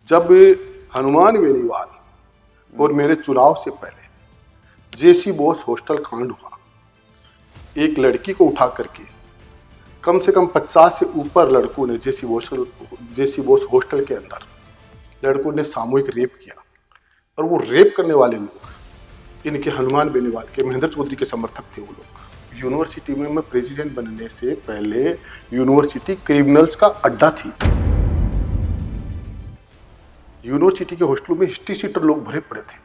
जब हनुमान बेनीवाल और मेरे चुनाव से पहले जेसी बोस हॉस्टल कांड हुआ, एक लड़की को उठा करके कम से कम 50 से ऊपर लड़कों ने जेसी बोस हॉस्टल के अंदर लड़कों ने सामूहिक रेप किया। और वो रेप करने वाले लोग इनके हनुमान बेनीवाल के, महेंद्र चौधरी के समर्थक थे। वो लोग यूनिवर्सिटी में मैं प्रेसिडेंट बनने से पहले यूनिवर्सिटी क्रिमिनल्स का अड्डा थी। यूनिवर्सिटी के हॉस्टलों में हिस्ट्री सीटर लोग भरे पड़े थे।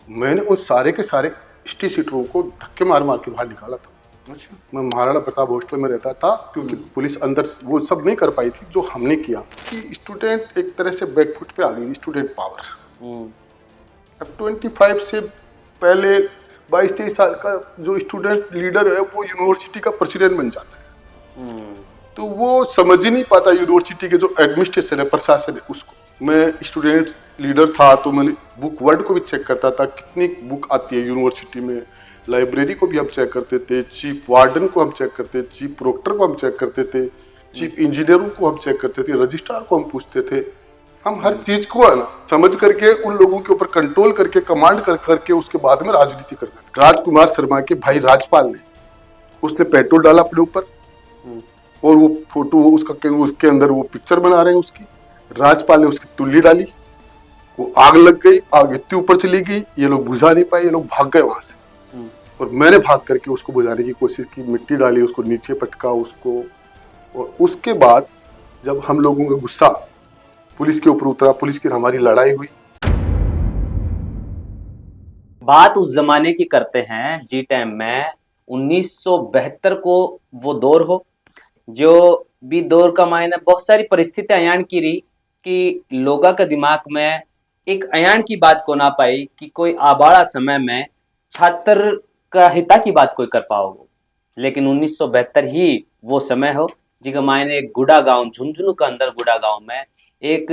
मैंने उन सारे के सारे हिस्ट्री सीटरों को धक्के मार मार के बाहर निकाला था। अच्छा। मैं महाराणा प्रताप हॉस्टल में रहता था क्योंकि पुलिस अंदर वो सब नहीं कर पाई थी जो हमने किया। कि स्टूडेंट एक तरह से बैकफुट पे आ गई, स्टूडेंट पावर। अब 25 से पहले 22-23 साल का जो स्टूडेंट लीडर है वो यूनिवर्सिटी का प्रेसिडेंट बन जाता है। तो वो समझ ही नहीं पाता यूनिवर्सिटी के जो एडमिनिस्ट्रेशन है, प्रशासन है, उसको। मैं स्टूडेंट लीडर था तो मैंने बुक वर्ल्ड को भी चेक करता था, कितनी बुक आती है यूनिवर्सिटी में। लाइब्रेरी को भी हम चेक करते थे, चीफ वार्डन को हम चेक करते थे, चीफ प्रोक्टर को हम चेक करते थे, चीफ इंजीनियरों को हम चेक करते थे, रजिस्ट्रार को हम पूछते थे। हम हर चीज को है ना समझ करके उन लोगों के ऊपर कंट्रोल करके, कमांड कर करके उसके बाद में राजनीति करते थे। राजकुमार शर्मा के भाई राजपाल ने, उसने पेट्रोल डाला अपने ऊपर और वो फोटो उसके अंदर वो पिक्चर बना रहे हैं उसकी। राजपाल ने उसकी तुल्ली डाली, वो आग लग गई, आग इतनी ऊपर चली गई, ये लोग बुझा नहीं पाए, ये लोग भाग गए वहां से। और मैंने भाग करके उसको बुझाने की कोशिश की, मिट्टी डाली, उसको नीचे पटका उसको। और उसके बाद जब हम लोगों का गुस्सा पुलिस के ऊपर उतरा, पुलिस की हमारी लड़ाई हुई। बात उस जमाने की करते हैं जी टाइम में 1972 को वो दौर हो, जो भी दौर का मायने बहुत सारी परिस्थितियां अयान की रही कि लोगों के दिमाग में एक अयान की बात को ना पाई कि कोई आबाड़ा समय में छात्र का हिता की बात कोई कर पाओगे। लेकिन 1972 ही वो समय हो जिसका मायने एक गुड़ा गांव, झुंझुनू के अंदर गुड़ा गांव में एक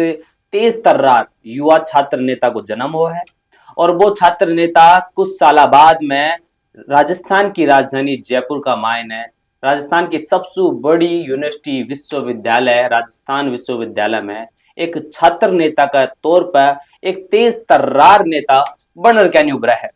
तेज तर्रार युवा छात्र नेता को जन्म हुआ है। और वो छात्र नेता कुछ साल बाद में राजस्थान की राजधानी जयपुर का मायने राजस्थान की सबसे बड़ी यूनिवर्सिटी विश्वविद्यालय राजस्थान विश्वविद्यालय में एक छात्र नेता का तौर पर एक तेज तर्रार नेता बनकर क्या नहीं उभरा है।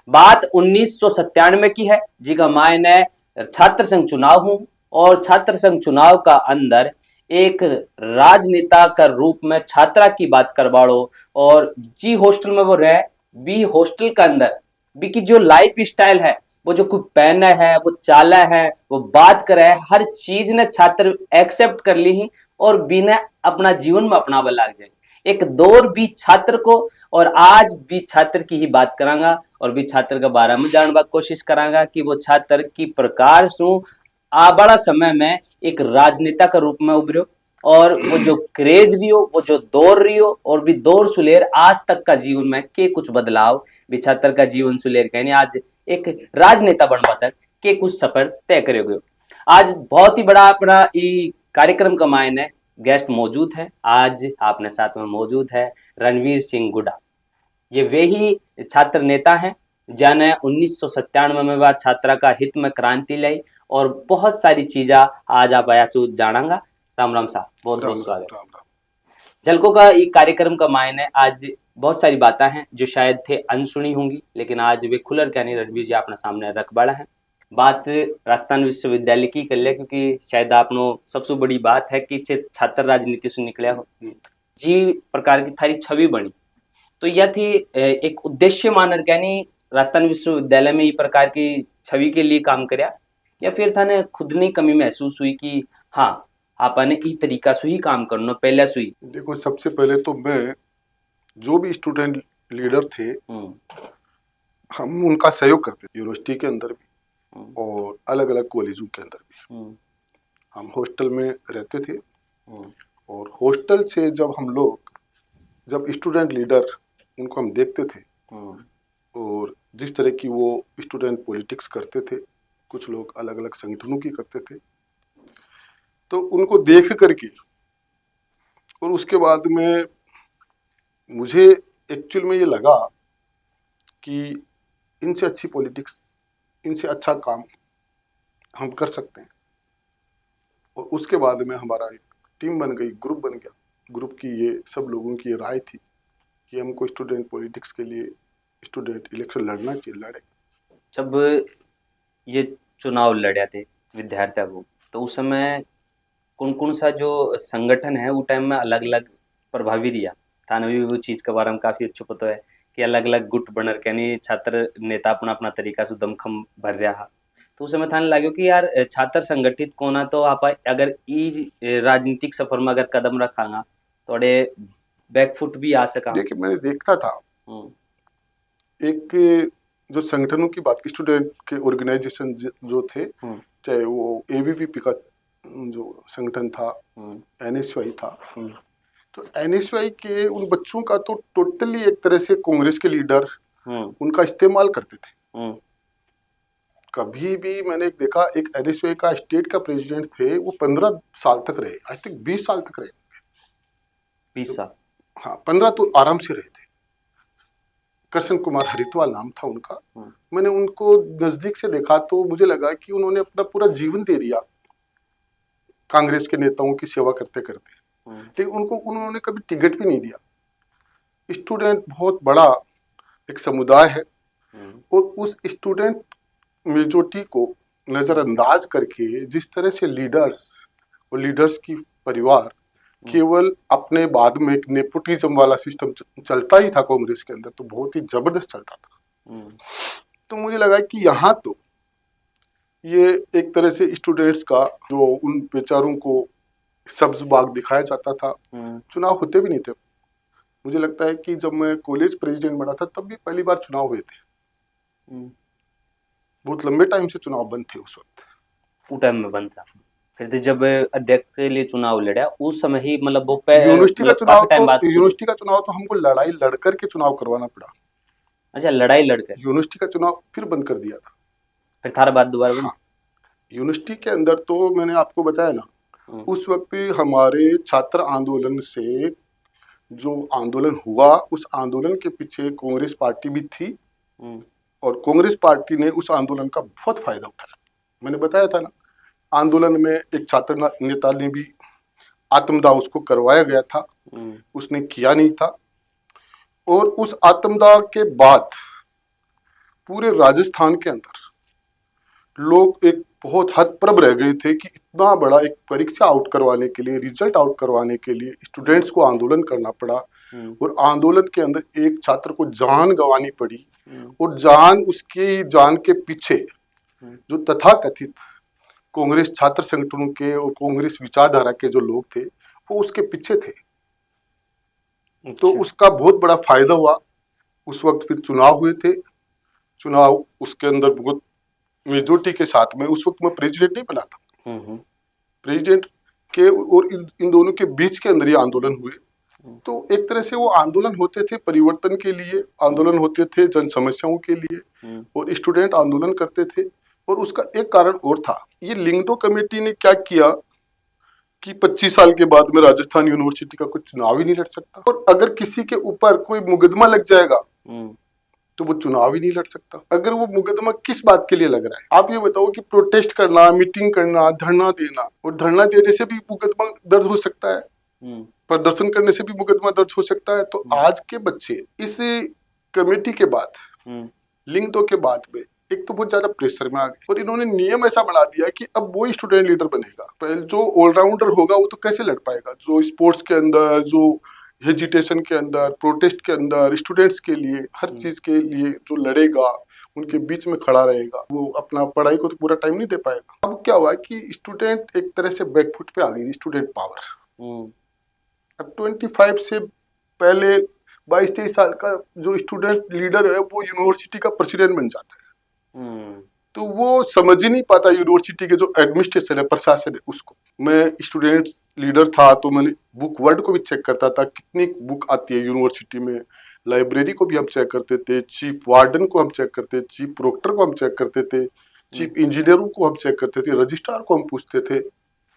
बात 1997 की है जिसका मायने छात्र संघ चुनाव हूं और छात्र संघ चुनाव का अंदर एक राजनेता का रूप में छात्रा की बात करवाड़ो और जी हॉस्टल में वो रहे, बी हॉस्टल के अंदर बी की जो लाइफ स्टाइल है, वो जो कोई पहना है, वो चाला है, वो बात करे है, हर चीज ने छात्र एक्सेप्ट कर ली ही और बी ने अपना जीवन में अपनावा लाग जाए। एक दौर भी छात्र को और आज भी छात्र की ही बात करांगा और भी छात्र के बारे में जानने की कोशिश करांगा कि वो छात्र की प्रकार से आ बड़ा समय में एक राजनेता का रूप में उभरो और वो जो क्रेज रियो, वो जो दौर रियो और भी दौर सुलेर आज तक का जीवन में के कुछ बदलाव भी छात्र का जीवन सुलेर कहने आज एक राजनेता बनवा तक के कुछ सफर तय करोगे। आज बहुत ही बड़ा अपना ये कार्यक्रम का मायने गेस्ट मौजूद है। आज आपने साथ में मौजूद है रणवीर सिंह गुडा। ये वे ही छात्र नेता हैं जिन्हें 1997 में वह छात्रा का हित में क्रांति लाई और बहुत सारी चीज़ा आज आप आयासू जानांगा। राम राम साहब, बहुत बहुत स्वागत। झलकों का ये कार्यक्रम का मायने आज बहुत सारी बातें हैं जो शायद थे अनसुनी होंगी, लेकिन आज वे खुलर कहनी रणवीर जी अपने सामने रख बड़ा है। बात राजस्थान विश्वविद्यालय की कर लिया क्योंकि शायद आपनो सबसे बड़ी बात है कि छात्र राजनीति से निकला हो जी प्रकार की थारी छवि बनी, तो यह थी एक उद्देश्य मानर कहनी राजस्थान विश्वविद्यालय में ये प्रकार की छवि के लिए काम करया या फिर थाने खुद ने कमी महसूस हुई कि हाँ आपने इस तरीका से ही काम करना पहले से ही? देखो, सबसे पहले तो मैं जो भी स्टूडेंट लीडर थे हम उनका सहयोग करते थे, यूनिवर्सिटी के अंदर भी और अलग अलग कॉलेजों के अंदर भी। हम हॉस्टल में रहते थे और हॉस्टल से जब स्टूडेंट लीडर उनको हम देखते थे और जिस तरह की वो स्टूडेंट पॉलिटिक्स करते थे, कुछ लोग अलग अलग संगठनों की करते थे, तो उनको देख करके और उसके बाद में मुझे एक्चुअल में ये लगा कि इनसे अच्छी पॉलिटिक्स, इनसे अच्छा काम हम कर सकते हैं। और उसके बाद में हमारा एक टीम बन गई, ग्रुप बन गया ग्रुप की ये सब लोगों की ये राय थी कि हमको स्टूडेंट पॉलिटिक्स के लिए स्टूडेंट इलेक्शन लड़ना चाहिए, लड़े। जब ये चुनाव लड़े थे विद्यार्थियों को, तो उस समय कौन कौन सा जो संगठन है वो टाइम में अलग अलग प्रभावी रहा थाने भी वो चीज़ के बारे में काफ़ी अच्छो पता है कि अलग अलग गुट बनर कहनी छात्र नेता अपना अपना तरीका से दमखम भर रहा। तो उस समय थाने लाग्यो कि यार छात्र संगठित कोना तो आप अगर ई राजनीतिक सफर में अगर कदम रखांगा थोड़े बैकफुट भी आ सका। देखिए, मैंने देखा था हम्म, एक जो संगठनों की बात की, स्टूडेंट के ऑर्गेनाइजेशन जो थे, हम्म, चाहे वो एबीवीपी का जो संगठन था, हम्म, एनएसवाई था, हम्म, तो एनएसवाई के उन बच्चों का तो टोटली एक तरह से कांग्रेस के लीडर हम्म, उनका इस्तेमाल करते थे। हम्म, कभी भी मैंने देखा, एक एनएसवाई का स्टेट का प्रेसिडेंट थे, वो 15 साल तक रहे, आई थिंक 20 साल तक रहे। 20 साल। हाँ, 15 तो आराम से रहे थे। कृष्ण कुमार हरिद्वाल नाम था उनका। हम्म, मैंने उनको नजदीक से देखा तो मुझे लगा कि उन्होंने अपना पूरा जीवन दे दिया कांग्रेस के नेताओं की सेवा करते करते, हम्म, लेकिन उनको उन्होंने कभी टिकट भी नहीं दिया। स्टूडेंट बहुत बड़ा एक समुदाय है, हम्म, और उस स्टूडेंट मेजोरिटी को नजरअंदाज करके जिस तरह से लीडर्स और लीडर्स की परिवार केवल अपने, बाद में एक नेपोटिज्म वाला सिस्टम चलता ही था कांग्रेस के अंदर, तो बहुत ही जबरदस्त चलता था। हम्म, तो मुझे लगा कि यहाँ तो ये एक तरह से स्टूडेंट्स का जो उन बेचारों को सब्ज बाग दिखाया जाता था। हम्म, चुनाव होते भी नहीं थे। मुझे लगता है कि जब मैं कॉलेज प्रेसिडेंट बना था तब भी पहली बार चुनाव हुए थे। हम्म। बहुत लंबे टाइम से चुनाव बंद थे उस वक्त। वो टाइम में बंद था। फिर तो जब अध्यक्ष के लिए चुनाव लड़ा उस समय ही मतलब वो मतलब काफी टाइम बाद शुरू। यूनिवर्सिटी का चुनाव तो हमको लड़ाई लड़कर के चुनाव करवाना पड़ा। अच्छा, लड़ाई लड़कर यूनिवर्सिटी का चुनाव फिर बंद कर दिया था। फिर थारा बाद दोबारा बनी। हाँ, यूनिवर्सिटी के अंदर तो मैंने आपको बताया ना, हम्म, उस वक्त हमारे छात्र आंदोलन से जो आंदोलन हुआ, उस आंदोलन के पीछे कांग्रेस पार्टी भी थी, हम्म, और कांग्रेस पार्टी ने उस आंदोलन का बहुत फायदा उठाया। मैंने बताया था ना, आंदोलन में एक छात्र नेता ने भी आत्मदाह उसको करवाया गया था, हम्म, उसने किया नहीं था। और उस आत्मदाह के बाद पूरे राजस्थान के अंदर लोग एक बहुत हतप्रभ रह गए थे कि इतना बड़ा एक परीक्षा आउट करवाने के लिए, रिजल्ट आउट करवाने के लिए स्टूडेंट्स को आंदोलन करना पड़ा, हम्म, और आंदोलन के अंदर एक छात्र को जान गंवानी पड़ी। हम्म, और जान, उसकी जान के पीछे हम्म, जो तथाकथित कांग्रेस छात्र संगठनों के और कांग्रेस विचारधारा के जो लोग थे, वो उसके पीछे थे। तो अच्छा, उसका बहुत बड़ा फायदा हुआ। उस वक्त फिर चुनाव हुए थे। चुनाव उसके अंदर बहुत मेजोरिटी के साथ में, उस वक्त मैं प्रेसिडेंट नहीं बना था, हम्म, प्रेसिडेंट के और इन दोनों के बीच के अंदर ये आंदोलन हुए। तो एक तरह से वो आंदोलन होते थे परिवर्तन के लिए, आंदोलन होते थे जन समस्याओं के लिए, हम्म, और स्टूडेंट आंदोलन करते थे। और उसका एक कारण और था, ये लिंगदो कमेटी ने क्या किया कि 25 साल के बाद में राजस्थान यूनिवर्सिटी का कोई चुनाव ही नहीं लड़ सकता, और अगर किसी के ऊपर कोई मुकदमा लग जाएगा हम्म, तो वो चुनाव ही नहीं लड़ सकता। अगर वो मुकदमा किस बात के लिए लग रहा है, आप ये बताओ कि प्रोटेस्ट करना, मीटिंग करना, धरना देना, और धरना देने से भी मुकदमा दर्ज हो सकता है, हम्म, प्रदर्शन करने से भी मुकदमा दर्ज हो सकता है। तो आज के बच्चे इस कमेटी के बाद, हम्म, लिंग दो के बाद में, एक तो बहुत ज्यादा प्रेशर में आ गए, और इन्होंने नियम ऐसा बना दिया कि अब वो स्टूडेंट लीडर बनेगा। पहले जो ऑलराउंडर होगा वो तो कैसे लड़ पाएगा, जो स्पोर्ट्स के अंदर, जो एजिटेशन के अंदर, प्रोटेस्ट के अंदर, स्टूडेंट्स के लिए, हर चीज के लिए जो लड़ेगा, उनके बीच में खड़ा रहेगा, वो अपना पढ़ाई को तो पूरा टाइम नहीं दे पाएगा। अब क्या हुआ कि स्टूडेंट एक तरह से बैकफुट पे आ गई, स्टूडेंट पावर। हम्म, अब 25 से पहले 22-23 साल का जो स्टूडेंट लीडर है वो यूनिवर्सिटी का प्रेसिडेंट बन जाता है। हम्म, तो वो समझ ही नहीं पाता यूनिवर्सिटी के जो एडमिनिस्ट्रेशन है, प्रशासन है, उसको। मैं स्टूडेंट लीडर था तो मैंने बुक वर्ड को भी चेक करता था, कितनी बुक आती है यूनिवर्सिटी में। लाइब्रेरी को भी हम चेक करते थे, चीफ वार्डन को हम चेक करते, चीफ प्रोक्टर को हम चेक करते थे, चीफ इंजीनियरों को हम चेक करते थे, रजिस्ट्रार को हम पूछते थे।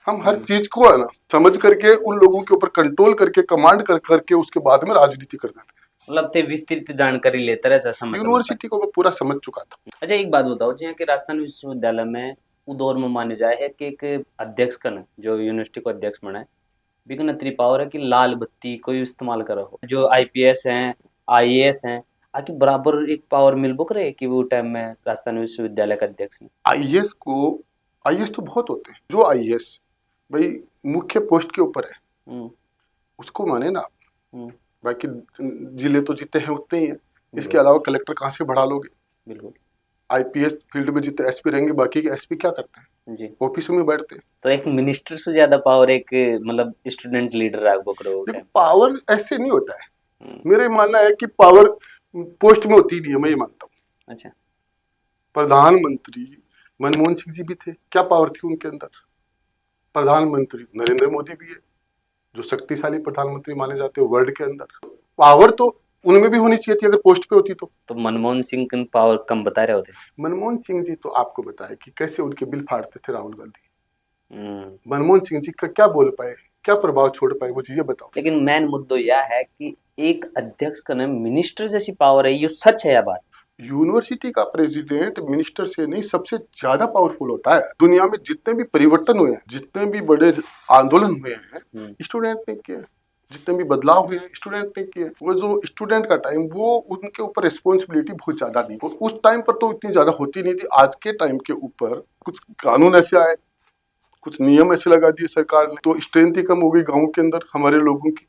हम हर चीज को है ना समझ करके, उन लोगों के ऊपर कंट्रोल करके, कमांड कर करके उसके बाद में राजनीति करते थे। मतलब ते विस्तृत जानकारी लेते रहे ऐसा समझ समझ पाए। यूनिवर्सिटी को मैं पूरा समझ चुका था। अच्छा, एक बात बताओ जी कि राजस्थान विश्वविद्यालय में वो दौर में माने जाए है कि एक अध्यक्ष कन जो यूनिवर्सिटी को अध्यक्ष बना है बिकन इतनी पावर है कि लाल बत्ती कोई इस्तेमाल करो, जो आईपीएस हैं, आईएएस हैं, आके बराबर एक पावर मिल बुक रहे कि वो टाइम में राजस्थान विश्वविद्यालय का अध्यक्ष ने। आईएएस को, आईएएस तो बहुत होते हैं, जो आईएएस भाई मुख्य पोस्ट के ऊपर है हम्म, उसको माने ना आप। हम्म, बाकी जिले तो जितने हैं उतने ही हैं, इसके बिल्कुल अलावा कलेक्टर कहाँ से बढ़ा लोगे। बिल्कुल आईपीएस फील्ड में जितने एसपी रहेंगे, बाकी के एसपी क्या करते हैं, जी। ऑफिसों में बैठते हैं। तो एक मिनिस्टर से ज्यादा पावर एक मतलब स्टूडेंट लीडर रहा बुक रहे वो देखो टाइम। पावर ऐसे नहीं होता है, मेरा ये मानना है कि पावर पोस्ट में होती नहीं है, मैं ये मानता हूँ। अच्छा। प्रधानमंत्री मनमोहन सिंह जी भी थे, क्या पावर थी उनके अंदर। प्रधानमंत्री नरेंद्र मोदी भी है, जो शक्तिशाली प्रधानमंत्री माने जाते हैं वर्ल्ड के अंदर। पावर तो उनमें भी होनी चाहिए थी अगर पोस्ट पे होती तो मनमोहन सिंह की पावर कम बता रहे होते। मनमोहन सिंह जी तो आपको बताया कि कैसे उनके बिल फाड़ते थे राहुल गांधी। हम्म। मनमोहन सिंह जी का क्या बोल पाए, क्या प्रभाव छोड़ पाए, वो चीजें बताओ। लेकिन मेन मुद्दा यह है कि एक अध्यक्ष का नाम मिनिस्टर जैसी पावर है, ये सच है यह बात। यूनिवर्सिटी का प्रेसिडेंट मिनिस्टर से नहीं सबसे ज्यादा पावरफुल होता है। दुनिया में जितने भी परिवर्तन हुए हैं, जितने भी बड़े आंदोलन हुए हैं, स्टूडेंट ने किए। जितने भी बदलाव हुए हैं स्टूडेंट ने किए। वो जो स्टूडेंट का टाइम, वो उनके ऊपर रिस्पॉन्सिबिलिटी बहुत ज्यादा नहीं, और उस टाइम पर तो इतनी ज्यादा होती नहीं थी। आज के टाइम के ऊपर कुछ कानून ऐसे आए, कुछ नियम ऐसे लगा दिए सरकार ने, तो स्ट्रेंथ ही कम हो गई गाँव के अंदर हमारे लोगों की,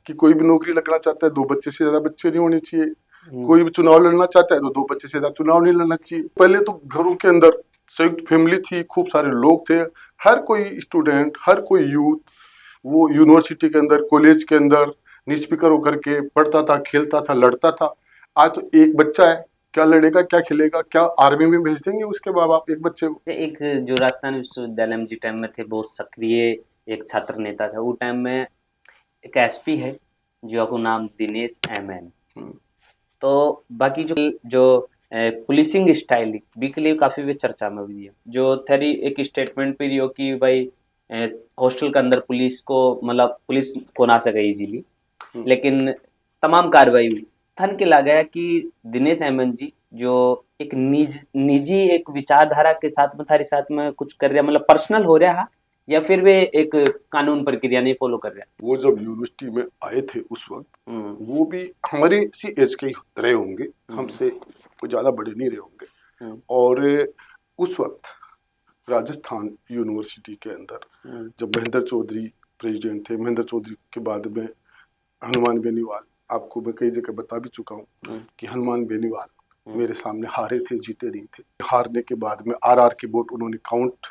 कि कोई भी नौकरी लगना चाहता है 2 बच्चे से ज्यादा बच्चे नहीं होने चाहिए। कोई भी चुनाव लड़ना चाहता है तो 2 बच्चे से ज्यादा चुनाव नहीं लड़ना चाहिए। पहले तो घरों के अंदर संयुक्त फैमिली थी, खूब सारे लोग थे, हर कोई स्टूडेंट, हर कोई यूथ वो यूनिवर्सिटी के अंदर, कॉलेज के अंदर निस्पीकर होकर के पढ़ता था, खेलता था, लड़ता था। आज तो एक बच्चा है, क्या लड़ेगा, क्या खेलेगा, क्या आर्मी में भेज देंगे उसके माँ बाप एक बच्चे को। एक जो राजस्थान विश्वविद्यालय में जिस टाइम में थे बहुत सक्रिय एक छात्र नेता था, वो टाइम में एक एसपी है जो आपको नाम दिनेश एमएन। तो बाकी जो जो पुलिसिंग स्टाइल भी के लिए काफी भी चर्चा में हुई है, जो थेरी एक स्टेटमेंट भी दियो कि भाई हॉस्टल के अंदर पुलिस को मतलब पुलिस को ना सके इजीली, लेकिन तमाम कार्रवाई हुई। थन के लगा है कि दिनेश एमएन जी जो एक निजी एक विचारधारा के साथ में थारी साथ में कुछ कर रहा, मतलब पर्सनल हो रहा है, या फिर वे एक कानून प्रक्रिया नहीं फॉलो कर रहे हैं। वो जब यूनिवर्सिटी में आए थे उस वक्त वो भी हमारी सी एज के ही रहे होंगे, हमसे कोई ज्यादा बड़े नहीं रहे होंगे। और उस वक्त राजस्थान यूनिवर्सिटी के अंदर जब महेंद्र चौधरी प्रेसिडेंट थे, महेंद्र चौधरी के बाद में हनुमान बेनीवाल, आपको मैं कई जगह बता भी चुका हूँ कि हनुमान बेनीवाल मेरे सामने हारे थे, जीते नहीं थे। हारने के बाद में आरआर के वोट उन्होंने काउंट,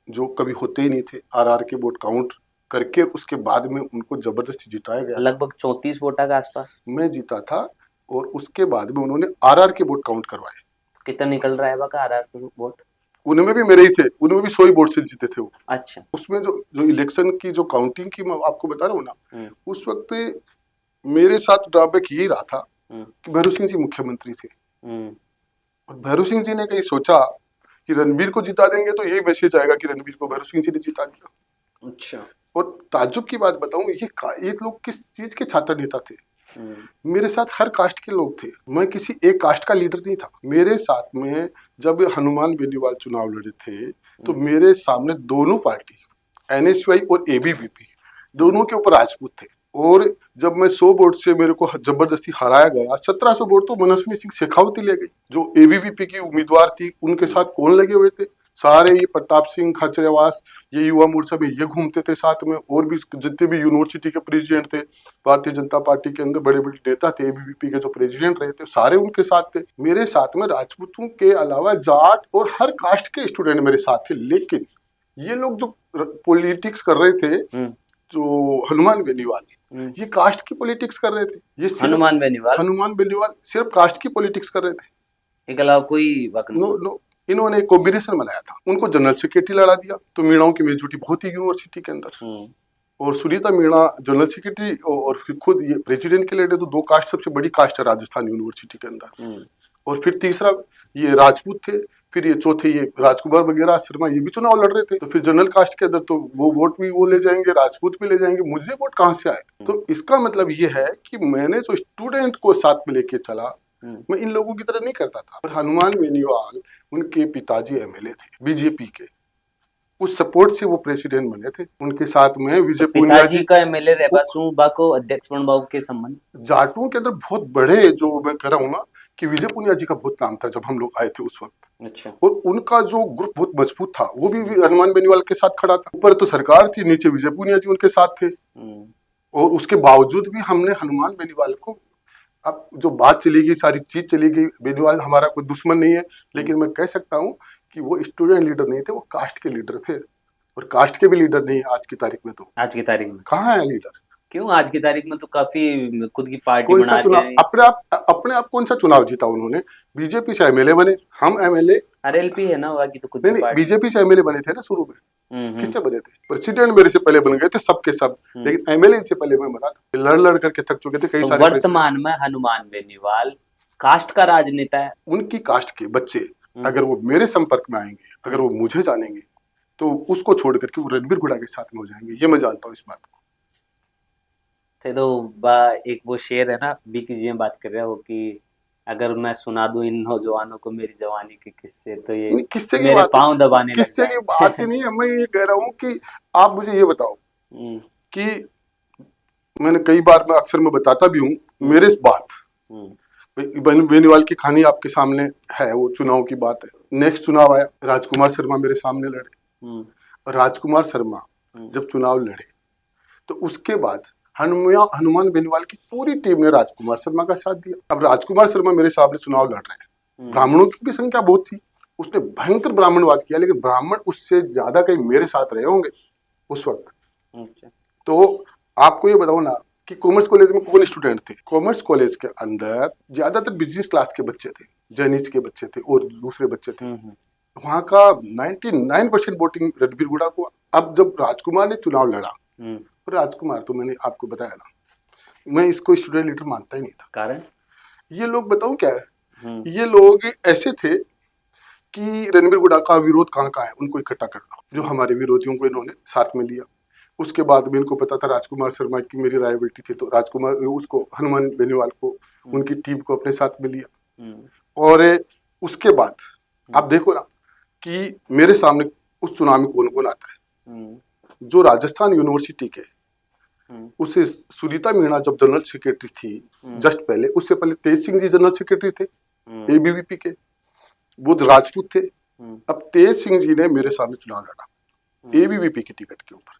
जो कभी होते ही नहीं थे, आरआर के वोट काउंट करके उसके बाद में उनको जबरदस्ती जिताया गया। लगभग 34 वोटा के आसपास मैं जीता था, और उसके बाद में उन्होंने आरआर के वोट काउंट करवाए। कितना निकल रहा है बाका आरआर के वोट? उनमें भी मेरे ही थे, उनमें भी 100 वोट से जीते थे वो। अच्छा। उसमें जो जो इलेक्शन की जो काउंटिंग की मैं आपको बता रहा हूँ ना, उस वक्त मेरे साथ ड्रॉबैक यही रहा था कि भैरू सिंह जी मुख्यमंत्री थे, और भैरू सिंह जी ने कहीं सोचा कि रणबीर को जिता देंगे तो यही मैसेज आएगा कि रणबीर को भैरू सिंह जी ने जिता दिया। अच्छा। और ताज्जुब की बात बताऊं, ये लोग किस चीज के छात्र नेता थे। मेरे साथ हर कास्ट के लोग थे, मैं किसी एक कास्ट का लीडर नहीं था। मेरे साथ में जब हनुमान बेनीवाल चुनाव लड़े थे तो मेरे सामने दोनों पार्टी एनएसयूआई और एबीवीपी दोनों के ऊपर राजपूत थे। और जब मैं 100 वोट से मेरे को जबरदस्ती हराया गया, 1700 वोट तो मनस्वी सिंह शेखावती ले गई। जो एबीवीपी की उम्मीदवार थी उनके साथ कौन लगे हुए थे, सारे ये प्रताप सिंह खाचरियावास, ये युवा मोर्चा में ये घूमते थे साथ में, और भी जितने भी यूनिवर्सिटी के प्रेसिडेंट थे, भारतीय जनता पार्टी के अंदर बड़े बड़े नेता थे, एबीवीपी के जो प्रेसिडेंट रहे थे सारे उनके साथ थे। मेरे साथ में राजपूतों के अलावा जाट और हर कास्ट के स्टूडेंट मेरे साथ थे। लेकिन ये लोग जो पॉलिटिक्स कर रहे थे, जो हनुमान बेनीवाल, ये कास्ट की पॉलिटिक्स कर रहे थे। ये हनुमान बेनीवाल सिर्फ कास्ट की पॉलिटिक्स कर रहे थे, एक अलावा कोई नो। इन्होंने एक कॉम्बिनेशन बनाया था, उनको जनरल सेक्रेटरी लड़ा दिया, तो मीणाओं की मेजोरिटी बहुत ही यूनिवर्सिटी के अंदर, और सुनीता मीणा जनरल सेक्रेटरी और फिर खुद ये प्रेसिडेंट के लिए। तो 2 कास्ट सबसे बड़ी कास्ट है राजस्थान यूनिवर्सिटी के अंदर। और फिर तीसरा ये राजपूत थे, फिर ये चौथे ये राजकुमार वगैरह शर्मा, ये भी चुनाव लड़ रहे थे। तो फिर जनरल कास्ट के अंदर तो वो वोट भी वो ले जाएंगे, राजपूत भी ले जाएंगे, मुझे वोट कहाँ से आए। तो इसका मतलब ये है कि मैंने जो स्टूडेंट को साथ में लेके चला, मैं इन लोगों की तरह नहीं करता था। और हनुमान बेनीवाल, उनके पिताजी एमएलए थे बीजेपी के, उस सपोर्ट से वो प्रेसिडेंट बने थे। उनके साथ में विजय तो पूनिया पिताजी जी, का एमएलए रेबासू बाको अध्यक्ष बनबाऊ के संबंध। जाटों के अंदर बहुत बड़े, जो मैं कह रहा हूँ ना कि विजय पूनिया जी का बहुत नाम था जब हम लोग आए थे उस वक्त। अच्छा। और उनका जो ग्रुप बहुत मजबूत था, वो भी हनुमान बेनीवाल के साथ खड़ा था। ऊपर तो सरकार थी, नीचे विजय पूनिया जी उनके साथ थे। और उसके बावजूद भी हमने हनुमान बेनीवाल को, अब जो बात चली गई, सारी चीज चली गई, बेनीवाल हमारा कोई दुश्मन नहीं है, लेकिन मैं कह सकता हूँ कि वो स्टूडेंट लीडर नहीं थे, वो कास्ट के लीडर थे। और कास्ट के भी लीडर नहीं है आज की तारीख में। तो आज की तारीख में कहाँ है लीडर? क्यों? आज की तारीख में तो काफी खुद की पार्टी कौन सा बना चुनाव, रहे अपने आप कौन सा चुनाव जीता उन्होंने? बीजेपी से एमएलए बने, हम एमएलए आरएलपी है ना, बाकी तो खुद नहीं की नहीं, पार्टी। बीजेपी से एमएलए बने थे ना शुरू में। हम्म। किससे बने थे? प्रेसिडेंट मेरे से पहले बन गए थे सबके सब, लेकिन एमएलए से पहले मैं बना था। लड़ लड़ करके थक चुके थे कई तो सारे प्रेसिडेंट। वर्तमान में हनुमान बेनीवाल कास्ट का राजनेता है। उनकी कास्ट के बच्चे अगर वो मेरे संपर्क में आएंगे, अगर वो मुझे जानेंगे, तो उसको छोड़ करके वो रणबीर गुड़ा के साथ में हो जाएंगे, ये मैं जानता हूँ इस बात को। थे तो एक वो शेर है ना, बीकी जी में बात कर रहे हो कि अगर मैं सुना दूं इन नौजवानों को मेरी जवानी के किस्से, तो ये नहीं, किससे की मेरे बात है? पांव दबाने लग किससे की बात ही जाएंगे। नहीं है। मैं ये कह रहा हूँ कि आप मुझे ये बताओ कि मैंने कई बार, मैं अक्सर मैं बताता भी हूँ मेरे इस बात, बेनीवाल की कहानी आपके सामने है, वो चुनाव की बात है। नेक्स्ट चुनाव आया, राजकुमार शर्मा मेरे सामने लड़े। और राजकुमार शर्मा जब चुनाव लड़े, तो उसके बाद हनुमान बेनीवाल की पूरी टीम ने राजकुमार शर्मा का साथ दिया। अब राजकुमार शर्मा मेरे सामने चुनाव लड़ रहे हैं, ब्राह्मणों की भी संख्या बहुत थी, उसने भयंकर ब्राह्मणवाद किया, लेकिन ब्राह्मण उससे ज्यादा कहीं मेरे साथ रहे होंगे उस वक्त। तो आपको ये बताओ ना कि कॉमर्स कॉलेज में कौन स्टूडेंट थे? कॉमर्स कॉलेज के अंदर ज्यादातर बिजनेस क्लास के बच्चे थे, जैनिज के बच्चे थे और दूसरे बच्चे थे। वहां का 99% वोटिंग रणबीर गुड़ा को। अब जब राजकुमार ने चुनाव लड़ा, और राजकुमार तो मैंने आपको बताया ना, मैं इसको स्टूडेंट लीडर मानता ही नहीं था। कारण ये लोग बताऊं क्या है, ये लोग ऐसे थे कि रणबीर गुड़ा का विरोध कहाँ कहाँ है उनको इकट्ठा करना, जो हमारे विरोधियों को इन्होंने साथ में लिया। उसके बाद भी इनको पता था राजकुमार शर्मा की मेरी रायबिलिटी थी, तो राजकुमार उसको, हनुमान बेनीवाल को, उनकी टीम को अपने साथ में लिया। और उसके बाद आप देखो ना कि मेरे सामने उस चुनाव में कौन कौन आता है। जो राजस्थान यूनिवर्सिटी के, उसे सुनीता मीणा जब जनरल सेक्रेटरी थी, जस्ट पहले, उससे पहले तेज सिंह जी जनरल सेक्रेटरी थे एबीवीपी के, वो राजपूत थे। अब तेज सिंह जी ने मेरे सामने चुनाव लड़ा एबीवीपी की टिकट के ऊपर।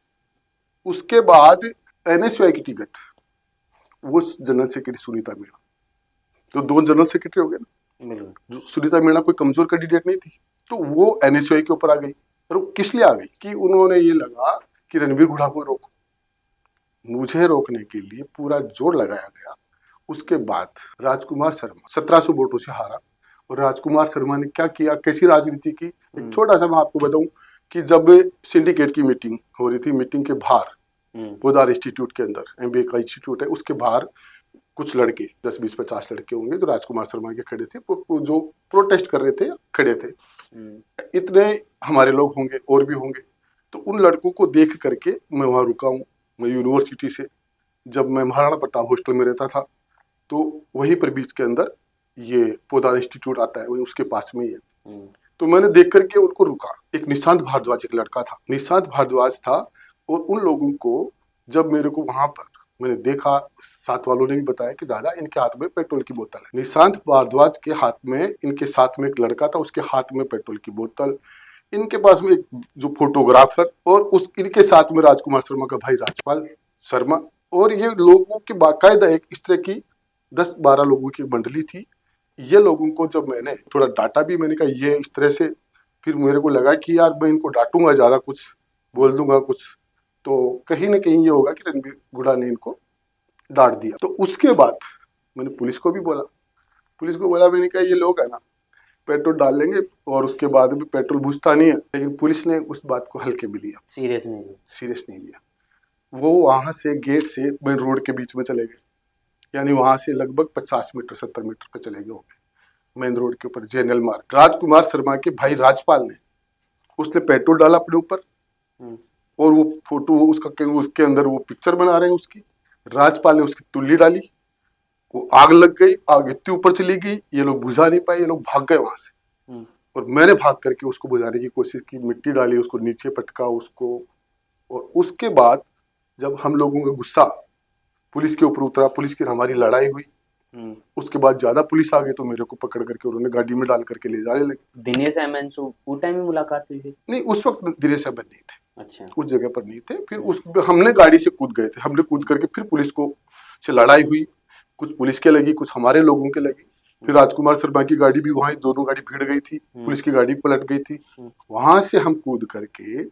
उसके बाद एनएसयूआई की टिकट, वो जनरल सेक्रेटरी सुनीता मीणा, तो दो जनरल सेक्रेटरी हो गए ना। जो सुनीता मीणा कोई कमजोर कैंडिडेट नहीं थी, तो वो एनएसयूआई के ऊपर आ गई। और किस लिए आ गई कि उन्होंने ये लगा कि रणबीर गुड़ा को रोको, मुझे रोकने के लिए पूरा जोर लगाया गया। उसके बाद राजकुमार शर्मा 1700 वोटों से हारा। और राजकुमार शर्मा ने क्या किया, कैसी राजनीति की, एक छोटा सा मैं आपको बताऊं कि जब सिंडिकेट की मीटिंग हो रही थी, मीटिंग के बाहर पोदार इंस्टीट्यूट के अंदर, एमबीए का इंस्टीट्यूट है, उसके बाहर कुछ लड़के 10 20 50 लड़के होंगे जो राजकुमार शर्मा के खड़े थे, जो प्रोटेस्ट कर रहे थे, खड़े थे। इतने हमारे लोग होंगे और भी होंगे। तो उन लड़कों को देख करके मैं वहां रुका हूँ। मैं यूनिवर्सिटी से, जब मैं महाराणा प्रताप हॉस्टल में रहता था, तो वहीं पर बीच के अंदर ये पोदार इंस्टीट्यूट आता है, उसके पास में ही है। तो मैंने देख करके उनको रुका। एक निशांत भारद्वाज एक लड़का था, निशांत भारद्वाज था। और उन लोगों को जब मेरे को वहां पर मैंने देखा, साथ वालों ने भी बताया कि दादा इनके हाथ में पेट्रोल की बोतल है। निशांत भारद्वाज के हाथ में, इनके साथ में एक लड़का था, उसके हाथ में पेट्रोल की बोतल, इनके पास में एक जो फोटोग्राफर, और उस इनके साथ में राजकुमार शर्मा का भाई राजपाल शर्मा। और ये लोगों की बाकायदा एक इस तरह की 10-12 लोगों की मंडली थी। ये लोगों को जब मैंने थोड़ा डांटा भी, मैंने कहा ये इस तरह से, फिर मेरे को लगा कि यार मैं इनको डांटूंगा, ज्यादा कुछ बोल दूंगा कुछ, तो कहीं ना कहीं ये होगा कि रणबीर गुड़ा ने इनको डांट दिया। तो उसके बाद मैंने पुलिस को भी बोला, मैंने कहा ये लोग है ना पेट्रोल डाल लेंगे और उसके बाद भी पेट्रोल बुझता नहीं है। लेकिन पुलिस ने उस बात को हल्के में लिया, सीरियस नहीं लिया। वो वहां से गेट से मेन रोड के बीच में चले गए, यानी वहां से लगभग 50 मीटर 70 मीटर पे चले गए होंगे मेन रोड के ऊपर, जनरल मार्ग। राजकुमार शर्मा के भाई राजपाल ने, उसने पेट्रोल डाला अपने ऊपर, और वो फोटो उसके अंदर वो पिक्चर बना रहे हैं उसकी। राजपाल ने उसकी तुल्ली डाली, वो आग लग गई, आग इतनी ऊपर चली गई, ये लोग बुझा नहीं पाए, ये लोग भाग गए वहां से। और मैंने भाग करके उसको बुझाने की कोशिश की, मिट्टी डाली, उसको नीचे पटका उसको। और उसके बाद जब हम लोगों का गुस्सा पुलिस के ऊपर उतरा, पुलिस की हमारी लड़ाई हुई, उसके बाद ज्यादा पुलिस आ गई तो मेरे को पकड़ करके उन्होंने गाड़ी में डाल करके ले जाने लगे। दिनेश एमएन से वो टाइम में मुलाकात हुई थी? नहीं, उस वक्त दिनेश अहमद नहीं थे, अच्छा। उस जगह पर नहीं थे। फिर उस हमने गाड़ी से कूद गए थे, हमने कूद करके फिर पुलिस को से लड़ाई हुई, कुछ पुलिस के लगी, कुछ हमारे लोगों के लगी। फिर राजकुमार शर्मा की गाड़ी भी वहां, दोनों गाड़ी भिड़ गई थी, पुलिस की गाड़ी पलट गई थी। वहां से हम कूद करके,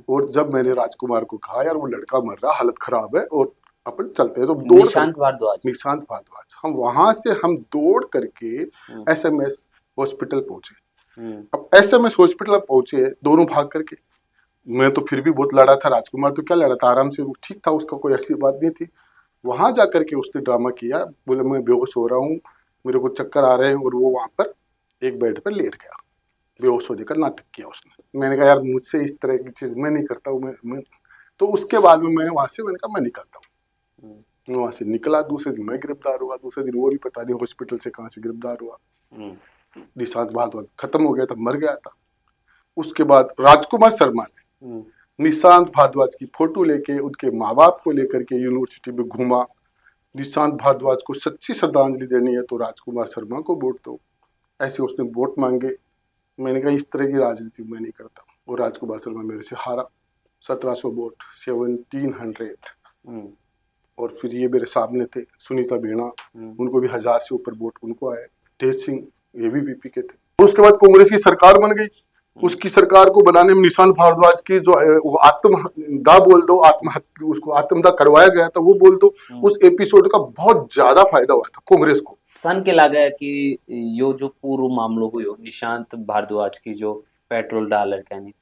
और जब मैंने राजकुमार को कहा यार वो लड़का मर रहा, हालत खराब है और अपन चलते हैं, तो दौड़ निशांत भारद्वाज, निशांत भारद्वाज, हम वहां से हम दौड़ करके एसएमएस हॉस्पिटल पहुंचे। अब एसएमएस हॉस्पिटल पहुंचे दोनों भाग करके, मैं तो फिर भी बहुत लड़ा था, राजकुमार तो क्या लड़ा था, आराम से वो ठीक था, उसका कोई ऐसी बात नहीं थी। वहां जाकर के उसने ड्रामा किया, बोले मैं बेहोश हो रहा हूँ, मेरे को चक्कर आ रहे हैं, और वो वहां पर एक बेड पर लेट गया, बेहोश होने का नाटक किया उसने। मैंने कहा यार मुझसे इस तरह की चीज मैं नहीं करता हूँ, मैं तो उसके बाद में मैं वहां से, मैंने कहा मैं निकलता हूँ। मैं वहां से निकला, दूसरे दिन मैं गिरफ्तार हुआ, दूसरे दिन वो भी पता नहीं हॉस्पिटल से कहाँ से गिरफ्तार हुआ। निशांत भारद्वाज खत्म हो गया था, मर गया था। उसके बाद राजकुमार शर्मा ने निशांत भारद्वाज की फोटो लेके उनके माँ बाप को लेकर के यूनिवर्सिटी में घूमा। निशांत भारद्वाज को सच्ची श्रद्धांजलि देनी है तो राजकुमार शर्मा को वोट दो, ऐसे उसने वोट मांगे। मैंने कहा इस तरह की राजनीति मैं नहीं करता, और राजकुमार शर्मा मेरे से हारा 1700 वोट, 1700। और फिर ये मेरे सामने थे सुनीता बीणा, उनको भी 1000 से ऊपर वोट उनको आए। तेज सिंह ये भी वीपी के थे। उसके बाद कांग्रेस की सरकार बन गई। उसकी सरकार को बनाने में निशांत भारद्वाज की जो वो आत्मदाह बोल दो, आत्महत्या, उसको आत्मदाह करवाया गया था वो बोल दो, उस एपिसोड का बहुत ज्यादा फायदा हुआ था कांग्रेस को। तन के लागे कि यो जो पूर्व मामलो हुयो निशांत भारद्वाज की जो पेट्रोल डालर कहनी,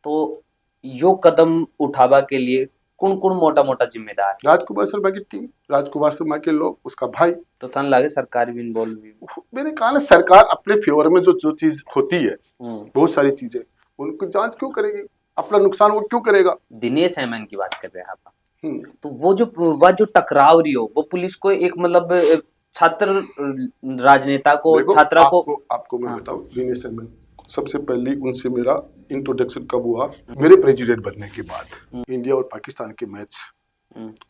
तो यो कदम उठावा के लिए कौन कौन मोटा मोटा जिम्मेदार? राजकुमार शर्मा की टीम, राजकुमार शर्मा के लोग, उसका भाई। तो तन लागे सरकार भी इन्वॉल्व हुई? मैंने कहा ना, सरकार अपने फेवर में जो जो चीज होती है, बहुत सारी चीजें, उनको जांच क्यों करेगी, अपना नुकसान वो क्यों करेगा। दिनेश एमएन की बात कर रहे हैं आप, तो वह जो टकराव रही हो वो पुलिस को एक मतलब छात्र राजनेता को, छात्रा को, आपको मैं बताऊं, दिनेश एमएन सबसे पहले उनसे मेरा इंट्रोडक्शन कब हुआ, मेरे प्रेसिडेंट बनने के बाद। इंडिया और पाकिस्तान के मैच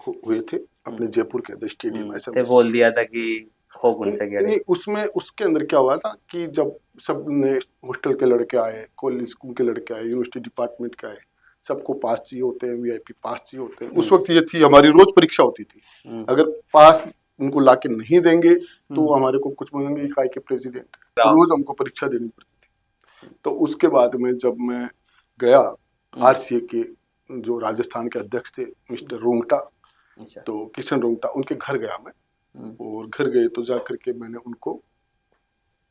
हुए थे अपने जयपुर के अंदर स्टेडियम में, बोल दिया था कि हो उनसे नहीं, उसमें उसके अंदर क्या हुआ था कि जब सब ने हॉस्टल के लड़के आए, कॉलेज स्कूल के लड़के आए, यूनिवर्सिटी डिपार्टमेंट के आए, सबको पास चाहिए होते हैं, वीआईपी पास चाहिए होते हैं। उस वक्त ये थी, हमारी रोज परीक्षा होती थी, अगर पास उनको लाके नहीं देंगे तो हमारे को कुछ महीने इकाई के प्रेसिडेंट, तो रोज हमको परीक्षा देनी पड़ती थी। तो उसके बाद में जब मैं गया, आरसीए के जो राजस्थान के अध्यक्ष थे मिस्टर रोंगटा, तो किशन रोंगटा, उनके घर गया मैं, और घर गए तो जा करके मैंने उनको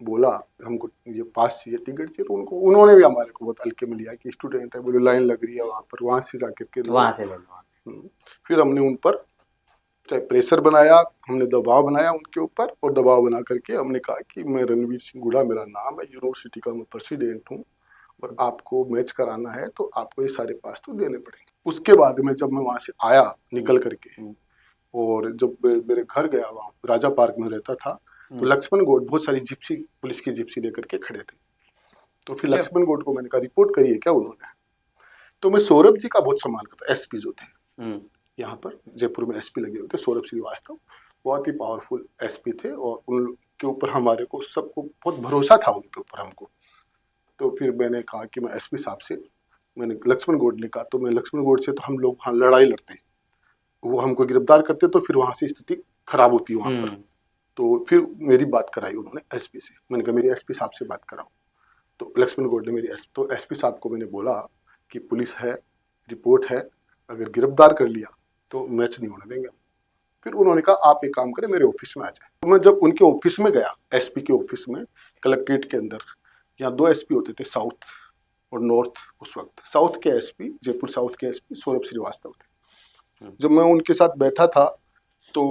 बोला हमको ये पास चाहिए, टिकट चाहिए, तो उन्होंने भी हमारे को बहुत हल्के में लिया कि स्टूडेंट है, बोले लाइन लग रही है वहाँ पर, वहां से जाकर के वहां से ले लो। फिर हमने उन पर चाहे प्रेशर बनाया, हमने दबाव बनाया उनके ऊपर, और दबाव बना करके हमने कहा कि मैं रणवीर सिंह गुड़ा मेरा नाम है, यूनिवर्सिटी का मैं प्रेसिडेंट हूँ, और आपको मैच कराना है तो आपको ये सारे पास तो देने पड़ेंगे। उसके बाद में जब मैं वहां से आया निकल करके, और जब मेरे घर गया, वहाँ राजा पार्क में रहता था, तो लक्ष्मण गोड बहुत सारी जिप्सी, पुलिस की जिप्सी लेकर के खड़े थे। तो फिर लक्ष्मण गोड को मैंने कहा रिपोर्ट करिए क्या उन्होंने, तो मैं सौरभ जी का बहुत सम्मान करता, एसपी जो थे यहाँ पर जयपुर में एसपी लगे हुए थे, सौरभ श्रीवास्तव, बहुत ही पावरफुल एसपी थे, और उनके ऊपर हमारे को सबको बहुत भरोसा था उनके ऊपर हमको। तो फिर मैंने कहा कि मैं एसपी साहब से, मैंने लक्ष्मण गोड ने कहा, तो मैं लक्ष्मण गोड से, तो हम लोग वहाँ लड़ाई लड़ते, वो हमको गिरफ्तार करते, तो फिर वहां से स्थिति खराब होती वहां पर। तो फिर मेरी बात कराई उन्होंने एसपी से, मैंने कहा मेरी एसपी साहब से बात कराओ, तो लक्ष्मण गोड ने मेरी तो एसपी साहब को मैंने बोला कि पुलिस है, रिपोर्ट है, अगर गिरफ्तार कर लिया तो मैच नहीं होने देंगे। फिर उन्होंने कहा आप एक काम करें, मेरे ऑफिस में आ जाए। तो मैं जब उनके ऑफिस में गया, एसपी के ऑफिस में, कलेक्ट्रेट के अंदर, यहाँ 2 एसपी होते थे, साउथ और नॉर्थ। उस वक्त साउथ के एसपी, जयपुर साउथ के एसपी सौरभ श्रीवास्तव थे। जब मैं उनके साथ बैठा था तो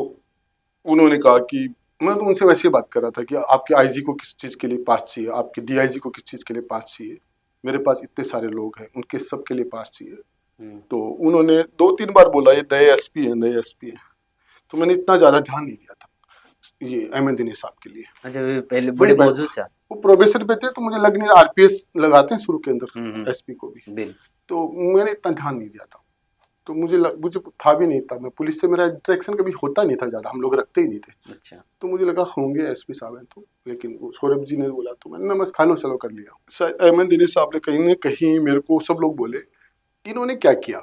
उन्होंने कहा कि, मैं तो उनसे वैसे ही बात कर रहा था कि आपके आईजी को किस चीज़ के लिए पास चाहिए, आपके डीआईजी को किस चीज़ के लिए पास चाहिए, मेरे पास इतने सारे लोग हैं, उनके सब के लिए पास चाहिए। तो उन्होंने 2-3 बार बोला ये नए एसपी है, नए एसपी है, तो मैंने इतना ज़्यादा ध्यान नहीं दिया था ये अहमद दिनेश साहब के लिए। अच्छा, पहले बड़े मौजूद था, वो प्रोबेशन पे थे, तो मुझे लग नहीं रहा, आरपीएस लगाते हैं शुरू के अंदर एसपी को भी, बिल तो मैंने इतना ध्यान नहीं दिया था। तो मुझे था भी नहीं था, मैं पुलिस से मेरा इंटरेक्शन कभी होता नहीं था ज़्यादा, हम लोग रखते ही नहीं थे। अच्छा। तो मुझे लगा होंगे एसपी साहब हैं, तो लेकिन वो सौरभ जी ने बोला तो मैंने नमस्कार लो चलो कर लिया। अहमद दिनेश साहब ने कहीं ना कहीं मेरे को सब लोग बोले, इन्होंने क्या किया,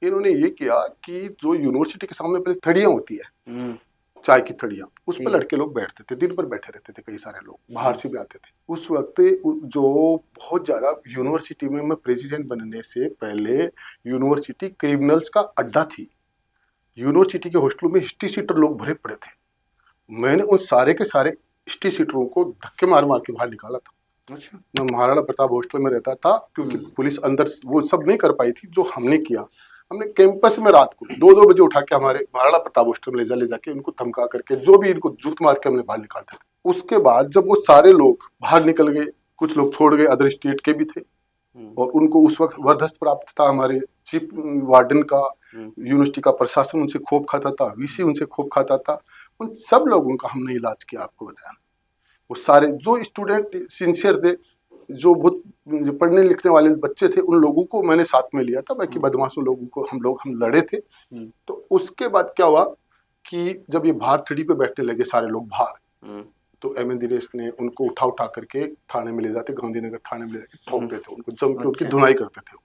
इन्होंने ये किया कि जो यूनिवर्सिटी के सामने पहले थड़ियाँ होती है, चाय की थड़ियाँ, उस पर लड़के लोग बैठते थे, दिन भर बैठे रहते थे, कई सारे लोग बाहर से भी आते थे उस वक्त। जो बहुत ज्यादा यूनिवर्सिटी में, मैं प्रेसिडेंट बनने से पहले यूनिवर्सिटी क्रिमिनल्स का अड्डा थी। यूनिवर्सिटी के हॉस्टलों में हिस्ट्री सीटर लोग भरे पड़े थे। मैंने उन सारे के सारे हिस्ट्री सीटरों को धक्के मार मार के बाहर निकाला था। अच्छा। मैं महाराणा प्रताप हॉस्टल में रहता था, क्योंकि पुलिस अंदर वो सब नहीं कर पाई थी जो हमने किया। हमने कैंपस में रात को 2-2 बजे उठा के हमारे महाराणा प्रताप हॉस्टल में ले जाके उनको धमका करके, जो भी इनको जूत मार के हमने बाहर निकालते थे। उसके बाद जब वो सारे लोग बाहर निकल गए, कुछ लोग छोड़ गए, अदर स्टेट के भी थे, और उनको उस वक्त वरदस्त प्राप्त था, हमारे चीफ वार्डन का, यूनिवर्सिटी का प्रशासन उनसे खूब खाता था, वीसी उनसे खूब खाता था। उन सब लोगों का हमने इलाज किया, आपको बताया। वो सारे जो स्टूडेंट सिंसियर थे, जो बहुत जो पढ़ने लिखने वाले बच्चे थे, उन लोगों को मैंने साथ में लिया था। बाकी बदमाशों लोगों को हम लड़े थे। तो उसके बाद क्या हुआ कि जब ये बाहर थड़ी पे बैठने लगे सारे लोग बाहर, तो एम एन दिनेश ने उनको उठा करके थाने में ले जाते, गांधीनगर थाने में ले जाके ठोकते थे उनको, जम के उनकी धुनाई करते थे।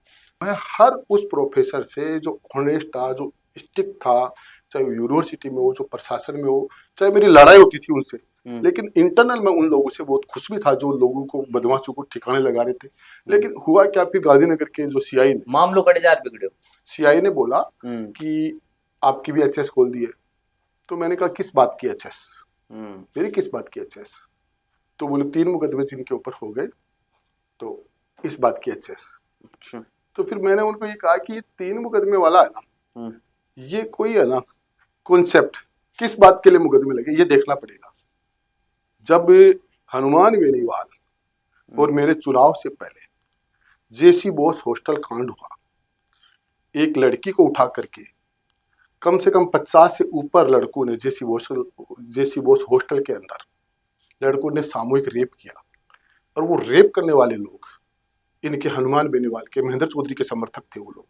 मैं हर उस प्रोफेसर से जो ऑनेस्ट था, जो स्ट्रिक्ट था, चाहे यूनिवर्सिटी में हो, जो प्रशासन में हो, चाहे मेरी लड़ाई होती थी उनसे, लेकिन इंटरनल में उन लोगों से बहुत खुश भी था, जो लोगों को, बदमाशों को ठिकाने लगा रहे थे। लेकिन हुआ क्या, फिर गांधीनगर के जो सीआई ने, मामलो कड़े जार बिगड़े, सीआई ने बोला कि आपकी भी एचएस खोल दी है। तो मैंने कहा किस बात की एचएस, मेरी किस बात की एचएस? तो बोले 3 मुकदमे जिनके ऊपर हो गए, तो इस बात की एचएस। अच्छा। तो फिर मैंने उनको ये कहा कि ये 3 मुकदमे वाला है ना, ये कोई है ना कॉन्सेप्ट, किस बात के लिए मुकदमे लगे ये देखना पड़ेगा। जब हनुमान बेनीवाल और मेरे चुनाव से पहले जेसी बोस हॉस्टल कांड हुआ, एक लड़की को उठा करके कम से कम 50 से ऊपर लड़कों ने जेसी बोस हॉस्टल के अंदर लड़कों ने सामूहिक रेप किया। और वो रेप करने वाले लोग इनके हनुमान बेनीवाल के, महेंद्र चौधरी के समर्थक थे। वो लोग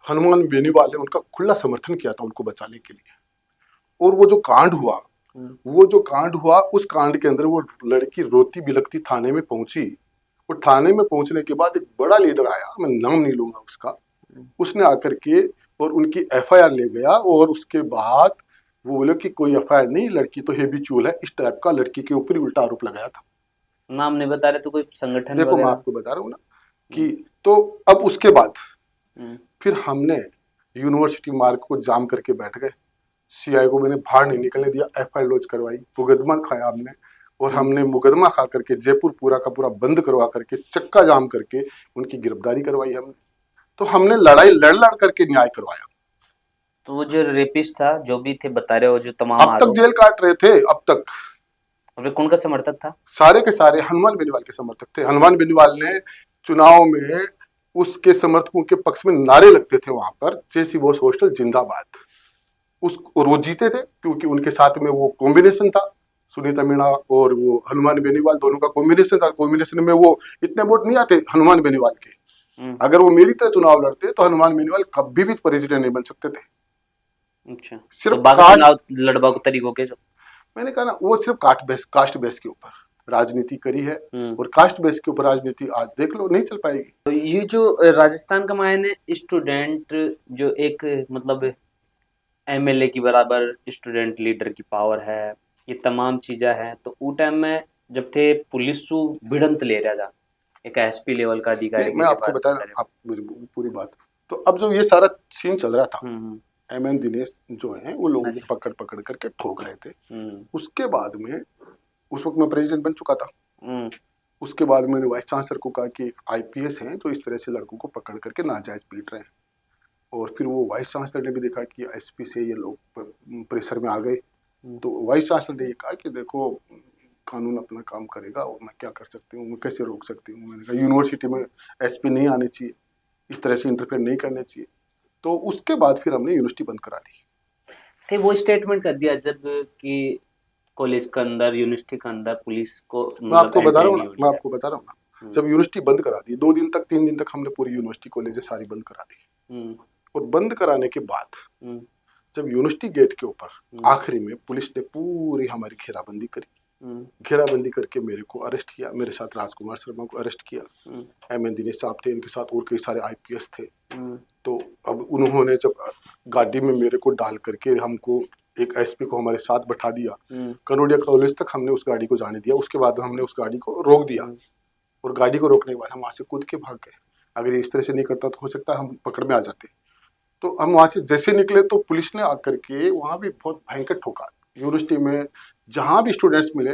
हनुमान बेनीवाल ने उनका खुला समर्थन किया था उनको बचाने के लिए। और वो जो कांड हुआ, उस कांड के अंदर वो लड़की रोती बिलखती थाने में पहुंची। और थाने में पहुंचने के बाद एक बड़ा लीडर आया, मैं नाम नहीं लूंगा उसका, उसने आकर के और उनकी एफआईआर ले गया। और उसके बाद वो बोले कि कोई एफआईआर नहीं, लड़की तो हेबिचुअल है, इस टाइप का लड़की के ऊपर ही उल्टा आरोप लगाया था। नाम नहीं बता रहे तो कोई संगठन देखो मैं वगैरह? आपको बता रहा हूँ ना कि, तो अब उसके बाद फिर हमने यूनिवर्सिटी मार्ग को जाम करके बैठ गए। सीआई को मैंने बाहर नहीं निकलने दिया, एफआईआर लॉन्च करवाई, मुकदमा खाया हमने। और हमने मुकदमा खा करके जयपुर पूरा का पूरा बंद करवा करके, चक्का जाम करके उनकी गिरफ्तारी करवाई हमने। तो हमने लड़ाई लड़ करके न्याय करवाया। तो वो जो रेपिस्ट था, जो भी थे बता रहे हो, जो तमाम अब तक जेल काट रहे थे अब तक। और वे कौन का समर्थक था? सारे के सारे हनुमान बेनीवाल के समर्थक थे। हनुमान बेनीवाल ने चुनाव में उसके समर्थकों के पक्ष में नारे लगते थे वहां पर, जेसी बोस हॉस्टल जिंदाबाद। और वो जीते थे क्योंकि उनके साथ में वो कॉम्बिनेशन था, सुनीता मीणा और वो हनुमान बेनीवाल, दोनों का कॉम्बिनेशन था। कॉम्बिनेशन में वो इतने वोट नहीं आते हनुमान बेनीवाल के। अगर वो मेरी तरह चुनाव लड़ते तो हनुमान बेनीवाल कभी भी प्रेसिडेंट नहीं बन सकते थे। अच्छा। सिर्फ तो बाकी चुनाव लड़वा को तरीकों के जो मैंने कहा ना, वो सिर्फ कास्ट बेस के ऊपर राजनीति करी है। और कास्ट बेस के ऊपर राजनीति आज देख लो नहीं चल पाएगी। तो ये जो राजस्थान का मायने स्टूडेंट जो एक मतलब एमएलए की बराबर स्टूडेंट लीडर की पावर है, ये तमाम चीज़ें हैं। तो वो टाइम में जब थे पुलिस सु भिड़ंत ले रहा था एक एसपी लेवल का अधिकारी, मैं आपको बताया आप मेरी पूरी बात। तो अब जो ये सारा सीन चल रहा था, एम एन दिनेश जो है वो लोगों को पकड़ करके ठोक रहे थे। उसके बाद में उस वक्त मैं प्रेसिडेंट बन चुका था। उसके बाद मैंने वाइस चांसलर को कहा कि आईपीएस हैं जो इस तरह से लड़कों को पकड़ करके नाजायज पीट रहे हैं। और फिर वो वाइस चांसलर ने भी देखा कि एसपी से ये लोग प्रेशर में आ गए। तो वाइस चांसलर ने ये कहा कि देखो कानून अपना काम करेगा और मैं क्या कर सकती हूँ, मैं कैसे रोक सकती हूँ। मैंने कहा यूनिवर्सिटी में एसपी नहीं आने चाहिए, इस तरह से इंटरफेयर नहीं करने चाहिए। तो उसके बाद फिर हमने यूनिवर्सिटी बंद करा दी। थे वो स्टेटमेंट कर दिया जब कि कॉलेज के अंदर, यूनिवर्सिटी के अंदर पुलिस को मैं आपको बता रहा हूँ ना, एंट्री मैं नहीं आपको बता रहा हूँ ना, होनी जब यूनिवर्सिटी बंद करा दी 2 दिन तक 3 दिन तक हमने पूरी यूनिवर्सिटी कॉलेजेस सारी बंद करा दी। चाहिए। और बंद कराने के बाद हम्म, जब यूनिवर्सिटी गेट के ऊपर हम्म, आखिरी में पुलिस ने पूरी हमारी घेराबंदी करी, हम्म, घेराबंदी करके मेरे को अरेस्ट किया, मेरे साथ राजकुमार शर्मा को अरेस्ट किया, हम्म, एम एन दिनेश साहब थे, इनके साथ और कई सारे आईपीएस थे। हम्म, तो अब उन्होंने जब गाड़ी में मेरे को डाल करके हमको एक एसपी को हमारे साथ बैठा दिया, हम्म, कनोडिया कॉलेज तक हमने उस गाड़ी को जाने दिया। उसके बाद हमने उस गाड़ी को रोक दिया, हम्म, और गाड़ी को रोकने के बाद हम वहां से कूद के भाग गए। अगर ये इस तरह से नहीं करता तो हो सकता है हम पकड़ में आ जाते। तो हम वहां से जैसे निकले तो पुलिस ने आकर के वहां भी बहुत भयंकर ठोका यूनिवर्सिटी में, जहां भी स्टूडेंट्स मिले।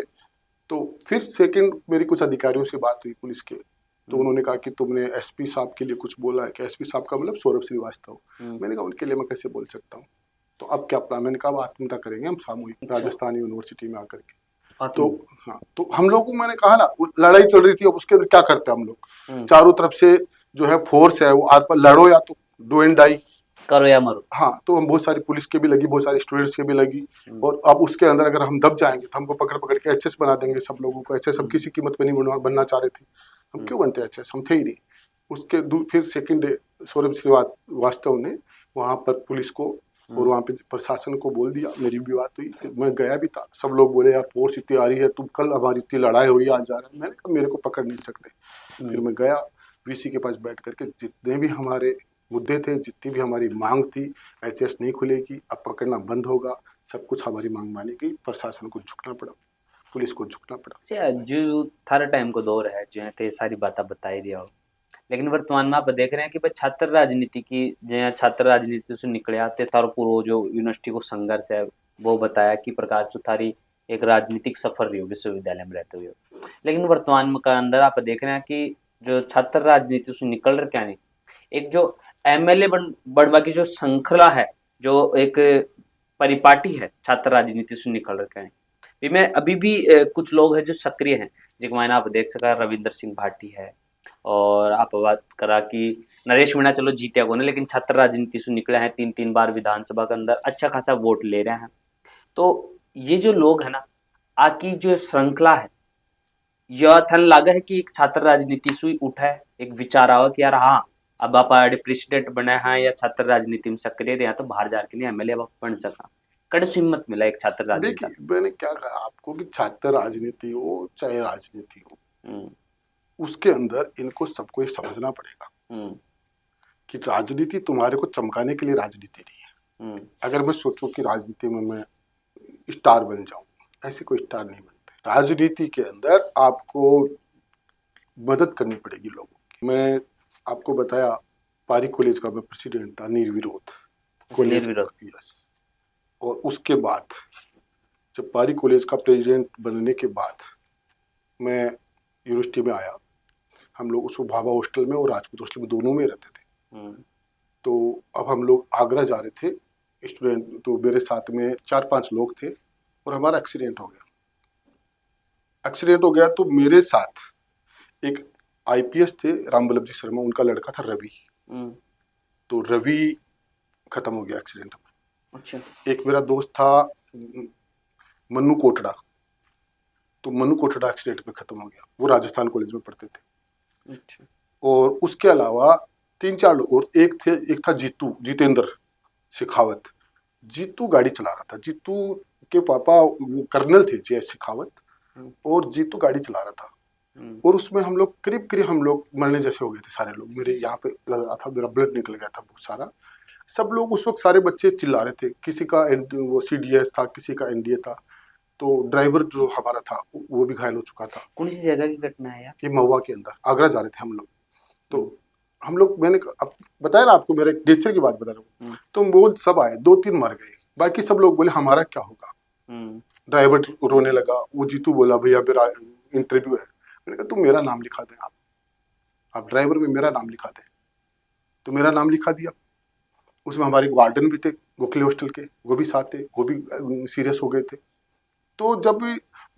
तो फिर सेकंड मेरी कुछ अधिकारियों से बात हुई पुलिस के, तो उन्होंने कहा कि तुमने एसपी साहब के लिए कुछ बोला है क्या? एसपी साहब का मतलब सौरभ श्रीवास्तव। मैंने कहा उनके लिए मैं कैसे बोल सकता हूँ? तो अब क्या प्लान? मैंने कहा अब आत्महत्या करेंगे हम सामूहिक अच्छा। राजस्थान यूनिवर्सिटी में आकर के। तो आत्म हाँ, तो हम लोग को मैंने कहा ना वो लड़ाई चल रही थी, अब उसके अंदर क्या करते हैं हम हम्म, लोग? चारों तरफ से जो है फोर्स है वो आर पार लड़ो, या तो डू एंड डाई। करो या मरो। हाँ, तो हम बहुत सारी पुलिस के भी लगी, बहुत सारे स्टूडेंट्स के भी लगी। हम्म, और अब उसके अंदर अगर हम दब जाएंगे तो हमको पकड़ पकड़ के एचएस बना देंगे सब लोगों को। एचएस हम किसी कीमत पे नहीं बनना चाह रहे थे। हम क्यों बनते एचएस? हम थे ही नहीं। उसके फिर सेकंड डे सौरभ श्रीवास्तव ने वहां पर पुलिस को और वहां पे प्रशासन को बोल दिया। मेरी भी बात हुई, मैं गया भी था। सब लोग बोले यार फोर्स इतनी आ रही है, तुम कल हमारी इतनी लड़ाई हुई आज जा रहे हैं। मैंने कहा मेरे को पकड़ नहीं सकते। फिर मैं गया वीसी के पास बैठ करके, जितने भी हमारे मुद्दे थे, जितनी भी हमारी मांग थी, एचएस नहीं खुलेगी, अब पकड़ना बंद होगा, सब कुछ हमारी मांग मानी गई। प्रशासन को झुकना पड़ा, पुलिस को झुकना पड़ा। अच्छा, जो थारे टाइम को दौर है जो है ते सारी बातें बताई दिया हो, लेकिन वर्तमान में आप देख रहे हैं कि भाई छात्र राजनीति की जो छात्र राजनीति से निकले आते तारो पूरो जो यूनिवर्सिटी को संघर्ष है वो बताया कि प्रकार से थारी एक राजनीतिक सफर रही हो विश्वविद्यालय में रहते हुए। लेकिन वर्तमान में का अंदर आप देख रहे हैं कि जो छात्र राजनीति से निकल रहे क्या नहीं, एक जो एमएलए बनवा की जो श्रृंखला है, जो एक परिपाटी है छात्र राजनीति से निकल रखे हैं, इनमें अभी भी कुछ लोग हैं जो सक्रिय हैं। जिनको मैंने आप देख सका रविंदर सिंह भाटी है, और आप बात करा कि नरेश मीणा चलो जीते को नहीं, लेकिन छात्र राजनीति से निकले हैं, 3 3 बार विधानसभा के अंदर अच्छा खासा वोट ले रहे हैं। तो ये जो लोग हैं ना, आकी जो श्रृंखला है, यह थन लागा है कि एक छात्र राजनीति से ही उठा है, एक विचार आवा कि यार हाँ, अब आप प्रेसिडेंट बने हैं या छात्र राजनीति में सक्रिय रहे तो बाहर जाके लिए एमएलए बन सका। कड़े से हिम्मत मिला एक छात्र राजनीति। देखिए मैंने क्या कहा आपको कि छात्र राजनीति हो चाहे राजनीति हो, हम्म, उसके अंदर इनको सबको ये समझना पड़ेगा हम्म, कि राजनीति तुम्हारे को चमकाने के लिए राजनीति नहीं है। अगर मैं सोचूं कि राजनीति में मैं स्टार बन जाऊं, ऐसे कोई स्टार नहीं बनते। राजनीति के अंदर आपको मदद करनी पड़ेगी लोगों की। मैं आपको बताया पारी कॉलेज का मैं प्रेसिडेंट था निर्विरोध कॉलेज। निर्विरोध। यस। और उसके बाद जब पारी कॉलेज का प्रेसिडेंट बनने के बाद मैं यूनिवर्सिटी में आया, हम लोग उसको भाभा हॉस्टल में और राजपूत हॉस्टल में दोनों में रहते थे। तो अब हम लोग आगरा जा रहे थे स्टूडेंट, तो मेरे साथ में 4 5 लोग थे और हमारा एक्सीडेंट हो गया। एक्सीडेंट हो गया तो मेरे साथ एक आईपीएस थे रामबल्लभ जी शर्मा, उनका लड़का था रवि। तो रवि खत्म हो गया एक्सीडेंट में। अच्छा। एक मेरा दोस्त था मन्नू कोटड़ा, तो मन्नू कोटड़ा एक्सीडेंट में खत्म हो गया, वो राजस्थान कॉलेज में पढ़ते थे। अच्छा। और उसके अलावा 3 4 लोग और एक था जितेंद्र शेखावत। जीतू गाड़ी चला रहा था, जीतू के पापा वो कर्नल थे जे.एस. शेखावत, और जीतू गाड़ी चला रहा था। और उसमें हम लोग करीब हम लोग मरने जैसे हो गए थे सारे लोग। मेरे यहाँ पे लग रहा था, मेरा ब्लड निकल गया था बहुत सारा। सब लोग उस वक्त सारे बच्चे चिल्ला रहे थे, किसी का वो सीडीएस था, किसी का एनडीए था। तो ड्राइवर जो हमारा था वो भी घायल हो चुका था। कौन सी जगह की घटना है यार? ये महुआ के अंदर, आगरा जा रहे थे हम लोग। तो हम लोग, मैंने अब बताया ना आपको, मेरे नेचर की बात बता रहा हूँ। तो वो सब आए, 2 3 मर गए, बाकी सब लोग बोले हमारा क्या होगा। ड्राइवर रोने लगा, वो जीतू बोला भैया मेरा इंटरव्यू है। मैंने कहा तुम मेरा नाम लिखा दें, आप ड्राइवर में मेरा नाम लिखा दें। तो मेरा नाम लिखा दिया। उसमें हमारे वार्डन भी थे गोखले हॉस्टल के, वो भी साथ थे, वो भी सीरियस हो गए थे। तो जब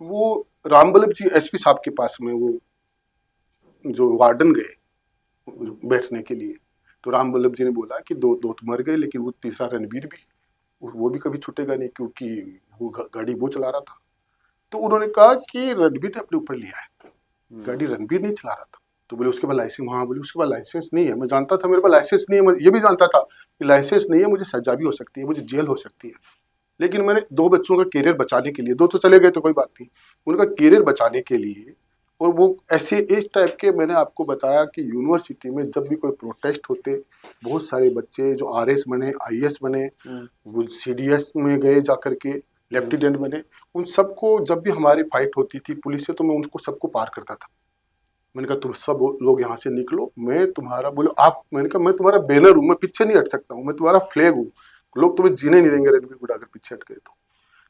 वो रामबल्लभ जी एसपी साहब के पास में वो जो वार्डन गए बैठने के लिए, तो रामबल्लभ जी ने बोला कि 2 तो मर गए, लेकिन वो तीसरा रणवीर भी, वो भी कभी छूटेगा नहीं, क्योंकि वो गाड़ी वो चला रहा था। तो उन्होंने कहा कि रणबीर ने अपने ऊपर लिया है, गाड़ी रणबीर नहीं चला रहा था। तो बोले उसके पास लाइसेंस, हाँ बोले उसके पास लाइसेंस नहीं है। मैं जानता था मेरे पास लाइसेंस नहीं है, मैं ये भी जानता था कि लाइसेंस नहीं है, मुझे सजा भी हो सकती है, मुझे जेल हो सकती है। लेकिन मैंने 2 बच्चों का करियर बचाने के लिए, 2 तो चले गए तो कोई बात नहीं, उनका करियर बचाने के लिए, और वो ऐसे इस टाइप के, मैंने आपको बताया कि यूनिवर्सिटी में जब भी कोई प्रोटेस्ट होते, बहुत सारे बच्चे जो आरएस बने, आईएएस बने, वो सीडीएस में गए जाकर के, लेफ्टिनेंट बने, उन सबको जब भी हमारी फाइट होती थी पुलिस से, तो मैं उनको सबको पार करता था। मैंने कहा तुम सब लोग यहाँ से निकलो, मैं तुम्हारा, बोले आप, मैंने कहा मैं तुम्हारा बैनर हूँ, मैं पीछे नहीं हट सकता हूँ, मैं तुम्हारा फ्लैग हूँ, लोग तुम्हें जीने नहीं देंगे रणबीर हुड्डा अगर पीछे हट गए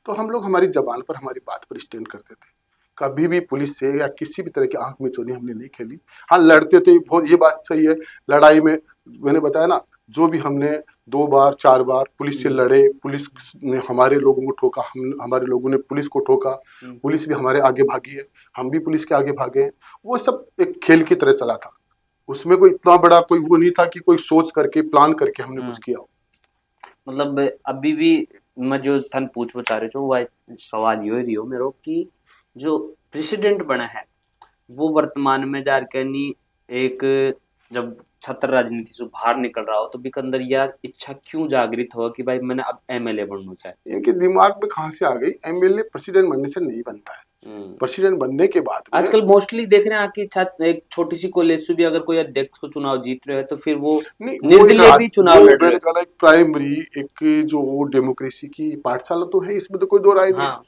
तो हम लोग हमारी जबान पर, हमारी बात पर स्टैंड करते थे। कभी भी पुलिस से या किसी भी तरह की आंख में चोरी हमने नहीं खेली। हाँ लड़ते थे बहुत, ये बात सही है, लड़ाई में मैंने बताया ना, जो भी हमने 2 बार 4 बार पुलिस से लड़े, पुलिस ने हमारे लोगों को ठोका, हम हमारे लोगों ने पुलिस को ठोका, पुलिस भी हमारे आगे भागी है, हम भी पुलिस के आगे भागे हैं। वो सब एक खेल की तरह चला था, उसमें कोई इतना बड़ा कोई वो नहीं था कि कोई सोच करके प्लान करके हमने कुछ किया हो। मतलब अभी भी मैं जो थन पूछ बता रहे छो वह सवाल यो ही रहियो मेरो कि जो प्रेसिडेंट बना है वो वर्तमान में जाकर नहीं एक जब छत्र राजनीति से बाहर निकल रहा हो तो भी अंदर यार इच्छा क्यों जागृत हो कि भाई मैंने अब एमएलए बनना चाहे। इनके दिमाग में कहाँ से आ गई, एमएलए प्रेसिडेंट बनने से नहीं बनता है, प्रेसिडेंट बनने के बाद में आजकल मोस्टली देख रहे हैं कि छात्र एक छोटी सी कॉलेज से भी अगर कोई अध्यक्ष को चुनाव जीत रहे हैं तो फिर वो नहीं, निर्दलीय भी चुनाव लड़ रहे मैंने हैं। कहा एक प्राइमरी, एक जो डेमोक्रेसी की पाठशाला तो है, इसमें तो कोई दो राय नहीं। हाँ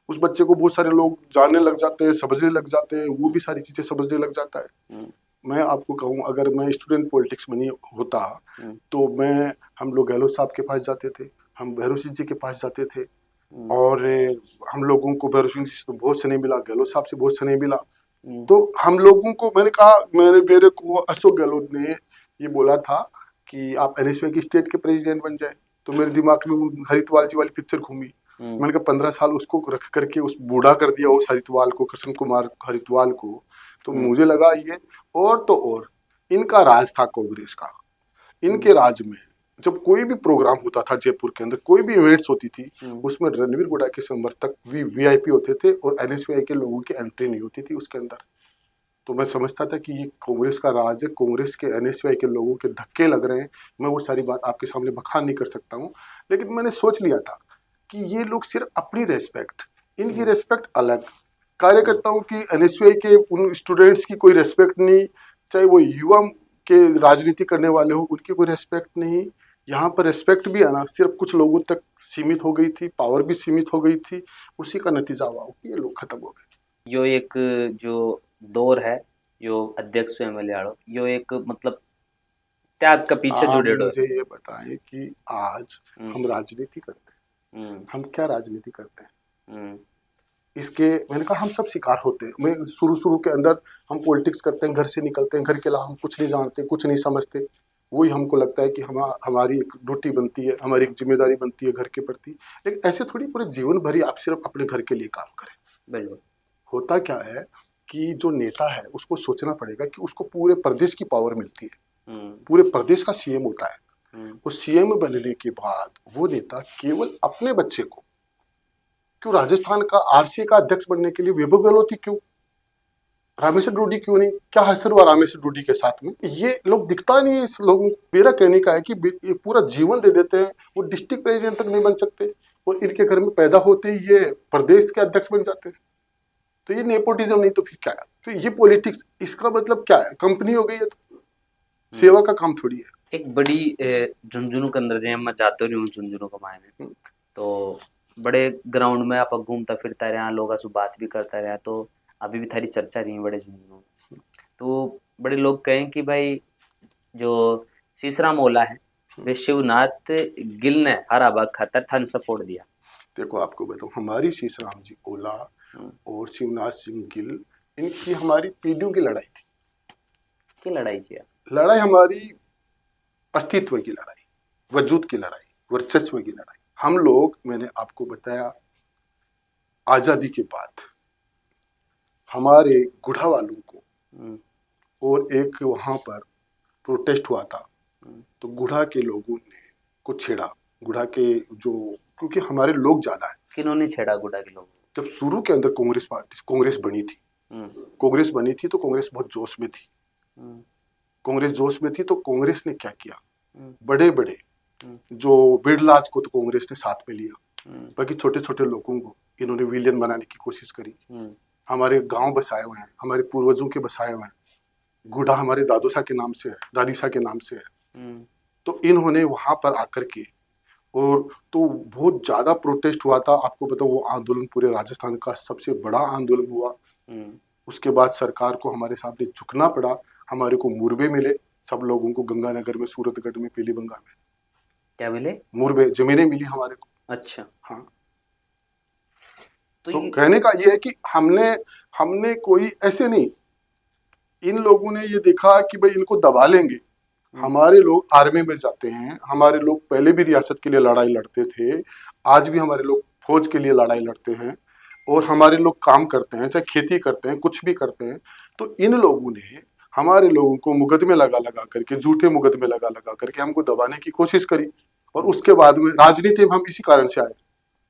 उस बच्चे को बहुत सारे लोग जानने लग जाते हैं, समझने लग जाते हैं, वो भी सारी चीजें समझने लग जाता है। मैं आपको कहूँ, अगर मैं स्टूडेंट पॉलिटिक्स में नहीं होता तो मैं, हम लोग गहलोत साहब के पास जाते थे, हम भैरव सिंह जी के पास जाते थे, और हम लोगों को भैरव सिंह जी से तो बहुत स्नेह मिला, गहलोत साहब से बहुत स्नेह मिला। तो हम लोगों को, मैंने कहा, मेरे को अशोक गहलोत ने ये बोला था कि आप एनएसयूआई की स्टेट के प्रेसिडेंट बन जाए, तो मेरे दिमाग में वो हरिद्वार जी वाली पिक्चर घूमी। मैंने कहा 15 साल उसको रख करके उस बूढ़ा कर दिया उस हरिद्वार को, कृष्ण कुमार हरिद्वार को। तो मुझे लगा ये, और तो और इनका राज था कांग्रेस का, इनके राज में जब कोई भी प्रोग्राम होता था जयपुर के अंदर, कोई भी इवेंट्स होती थी, उसमें रणबीर हुड्डा के समर्थक भी वीआईपी होते थे और एनएसयूआई के लोगों की एंट्री नहीं होती थी उसके अंदर। तो मैं समझता था कि ये कांग्रेस का राज है, कांग्रेस के एनएसयूआई के लोगों के धक्के लग रहे हैं। मैं वो सारी बात आपके सामने बखान नहीं कर सकता हूँ, लेकिन मैंने सोच लिया था कि ये लोग सिर्फ अपनी रेस्पेक्ट, इनकी रेस्पेक्ट अलग, कार्यकर्ताओं की, एनएसयूआई के उन स्टूडेंट्स की कोई रेस्पेक्ट नहीं, चाहे वो युवा के राजनीति करने वाले हो उनकी कोई रेस्पेक्ट नहीं। यहाँ पर रेस्पेक्ट भी आना सिर्फ कुछ लोगों तक सीमित हो गई थी, पावर भी सीमित हो गई थी, उसी का नतीजा हुआ कि ये लोग खत्म हो गए। यो एक जो दौर है यो अध्यक्ष एमएलए आड़ो यो एक मतलब त्याग का पीछे आप जुड़े मुझे ये बताएं कि आज हम राजनीति करते हैं, हम क्या राजनीति करते हैं, इसके, मैंने कहा हम सब शिकार होते हैं। मैं शुरू के अंदर हम पॉलिटिक्स करते हैं, घर से निकलते हैं, घर के अलावा हम कुछ नहीं जानते, कुछ नहीं समझते, वही हमको लगता है कि हमारी एक ड्यूटी बनती है, हमारी एक जिम्मेदारी बनती है घर के प्रति। लेकिन ऐसे थोड़ी पूरे जीवन भर ही आप सिर्फ अपने घर के लिए काम करें। बिल्कुल। होता क्या है कि जो नेता है उसको सोचना पड़ेगा कि उसको पूरे प्रदेश की पावर मिलती है, पूरे प्रदेश का सीएम होता है। उस सीएम बनने के बाद वो नेता केवल अपने बच्चे को, क्यों राजस्थान का आरसी का अध्यक्ष बनने के लिए वैभव गहलोत ही क्यों, रामेश्वर डोडी क्यों नहीं, क्या हसर हुआ रामेश्वर डोडी के साथ में, ये लोग दिखता नहीं इस लोगों। मेरा कहने का है कि ये पूरा जीवन दे देते हैं, वो डिस्ट्रिक्ट प्रेसिडेंट तक नहीं बन सकते, और इनके घर में पैदा होते ही ये प्रदेश के अध्यक्ष बन जाते हैं। तो ये नेपोटिज्म नहीं तो फिर क्या है, तो ये पॉलिटिक्स, इसका मतलब क्या है, कंपनी हो गई है, तो सेवा का काम थोड़ी है। एक बड़ी झुंझुनू के अंदर जब मैं जाते रही हूँ झुंझुनू के मायने तो बड़े ग्राउंड में आप घूमता फिरता रहा, लोगों से बात भी करता रहा, तो अभी भी थारी चर्चा रही बड़े झुंझुनू में। तो बड़े लोग कहें कि भाई जो सीसराम ओला है वे शिवनाथ गिल ने हरा बाग खातर थान सपोर्ट दिया। देखो आपको बताऊं, हमारी शीशराम जी ओला और शिवनाथ सिंह गिल, इनकी हमारी पीढ़ियों की लड़ाई थी। की लड़ाई किया, लड़ाई हमारी अस्तित्व की लड़ाई, वजूद की लड़ाई, वर्चस्व की लड़ाई। हम लोग, मैंने आपको बताया, आजादी के बाद हमारे गुढ़ा वालों को, और एक वहां पर प्रोटेस्ट हुआ था, तो गुढ़ा के लोगों ने को छेड़ा, गुढ़ा के जो क्योंकि हमारे लोग ज्यादा है। किन्होंने छेड़ा गुडा के लोग? जब शुरू के अंदर कांग्रेस बनी थी, तो कांग्रेस बहुत जोश में थी। कांग्रेस जोश में थी तो कांग्रेस ने क्या किया, बड़े बड़े जो बिरलाज को तो कांग्रेस ने साथ में लिया, बाकी छोटे छोटे लोगों को इन्होंने विलियन बनाने की कोशिश करी। हमारे गांव बसाए हुए हैं, हमारे पूर्वजों के बसाए हुए हैं। गुडा हमारे दादू सा के नाम से है, दादी सा के नाम से है। तो इन्होंने वहां पर आकर के और तो बहुत ज्यादा प्रोटेस्ट हुआ था। आपको पता, वो आंदोलन पूरे राजस्थान का सबसे बड़ा आंदोलन हुआ। उसके बाद सरकार को हमारे सामने झुकना पड़ा। हमारे को मुरबे मिले, सब लोगों को गंगानगर में, सूरतगढ़ में, पीलीबंगा में। क्या मिले? मुरबे, जमीनें मिली हमारे को। अच्छा। हाँ। तो तो कहने का ये है कि हमने कोई ऐसे नहीं, इन लोगों ने ये देखा कि भाई इनको दबा लेंगे। हमारे लोग आर्मी में जाते हैं, हमारे लोग पहले भी रियासत के लिए लड़ाई लड़ते थे, आज भी हमारे लोग फौज के लिए लड़ाई लड़ते हैं, और हमारे लोग काम करते हैं, चाहे खेती करते हैं, कुछ भी करते हैं। तो इन लोगों ने हमारे लोगों को मुकदमे लगा लगा करके, झूठे मुकदमे लगा लगा करके हमको दबाने की कोशिश करी। और उसके बाद में राजनीति में हम इसी कारण से आए।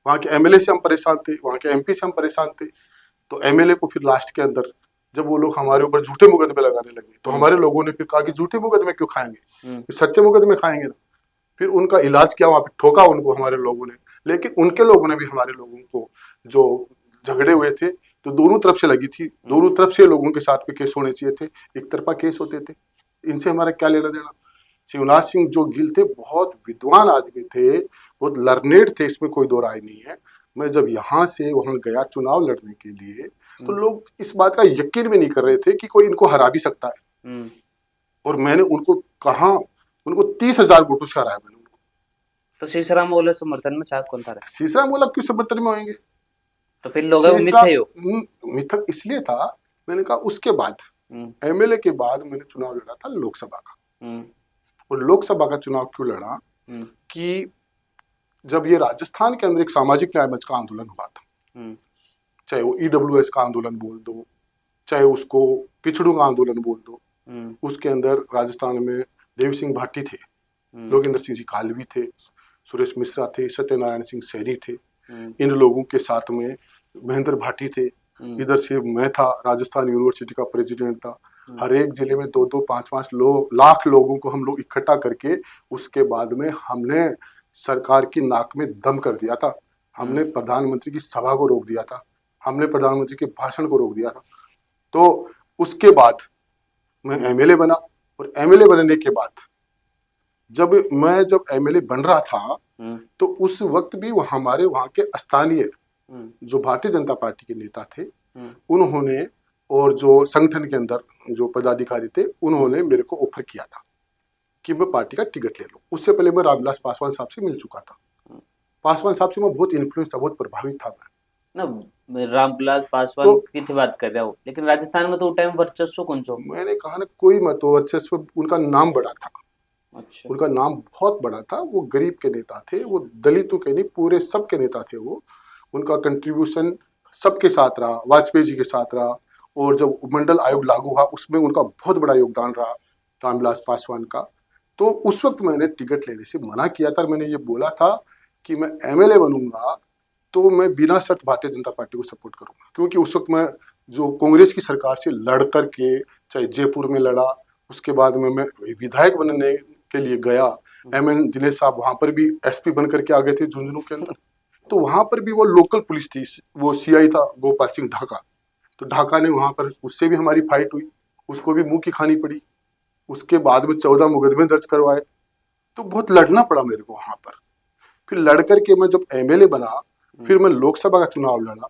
वहाँ के एमएलए से हम परेशान थे, वहाँ के एमपी से हम परेशान थे। तो एमएलए को फिर लास्ट के अंदर जब वो लोग हमारे ऊपर झूठे मुकदमे लगाने लगे, तो हमारे लोगों ने फिर कहा कि झूठे मुकदमे क्यों खाएंगे, फिर सच्चे मुकदमे खाएंगे ना। फिर उनका इलाज किया, वहां पे ठोका उनको हमारे लोगों ने। लेकिन उनके लोगों ने भी हमारे लोगों को, जो झगड़े हुए थे, तो दोनों तरफ से लगी थी, दोनों तरफ से लोगों के साथ पे केस होने चाहिए थे, एक तरफा केस होते थे। इनसे हमारा क्या लेना देना। शिवनाथ सिंह जो गिल थे, बहुत विद्वान आदमी थे, बहुत लर्नेड थे, इसमें कोई दो राय नहीं है। मैं जब यहाँ से वहां गया चुनाव लड़ने के लिए, तो लोग इस बात का यकीन भी नहीं कर रहे थे कि कोई इनको हरा भी सकता है। और मैंने उनको कहा, उनको 30,000 वोटों से हराया मैंने उनको। तो सीसराम ओले समर्थन में छाप कौन था? सीसराम ओला क्यों समर्थन में होंगे? तो फिर लोग मिथक इसलिए था, मैंने कहा उसके बाद एमएलए के बाद मैंने चुनाव लड़ा था लोकसभा का। और लोकसभा का चुनाव क्यों लड़ा कि जब ये राजस्थान के अंदर एक सामाजिक न्याय मंच का आंदोलन हुआ था, चाहे वो ईडब्ल्यूएस का आंदोलन बोल दो, चाहे उसको पिछड़ों का आंदोलन बोल दो, उसके अंदर राजस्थान में देव सिंह भाटी थे, योगेंद्र सिंह जी कालवी थे, सुरेश मिश्रा थे, सत्यनारायण सिंह सैनी थे, इन लोगों के साथ में महेंद्र भाटी थे, इधर से मैं था, राजस्थान यूनिवर्सिटी का प्रेसिडेंट था। हर एक जिले में 2-2, 5-5 लाख लोगों को हम लोग इकट्ठा करके, उसके बाद में हमने सरकार की नाक में दम कर दिया था। हमने प्रधानमंत्री की सभा को रोक दिया था, हमने प्रधानमंत्री के भाषण को रोक दिया था। तो उसके बाद मैं एमएलए बना, और एमएलए बनने के बाद जब एमएलए बन रहा था, तो उस वक्त भी हमारे वहाँ के स्थानीय जो भारतीय जनता पार्टी के नेता थे, उन्होंने, और जो संगठन के अंदर जो पदाधिकारी थे, उन्होंने मेरे को ऑफर किया था कि मैं पार्टी का टिकट ले लूं। उससे पहले मैं रामविलास पासवान साहब से मिल चुका था। पासवान साहब से मैं बहुत इन्फ्लुएंस था, बहुत प्रभावित था मैं ना। रामविलास पासवान की बात कर रहा हूँ, लेकिन राजस्थान में तो उस टाइम वर्चस्व कौन सा? मैंने कहा ना, कोई मत वर्चस्व, उनका नाम बड़ा था। अच्छा। उनका नाम बहुत बड़ा था। वो गरीब के नेता थे, वो दलितों के नहीं, पूरे सब के नेता थे वो। उनका कंट्रीब्यूशन सबके साथ रहा, वाजपेयी जी के साथ रहा, और जब मंडल आयोग लागू हुआ उसमें उनका बहुत बड़ा योगदान रहा, रामविलास पासवान का। तो उस वक्त मैंने टिकट लेने से मना किया था। मैंने ये बोला था कि मैं एमएलए बनूंगा तो मैं बिना शर्त भारतीय जनता पार्टी को सपोर्ट करूंगा, क्योंकि उस वक्त मैं जो कांग्रेस की सरकार से लड़ करके, चाहे जयपुर में लड़ा, उसके बाद में मैं विधायक बनने के लिए गया। एमएन दिनेश साहब वहां पर भी एसपी बन करके आ गए थे झुंझुनू के अंदर। तो वहां पर भी वो लोकल पुलिस थी, वो सीआई था गोपाल सिंह ढाका। तो ढाका ने वहां पर, उससे भी हमारी फाइट हुई, उसको भी मुंह की खानी पड़ी। उसके बाद में 14 मुकदमे दर्ज करवाए। तो बहुत लड़ना पड़ा मेरे को वहां पर। फिर लड़ करके मैं जब एमएलए बना, फिर मैं लोकसभा का चुनाव लड़ा।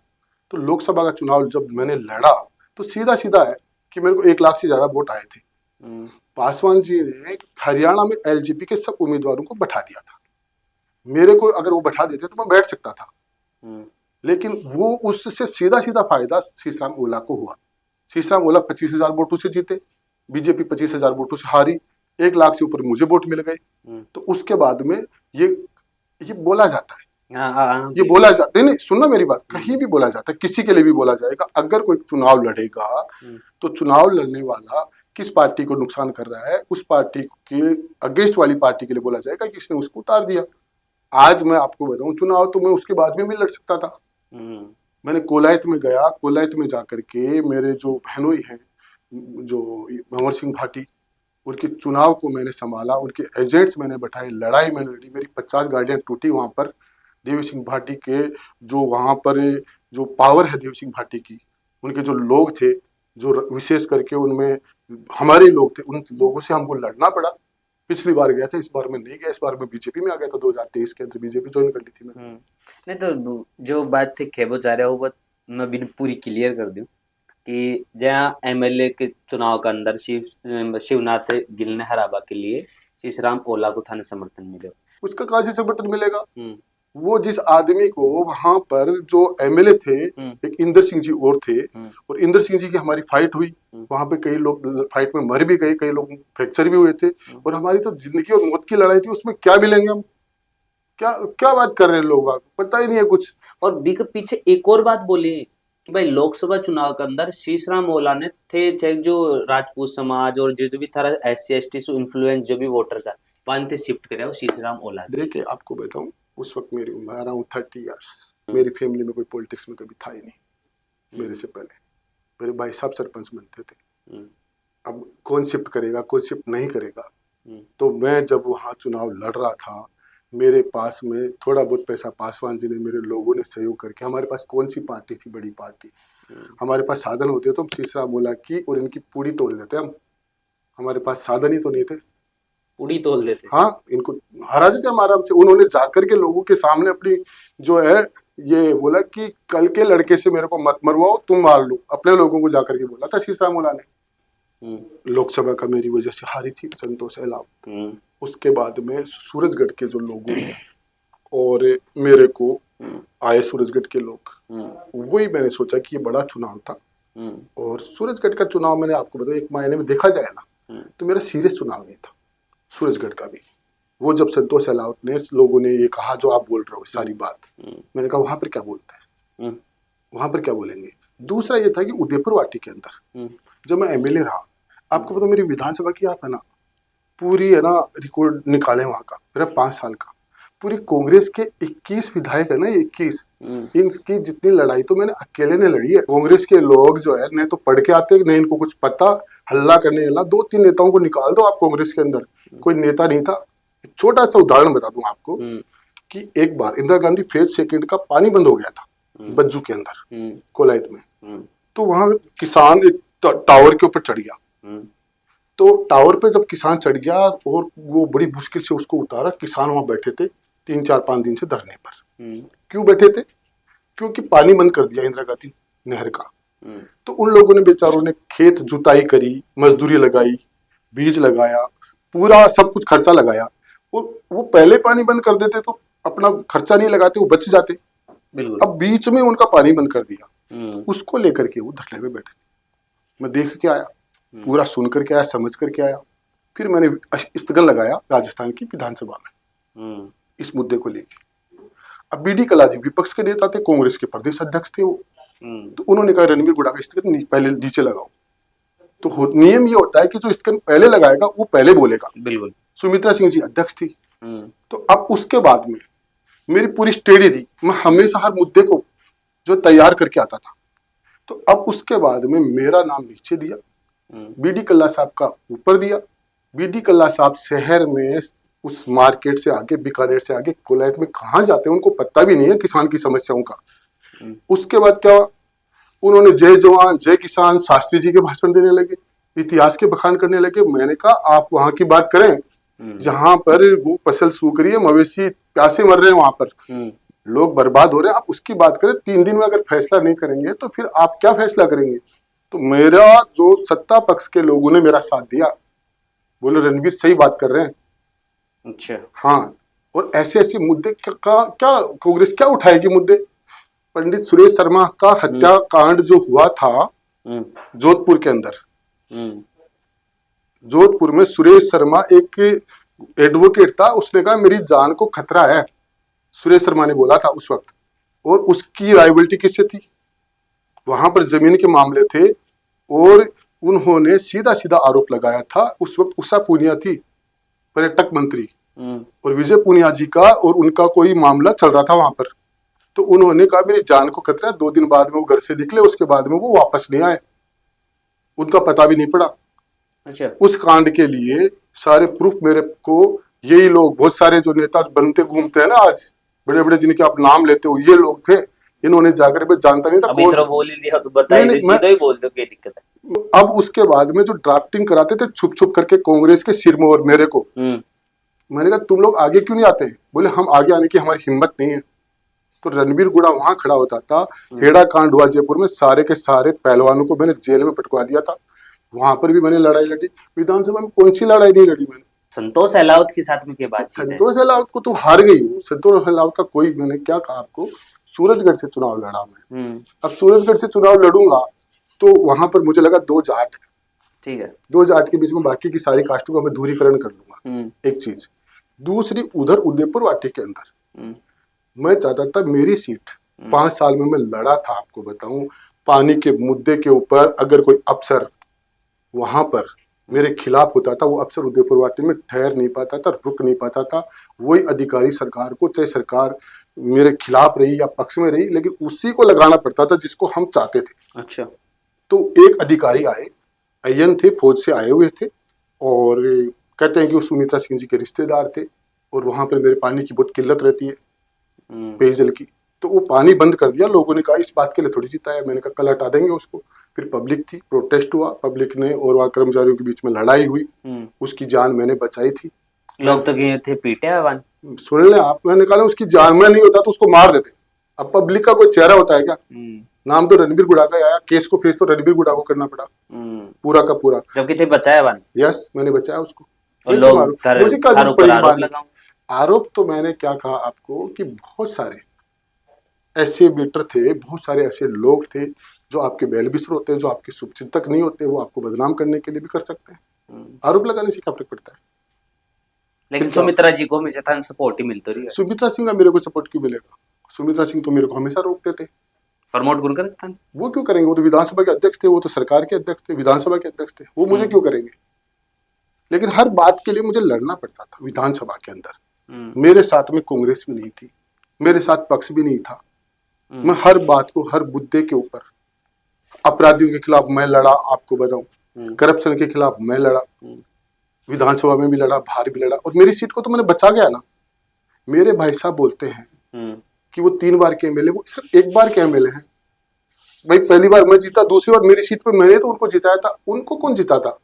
तो लोकसभा का चुनाव जब मैंने लड़ा, तो सीधा सीधा है कि मेरे को 1 लाख से ज्यादा वोट आए थे। पासवान जी ने हरियाणा में एलजेपी के सब उम्मीदवारों को बैठा दिया था। मेरे को अगर वो बैठा देते तो मैं बैठ सकता था, लेकिन वो उससे सीधा सीधा फायदा सीसराम ओला को हुआ। सीसराम ओला 25,000 वोटों से जीते, बीजेपी 25,000 वोटों से हारी, 1 लाख से ऊपर मुझे वोट मिल गए। तो उसके बाद में ये बोला जाता है, ये बोला जाता है, नहीं सुनना मेरी बात, कहीं भी बोला जाता है, किसी के लिए भी बोला जाएगा। अगर कोई चुनाव लड़ेगा तो चुनाव लड़ने वाला किस पार्टी को नुकसान कर रहा है, उस पार्टी के अगेंस्ट वाली पार्टी के लिए बोला जाएगा कि इसने उसको उतार दिया। आज मैं आपको बताऊं, चुनाव तो मैं उसके बाद में भी लड़ सकता था। मैंने कोलायत में गया, कोलायत में जाकर के मेरे जो बहनोई हैं, जो भंवर सिंह भाटी, उनके चुनाव को मैंने संभाला, उनके एजेंट्स मैंने बैठाए, लड़ाई मैंने लड़ी, मेरी 50 गाड़ियां टूटी वहां पर। देवी सिंह भाटी के जो वहां पर जो पावर है देवी सिंह भाटी की, उनके जो लोग थे, जो विशेष करके उनमें हमारे लोग थे, उन लोगों से हमको लड़ना पड़ा। पिछली बार गया था, इस बार मैं नहीं गया, इस बार मैं बीजेपी में आ गया था। 2023 के अंदर बीजेपी ज्वाइन कर ली थी मैंने। नहीं तो जो बात थी खेबो चाह रहे हो, वो मैं भी पूरी क्लियर कर दूं कि जहाँ एमएलए के चुनाव के अंदर शिवनाथ गिल ने हराबा के लिए शीशराम ओला को थाने समर्थन मिले। उसका कहाँ से समर्थन मिलेगा? वो जिस आदमी को वहां पर जो एमएलए थे, एक इंदर सिंह जी और थे, और इंदर सिंह जी की हमारी फाइट हुई, वहां पे कई लोग फाइट में मर भी गए, कई लोग फ्रैक्चर भी हुए थे, और हमारी तो जिंदगी और मौत की लड़ाई थी। उसमें क्या मिलेंगे हम? क्या क्या बात कर रहे हैं लोग, पता ही नहीं है कुछ। और बी के पीछे एक और बात बोली कि भाई लोकसभा चुनाव के अंदर शीशराम ओला ने थे चाहे जो राजपूत समाज और जो भी था SC ST से इन्फ्लुएंस जो भी वोटर था वहां थे शिफ्ट करे वो शीशराम ओला। देखिए आपको बताऊं, उस वक्त मेरी उम्र अराउंड 30 ईयर्स, मेरी फैमिली में कोई पॉलिटिक्स में कभी था ही नहीं। मेरे से पहले मेरे भाई साहब सरपंच बनते थे। अब कौन शिफ्ट करेगा, कौन शिफ्ट नहीं करेगा? तो मैं जब वहाँ चुनाव लड़ रहा था, मेरे पास में थोड़ा बहुत पैसा पासवान जी ने, मेरे लोगों ने सहयोग करके, हमारे पास कौन सी पार्टी थी, बड़ी पार्टी, हमारे पास साधन होते तो हम शीशराम ओला की और इनकी पूरी तोड़ लेते हम। हमारे पास साधन ही तो नहीं थे, पूरी तोड़ देते। हाँ, इनको हरा देते हम आराम से। उन्होंने जाकर के लोगों के सामने अपनी जो है ये बोला कि कल के लड़के से मेरे को मत मरवाओ, तुम मार लो, अपने लोगों को जाकर के बोला था शीशराम ओला ने। लोकसभा का मेरी वजह से हारी थी संतोष अहलावत। उसके बाद में सूरजगढ़ के जो लोगों और मेरे को आए सूरजगढ़ के लोग, वही मैंने सोचा कि ये बड़ा चुनाव था। और सूरजगढ़ का चुनाव मैंने आपको बताया, एक मायने में देखा जाए ना तो मेरा सीरियस चुनाव नहीं था सूरजगढ़ का भी। वो जब संतोष अहलावत ने, लोगों ने ये कहा जो आप बोल रहे हो सारी बात, मैंने कहा वहां पर क्या बोलते हैं, वहां पर क्या बोलेंगे। दूसरा ये था कि उदयपुर वाटी के अंदर जब मैं एमएलए रहा, आपको पता मेरी विधानसभा की आप है ना पूरी है ना रिकॉर्ड निकाले वहां का, मेरा 5 साल का, पूरी कांग्रेस के 21 विधायक है ना, 21, इनकी जितनी लड़ाई तो मैंने अकेले ने लड़ी है। कांग्रेस के लोग जो है नहीं तो पढ़ के आते, नहीं इनको कुछ पता, हल्ला करने वाला 2-3 नेताओं को निकाल दो आप कांग्रेस के अंदर, कोई नेता नहीं था। एक छोटा सा उदाहरण बता दूं आपको कि एक बार इंदिरा गांधी फेज 2 का पानी बंद हो गया था बज्जू के अंदर कोलायत में, तो वहां किसान एक टावर के ऊपर चढ़ गया। तो टावर पे जब किसान चढ़ गया और वो बड़ी मुश्किल से उसको उतारा, किसान वहां बैठे थे 3-4-5 दिन से धरने पर। क्यों बैठे थे? क्योंकि पानी बंद कर दिया इंदिरा गांधी नहर का। तो उन लोगों ने बेचारों ने खेत जुताई करी, मजदूरी लगाई, बीज लगाया, पूरा सब कुछ खर्चा लगाया, और वो पहले पानी बंद कर देते तो अपना खर्चा नहीं लगाते, वो बच जाते। अब बीच में उनका पानी बंद कर दिया, उसको लेकर के वो धरने में बैठे। मैं देख के आया, पूरा सुन करके आया, समझ करके आया। फिर मैंने स्थगन लगाया राजस्थान की विधानसभा में इस मुद्दे को लेकर। अब बीडी कल्ला जी विपक्ष के नेता थे, कांग्रेस के प्रदेश अध्यक्ष थे वो, तो उन्होंने कहा रणवीर गुड़ा का स्थगन पहले नीचे लगाओ। तो नियम ये होता है कि जो स्थगन पहले लगाएगा वो पहले बोलेगा। बिल्कुल। सुमित्रा सिंह जी अध्यक्ष थी, तो अब उसके बाद में मेरी पूरी स्टेडी थी, मैं हमेशा हर मुद्दे को जो तैयार करके आता था। तो अब उसके बाद में मेरा नाम नीचे दिया, बीडी कल्ला साहब का ऊपर दिया। बीडी कल्ला साहब शहर में उस मार्केट से आगे, बीकानेर से आगे कोलायत में कहाँ जाते हैं उनको पता भी नहीं है किसान की समस्याओं का। उसके बाद क्या, उन्होंने जय जवान जय किसान शास्त्री जी के भाषण देने लगे, इतिहास के बखान करने लगे। मैंने कहा आप वहां की बात करें जहां पर वो फसल सूख रही है, मवेशी प्यासे मर रहे हैं, वहां पर लोग बर्बाद हो रहे हैं, आप उसकी बात करें। 3 दिन में अगर फैसला नहीं करेंगे तो फिर आप क्या फैसला करेंगे? तो मेरा जो सत्ता पक्ष के लोगों ने मेरा साथ दिया, बोले रणवीर सही बात कर रहे हैं। अच्छा, हाँ। और ऐसे ऐसे मुद्दे क्या कांग्रेस क्या उठाएगी मुद्दे? पंडित सुरेश शर्मा का हत्याकांड जो हुआ था जोधपुर के अंदर, जोधपुर में सुरेश शर्मा एक एडवोकेट था, उसने कहा मेरी जान को खतरा है, सुरेश शर्मा ने बोला था उस वक्त। और उसकी राइवल्टी किससे थी? वहां पर जमीन के मामले थे, और उन्होंने सीधा सीधा आरोप लगाया था। उस वक्त उषा पूनिया थी पर्यटक मंत्री, और विजय पुनिया जी का और उनका कोई मामला चल रहा था वहां पर। तो उन्होंने कहा मेरी जान को खतरा है, 2 दिन बाद में वो घर से निकले, उसके बाद में वो वापस नहीं आए, उनका पता भी नहीं पड़ा। अच्छा। उस कांड के लिए सारे प्रूफ मेरे को यही लोग, बहुत सारे जो नेता बनते घूमते हैं ना आज, बड़े बड़े जिनके आप नाम लेते हो, ये लोग थे। इन्होंने जाकर, मैं जानता नहीं था अभी कौन। तो बोल ही दिया तो बता ही नहीं, दे, नहीं, सीधा ही बोल दो, क्या दिक्कत है। अब उसके बाद में जो ड्राफ्टिंग कराते थे छुप छुप करके कांग्रेस के सिर में और मेरे को, मैंने कहा तुम लोग आगे क्यों नहीं आते? बोले हम आगे आने की हमारी हिम्मत नहीं है। तो रणबीर गुड़ा वहां खड़ा होता था। हेड़ा कांड हुआ जयपुर में, सारे के सारे पहलवानों को मैंने जेल में पटकवा दिया था। वहां पर भी मैंने लड़ाई लड़ी। विधानसभा में कौन सी लड़ाई नहीं लड़ी मैंने। संतोष अहलावत के साथ में क्या बातचीत है? संतोष अहलावत को तो हार गई हूँ। संतोष अहलावत का कोई, मैंने क्या कहा आपको, सूरजगढ़ से चुनाव लड़ा मैं। अब सूरजगढ़ से चुनाव लड़ूंगा तो वहां पर मुझे लगा 2 जाट, ठीक है, 2 जाट के बीच में बाकी की सारी कास्टों का मैं दूरीकरण कर लूंगा, एक चीज। दूसरी, उधर उदयपुर वाटी के अंदर मैं चाहता था मेरी सीट, 5 साल में मैं लड़ा था, आपको बताऊं, पानी के मुद्दे के ऊपर अगर कोई अफसर वहां पर मेरे खिलाफ होता था, वो अफसर उदयपुर वाटी में ठहर नहीं पाता था, रुक नहीं पाता था। वही अधिकारी सरकार को, चाहे सरकार मेरे खिलाफ रही या पक्ष में रही, लेकिन उसी को लगाना पड़ता था जिसको हम चाहते थे। अच्छा। तो एक अधिकारी आए, अय्यन थे, फौज से आए हुए थे, और कहते हैं कि वो सुमित्रा सिंह जी के रिश्तेदार थे, और वहां पर मेरे पानी की बहुत किल्लत रहती है, पेयजल की। तो वो पानी बंद कर दिया। लोगों ने कहा इस बात के लिए थोड़ी जीता है। मैंने कहा कल हटा देंगे उसको। फिर पब्लिक थी, प्रोटेस्ट हुआ, पब्लिक ने और वहाँ कर्मचारियों के बीच में लड़ाई हुई, उसकी जान मैंने बचाई थी। लोग तो गए थे पीटे आवान। सुन ले आप, मैंने कहा उसकी जान में नहीं होता तो उसको मार देते। अब पब्लिक का कोई चेहरा होता है क्या? नाम तो रणबीर गुड़ा का आया, केस को फेस तो रणबीर गुड़ा को करना पड़ा पूरा का पूरा, जबकि थे बचाया आवान। यस, मैंने बचाया उसको। और लोग मुझे क्या जरूरत पड़ी? आरोप तो मैंने क्या कहा आपको कि बहुत सारे ऐसे बेटर थे, बहुत सारे ऐसे लोग थे जो आपके बेल बिस्तर होते हैं, जो आपके शुभचिंतक नहीं होते, वो आपको बदनाम करने के लिए भी कर सकते हैं। आरोप लगाने से क्या फर्क पड़ता है? लेकिन सुमित्रा जी को हमेशा सपोर्ट ही मिलता रही है। सुमित्रा सिंह का मेरे को सपोर्ट क्यों मिलेगा? सुमित्रा सिंह तो मेरे को हमेशा रोकते थे। प्रमोट कौन कर स्थान? वो क्यों करेंगे? वो तो विधानसभा के अध्यक्ष थे, वो तो सरकार के अध्यक्ष थे, विधानसभा के अध्यक्ष थे, वो मुझे क्यों करेंगे? लेकिन हर बात के लिए मुझे लड़ना पड़ता था विधानसभा के अंदर। मेरे साथ में कांग्रेस भी नहीं थी, मेरे साथ पक्ष भी नहीं था। मैं हर बात को, हर मुद्दे के ऊपर, अपराधियों के खिलाफ मैं लड़ा, आपको बताऊं, करप्शन के खिलाफ मैं लड़ा, विधानसभा में भी लड़ा, बाहर भी लड़ा, और मेरी सीट को तो मैंने बचा गया ना। मेरे भाई साहब बोलते हैं कि वो 3 बार के एमएलए, वो सिर्फ 1 बार के एमएलए हैं। भाई पहली बार मैं जीता, दूसरी बार मेरी सीट पे मैंने तो उनको जिताया था, उनको कौन जिता था?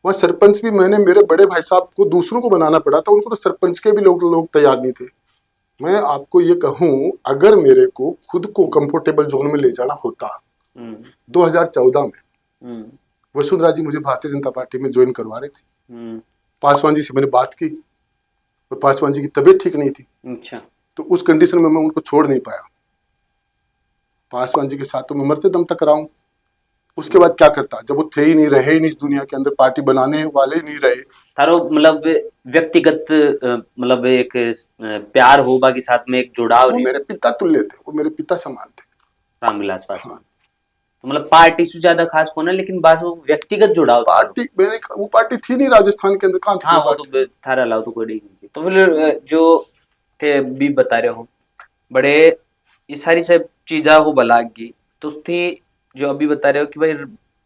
वहां सरपंच भी मैंने, मेरे बड़े भाई साहब को दूसरों को बनाना पड़ा था, उनको तो सरपंच के भी लोग तैयार नहीं थे। मैं आपको ये कहूं, अगर मेरे को खुद को कंफर्टेबल जोन में ले जाना होता, 2014 में वसुंधरा जी मुझे भारतीय जनता पार्टी में ज्वाइन करवा रहे थे। पासवान जी से मैंने बात की, और पासवान जी की तबीयत ठीक नहीं थी। अच्छा। तो उस कंडीशन में मैं उनको छोड़ नहीं पाया। पासवान जी के साथ तो मैं मरते दम तक रहा हूं। उसके बाद क्या करता, जब वो थे ही नहीं, रहे ही नहीं इस दुनिया के अंदर, पार्टी बनाने वाले ही नहीं रहे। थारो मतलब व्यक्तिगत मतलब एक प्यार हो, बाकी साथ में एक जुड़ाव। वो मेरे पिता तुल्य थे, वो मेरे पिता समान थे, रामविलास पासवान। तो मतलब पार्टी से ज्यादा खास कौन है, लेकिन बस वो व्यक्तिगत जुड़ाव। पार्टी मैंने, वो पार्टी थी नहीं राजस्थान के अंदर, कहाँ थी? हाँ, वो तो थारा अलाव तो कोई नहीं थी। तो फिर जो थे भी बता रहे हो, बड़े ये सारी सब चीजा हो बलागी, तो थे जो अभी बता रहे हो कि भाई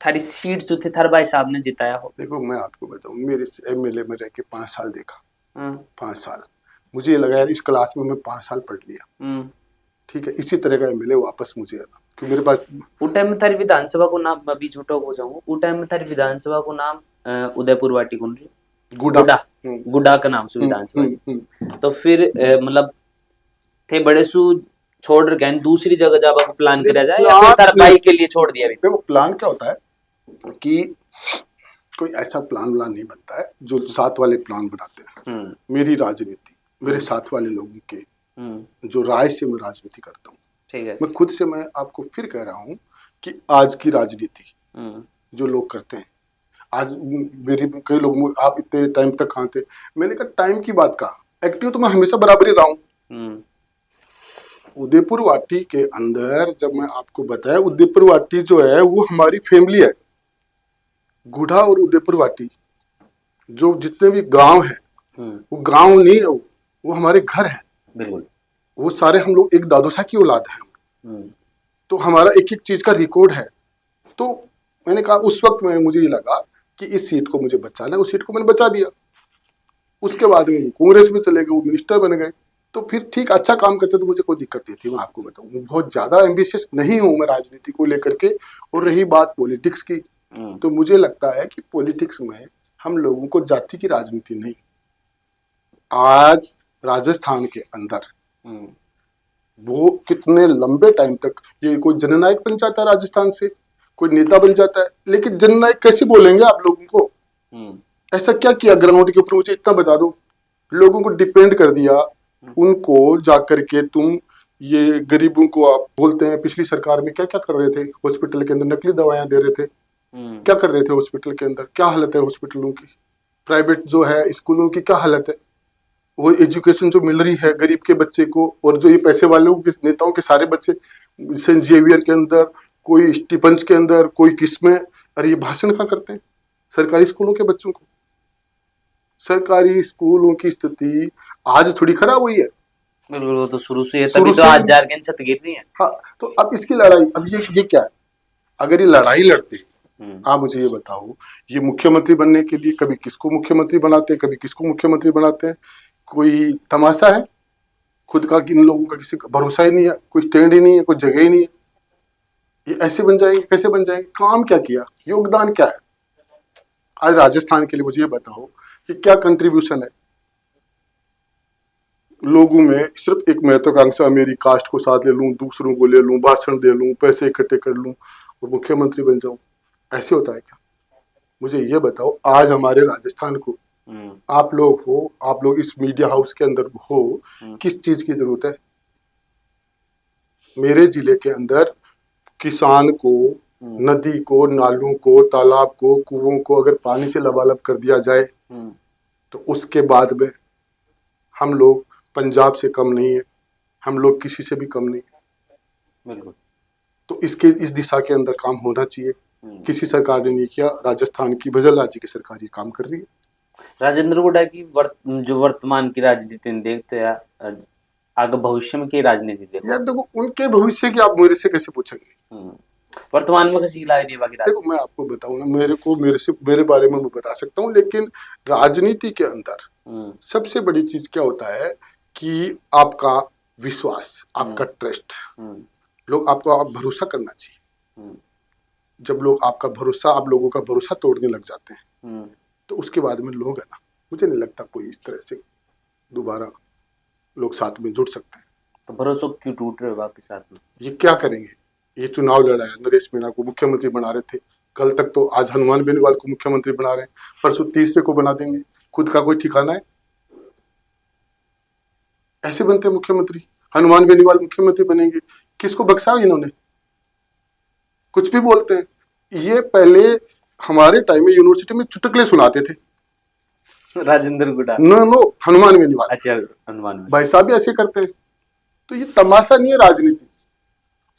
थारी सीट जो थे थार भाई साहब ने जिताया हो। देखो मैं आपको बताऊं, मेरे एमएलए में रह के 5 साल देखा, 5 साल मुझे ये लगा यार इस क्लास में मैं 5 साल पढ़ लिया, ठीक है, इसी तरह का एमएलए वापस मुझे आना, क्योंकि मेरे पास उस टाइम में थारी विधानसभा को नाम, अभी झूठा हो जाऊंगा, उस टाइम में थारी विधानसभा को नाम उदयपुर वाटी कौन रही? गुडा का नाम से विधानसभा। तो फिर मतलब थे बड़े सु छोड़ रखे दूसरी जगह जावा को प्लान किया जाए, या फिर तार भाई के लिए छोड़ दिया? देखो प्लान क्या होता है कि कोई ऐसा प्लान नहीं बनता है जो साथ वाले प्लान बनाते हैं। मेरी राजनीति, मेरे साथ वाले लोगों के जो राय से मैं राजनीति करता हूँ, ठीक है। मैं खुद से, मैं आपको फिर कह रहा हूँ कि आज की राजनीति जो लोग करते हैं, आज मेरे कई लोग, आप इतने टाइम तक कहाँ थे? मैंने कहा टाइम की बात कहा, एक्टिव तो मैं हमेशा बराबर ही रहा हूँ। उदयपुर वाटी के अंदर जब मैं आपको बताया, उदयपुर वाटी जो है वो हमारी फैमिली है। गुढ़ा और उदयपुर वाटी जो जितने भी गांव हैं, वो गांव नहीं है, वो हमारे घर है। बिल्कुल। वो सारे हम लोग एक दादोसा की औलाद है, तो हमारा एक एक चीज का रिकॉर्ड है। तो मैंने कहा उस वक्त में मुझे ये लगा कि इस सीट को मुझे बचाना है, उस सीट को मैंने बचा दिया। उसके बाद में वो कांग्रेस में चले गए, वो मिनिस्टर बन गए, तो फिर ठीक अच्छा काम करते तो मुझे कोई दिक्कत नहीं थी। मैं आपको बताऊं, मैं बहुत ज्यादा एम्बिशियस नहीं हूं मैं राजनीति को लेकर के। और रही बात पॉलिटिक्स की, तो मुझे लगता है कि पॉलिटिक्स में हम लोगों को जाति की राजनीति नहीं। आज राजस्थान के अंदर वो कितने लंबे टाइम तक ये कोई जननायक बन जाता है, राजस्थान से कोई नेता बन जाता है, लेकिन जननायक कैसे बोलेंगे आप लोगों को? ऐसा क्या किया ग्राउंड के ऊपर, मुझे इतना बता दो। लोगों को डिपेंड कर दिया, उनको जाकर के तुम ये गरीबों को आप बोलते हैं। पिछली सरकार में क्या क्या कर रहे थे? हॉस्पिटल के अंदर नकली दवाएं दे रहे थे, क्या कर रहे थे हॉस्पिटल के अंदर? क्या हालत है हॉस्पिटलों की? प्राइवेट जो है स्कूलों की क्या हालत है? वो एजुकेशन जो मिल रही है गरीब के बच्चे को, और जो ये पैसे वालों के नेताओं के सारे बच्चे, सेंट जेवियर के अंदर, कोई स्टीफंस के अंदर, कोई किसमें, अरे ये भाषण कहाँ करते हैं सरकारी स्कूलों के बच्चों को? सरकारी स्कूलों की स्थिति आज थोड़ी खराब हुई है, बिल्कुल। वो तो शुरू से है, शुरू तभी तो से आज जारगन छत गिर रही है। हाँ, तो अब इसकी लड़ाई, अब ये क्या है? अगर ये लड़ाई लड़ते, आप मुझे ये बताओ, ये मुख्यमंत्री बनने के लिए कभी किसको मुख्यमंत्री बनाते हैं, कभी किसको मुख्यमंत्री बनाते हैं? कोई तमाशा है? खुद का इन लोगों का किसी का भरोसा ही नहीं है, कोई स्टैंड ही नहीं है, कोई जगह ही नहीं है। ये ऐसे बन जाएंगे, कैसे बन जाएंगे? काम क्या किया, योगदान क्या है आज राजस्थान के लिए? मुझे ये बताओ कि क्या कंट्रीब्यूशन है लोगों में? सिर्फ एक महत्वाकांक्षा, मेरी कास्ट को साथ ले लूं, दूसरों को ले लूं, भाषण दे लूं, पैसे इकट्ठे कर लूं और मुख्यमंत्री बन जाऊं। ऐसे होता है क्या? मुझे ये बताओ, आज हमारे राजस्थान को आप लोग हो, आप लोग इस मीडिया हाउस के अंदर हो, किस चीज की जरूरत है? मेरे जिले के अंदर किसान को, नदी को, नालों को, तालाब को, कुओं को अगर पानी से लबालब कर दिया जाए, तो उसके बाद में हम लोग पंजाब से कम नहीं है, हम लोग किसी से भी कम नहीं है। बिल्कुल। तो इसके इस दिशा के अंदर काम होना चाहिए। किसी सरकार ने नहीं किया, राजस्थान की भजनलाल जी की सरकार ये काम कर रही है। राजेंद्र गुडा की जो वर्तमान की राजनीति देखते हैं, आगे भविष्य में की राजनीति देखो? यार देखो, उनके भविष्य की आप मेरे से कैसे पूछेंगे? वर्तमान में कैसी लग रही है बाकी देखो, मैं आपको बताऊं ना, मेरे बारे में मैं बता सकता हूँ, लेकिन राजनीति के अंदर सबसे बड़ी चीज क्या होता है कि आपका विश्वास, आपका ट्रस्ट, लोग आपको आप भरोसा करना चाहिए। जब लोग आपका भरोसा, आप लोगों का भरोसा तोड़ने लग जाते हैं, तो उसके बाद में लोग है ना, मुझे नहीं लगता कोई इस तरह से दोबारा लोग साथ में जुड़ सकते हैं। तो भरोसा क्यों टूट रहे हो बाकी साथ में? ये क्या करेंगे? ये चुनाव लड़ा है, नरेश मीणा को मुख्यमंत्री बना रहे थे कल तक, तो आज हनुमान बेनीवाल को मुख्यमंत्री बना रहे हैं, परसों तीसरे को बना देंगे। खुद का कोई ठिकाना है? ऐसे बनते मुख्यमंत्री? हनुमान बेनीवाल मुख्यमंत्री बनेंगे, किसको बख्शा इन्होंने? कुछ भी बोलते हैं। ये पहले हमारे टाइम में यूनिवर्सिटी में चुटकुले सुनाते थे, राजेंद्र गुडा? नो, हनुमान बेनीवाल। अच्छा, हनुमान भाई साहब भी ऐसे करते हैं। तो ये तमाशा नहीं है राजनीति।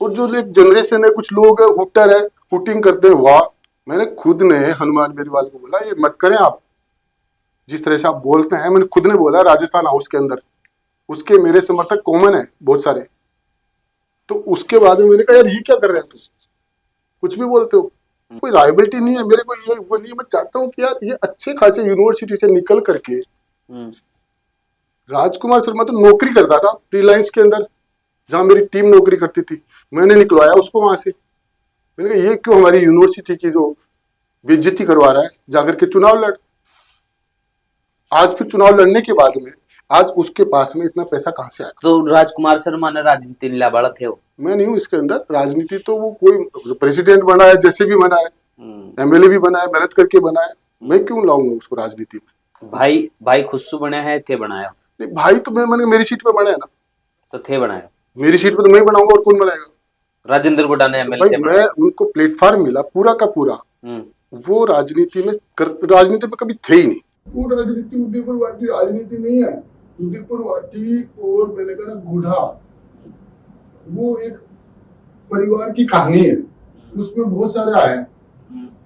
और जो एक जनरेशन है, कुछ लोग है, हुटर है, हुटिंग करते हैं। वाह, मैंने खुद ने हनुमान बेनीवाल को बोला ये मत करें आप, जिस तरह से आप बोलते हैं। मैंने खुद ने बोला राजस्थान हाउस के अंदर, उसके मेरे समर्थक कॉमन है बहुत सारे। तो उसके बाद में मैंने कहा यार ये क्या कर रहे हैं तुम, कुछ भी बोलते हो, कोई राइवलिटी नहीं है मेरे को। ये वो नहीं, मैं चाहता हूँ कि यार ये अच्छे खासे यूनिवर्सिटी से निकल करके, राजकुमार शर्मा तो नौकरी करता था रिलायंस के अंदर, जहां मेरी टीम नौकरी करती थी, मैंने निकलवाया उसको वहां से। मैंने कहा ये क्यों हमारी यूनिवर्सिटी की जो बेइज्जती करवा रहा है, जाकर के चुनाव लड़। आज फिर चुनाव लड़ने के बाद में आज उसके पास में इतना पैसा कहां से आया? तो राजकुमार शर्मा ने राजनीति में लाभाड़ा थे वो? मैं नहीं हूं इसके अंदर। राजनीति तो वो कोई प्रेसिडेंट बना है, जैसे भी बना है, एमएलए भी बना है, मेहनत करके बना है, मैं क्यों लाऊंगा उसको राजनीति में? भाई खुशू बने हैं, थे बनाया? नहीं भाई, तो मैंने मेरी सीट पे बना है ना, तो थे बनाया। मेरी सीट पे तो मैं ही बनाऊंगा, और कौन बनाएगा? राजेंद्र गुडा ने तो भाई मैं उनको प्लेटफॉर्म मिला पूरा का पूरा, वो राजनीति में राजनीति में कभी थे ही नहीं। वो राजनीति उदयपुर वाटी राजनीति नहीं है। उदयपुर वाटी और मैंने कहा गुढ़ा, वो एक परिवार की कहानी है। उसमें बहुत सारे आए हैं,